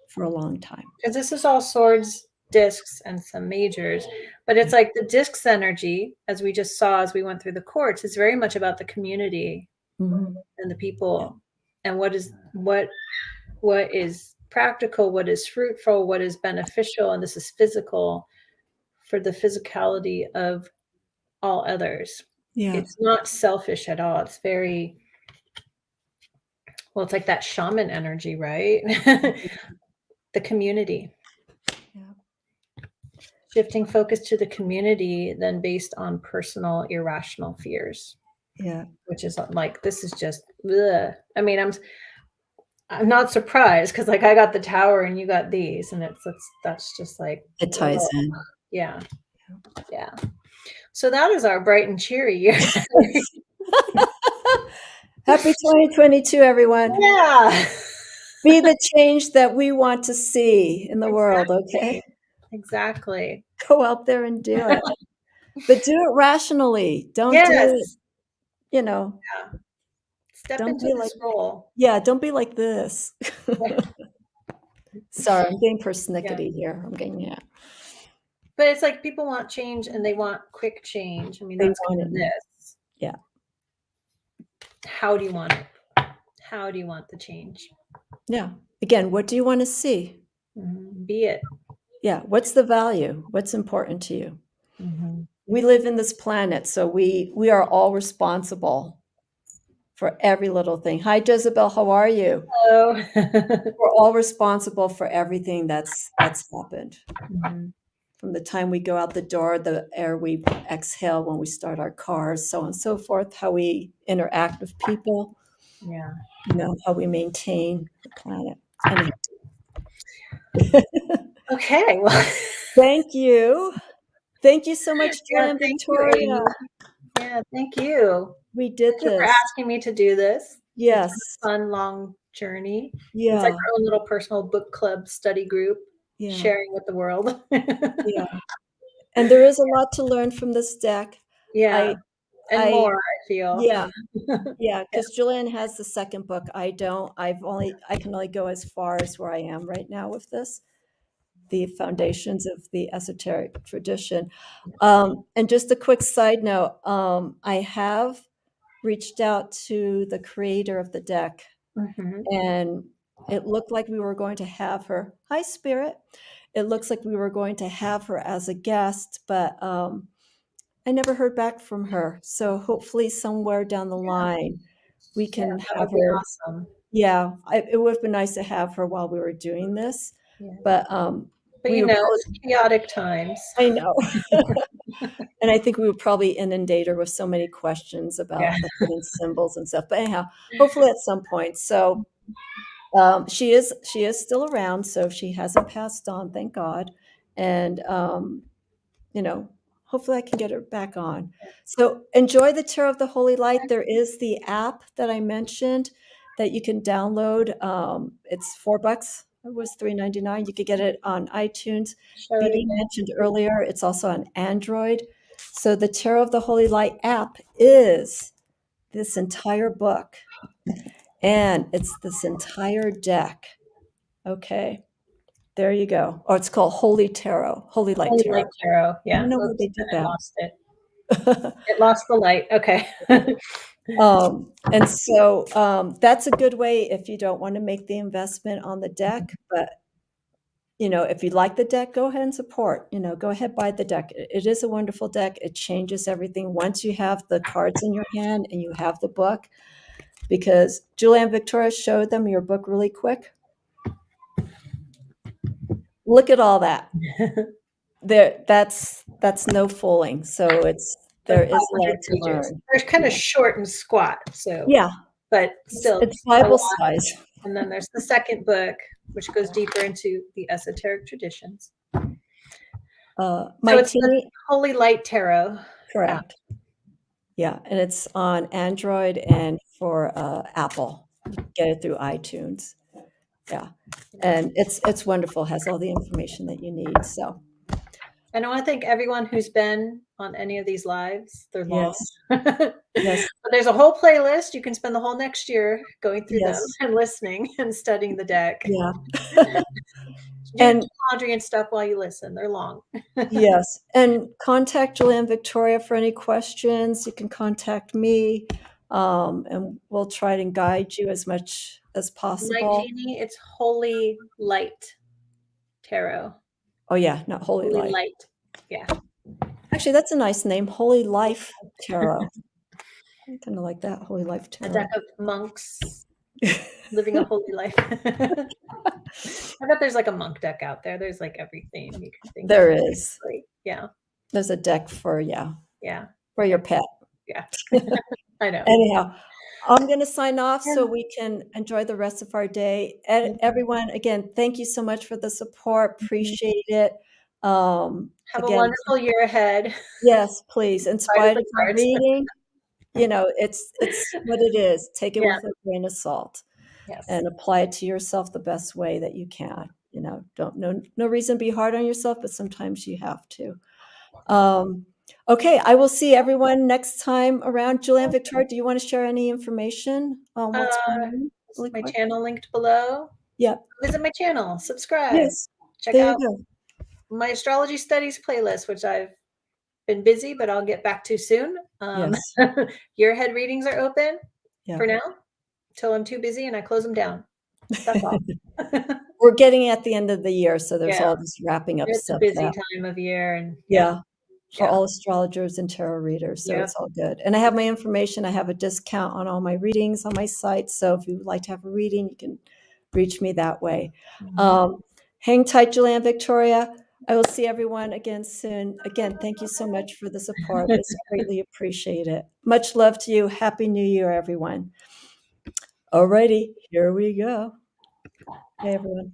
for a long time.
Because this is all swords, discs, and some majors. But it's like the discs energy, as we just saw as we went through the courts, is very much about the community and the people, and what is practical, what is fruitful, what is beneficial, and this is physical for the physicality of all others.
Yeah.
It's not selfish at all. It's very, well, it's like that shaman energy, right? The community.
Yeah.
Shifting focus to the community than based on personal irrational fears.
Yeah.
Which is like, this is just, ugh. I mean, I'm not surprised, because like I got the tower and you got these, and that's just like,
it ties in.
Yeah. So that is our bright and cheery year.
Happy 2022, everyone.
Yeah.
Be the change that we want to see in the world, okay?
Exactly.
Go out there and do it. But do it rationally. Don't do it,
Yeah. Step
don't
into
be
this role.
Yeah, don't be like this. Sorry, I'm being persnickety here. I'm getting,
But it's like people want change and they want quick change. I mean, that's kind of this.
Yeah.
How do you want it? How do you want the change?
Yeah. Again, what do you want to see?
Be it.
Yeah. What's the value? What's important to you? We live in this planet, so we are all responsible for every little thing. Hi, Jezebel. How are you?
Hello.
We're all responsible for everything that's happened. From the time we go out the door, the air we exhale when we start our cars, so on and so forth, how we interact with people, how we maintain the planet. Anyway.
Okay. Well,
thank you. Thank you so much, Julianne Victoria.
Yeah, thank you.
We did this.
Thank you for asking me to do this.
Yes.
It's a fun, long journey.
Yeah.
It's like our own little personal book club study group, sharing with the world.
Yeah. And there is a lot to learn from this deck.
Yeah. More, I feel.
Yeah. Yeah. Because Julianne has the second book. I don't. I can only go as far as where I am right now with this, the foundations of the esoteric tradition. And just a quick side note, I have reached out to the creator of the deck, and it looked like we were going to have her. Hi, Spirit. It looks like we were going to have her as a guest, but I never heard back from her. So hopefully somewhere down the line we can have her.
Awesome.
Yeah, it would have been nice to have her while we were doing this, but
you know, it's chaotic times.
I know. And I think we would probably inundate her with so many questions about the hidden symbols and stuff. But anyhow, hopefully at some point. So she is still around, so she hasn't passed on, thank God. And you know, hopefully I can get her back on. So enjoy the Tarot of the Holy Light. There is the app that I mentioned that you can download. It's $4. It was $3.99. You could get it on iTunes. Vivi mentioned earlier, it's also on Android. So the Tarot of the Holy Light app is this entire book, and it's this entire deck. Okay, there you go. Oh, it's called Holy Tarot, Holy Light Tarot.
Yeah,
I don't know why they did that.
Lost it. It lost the light. Okay.
And so that's a good way if you don't want to make the investment on the deck. But you know, if you like the deck, go ahead and support. You know, go ahead, buy the deck. It is a wonderful deck. It changes everything once you have the cards in your hand and you have the book. Because Julianne Victoria showed them your book really quick. Look at all that. That's no fooling. So there is a lot to learn.
They're kind of short and squat. So
yeah,
but still
it's Bible size.
And then there's the second book, which goes deeper into the esoteric traditions.
My
it's the Holy Light Tarot.
Correct. Yeah, and it's on Android and for Apple. You can get it through iTunes. Yeah, and it's wonderful. It has all the information that you need. So,
and I want to thank everyone who's been on any of these lives. They're long.
Yes.
But there's a whole playlist. You can spend the whole next year going through them and listening and studying the deck.
Yeah.
And laundry and stuff while you listen. They're long.
Yes. And contact Julianne Victoria for any questions. You can contact me, and we'll try and guide you as much as possible.
Light Genie, it's Holy Light Tarot.
Oh yeah, not Holy Light.
Yeah.
Actually, that's a nice name, Holy Life Tarot. I kind of like that, Holy Life Tarot.
A deck of monks living a holy life. I bet there's like a monk deck out there. There's like everything you can think
there
of.
Is.
Yeah.
There's a deck for for your pet.
Yeah. I know.
Anyhow, I'm going to sign off so we can enjoy the rest of our day. And everyone, again, thank you so much for the support. Appreciate it.
Have a wonderful year ahead.
Yes, please. Inspired by reading. You know, it's what it is. Take it with a grain of salt, and apply it to yourself the best way that you can. You know, no reason to be hard on yourself, but sometimes you have to. Okay, I will see everyone next time around. Julianne Victoria, do you want to share any information on what's going on?
Really my channel linked below.
Yep.
Visit my channel. Subscribe.
Yes.
Check out my astrology studies playlist, which I've been busy, but I'll get back to soon. Year ahead readings are open for now till I'm too busy and I close them down. That's all.
We're getting at the end of the year, so there's all this wrapping up stuff.
It's a busy time of year, and
for all astrologers and tarot readers, so it's all good. And I have my information. I have a discount on all my readings on my site, so if you would like to have a reading, you can reach me that way. Hang tight, Julianne Victoria. I will see everyone again soon. Again, thank you so much for the support. It's greatly appreciated. Much love to you. Happy New Year, everyone. Alrighty, here we go. Hey, everyone.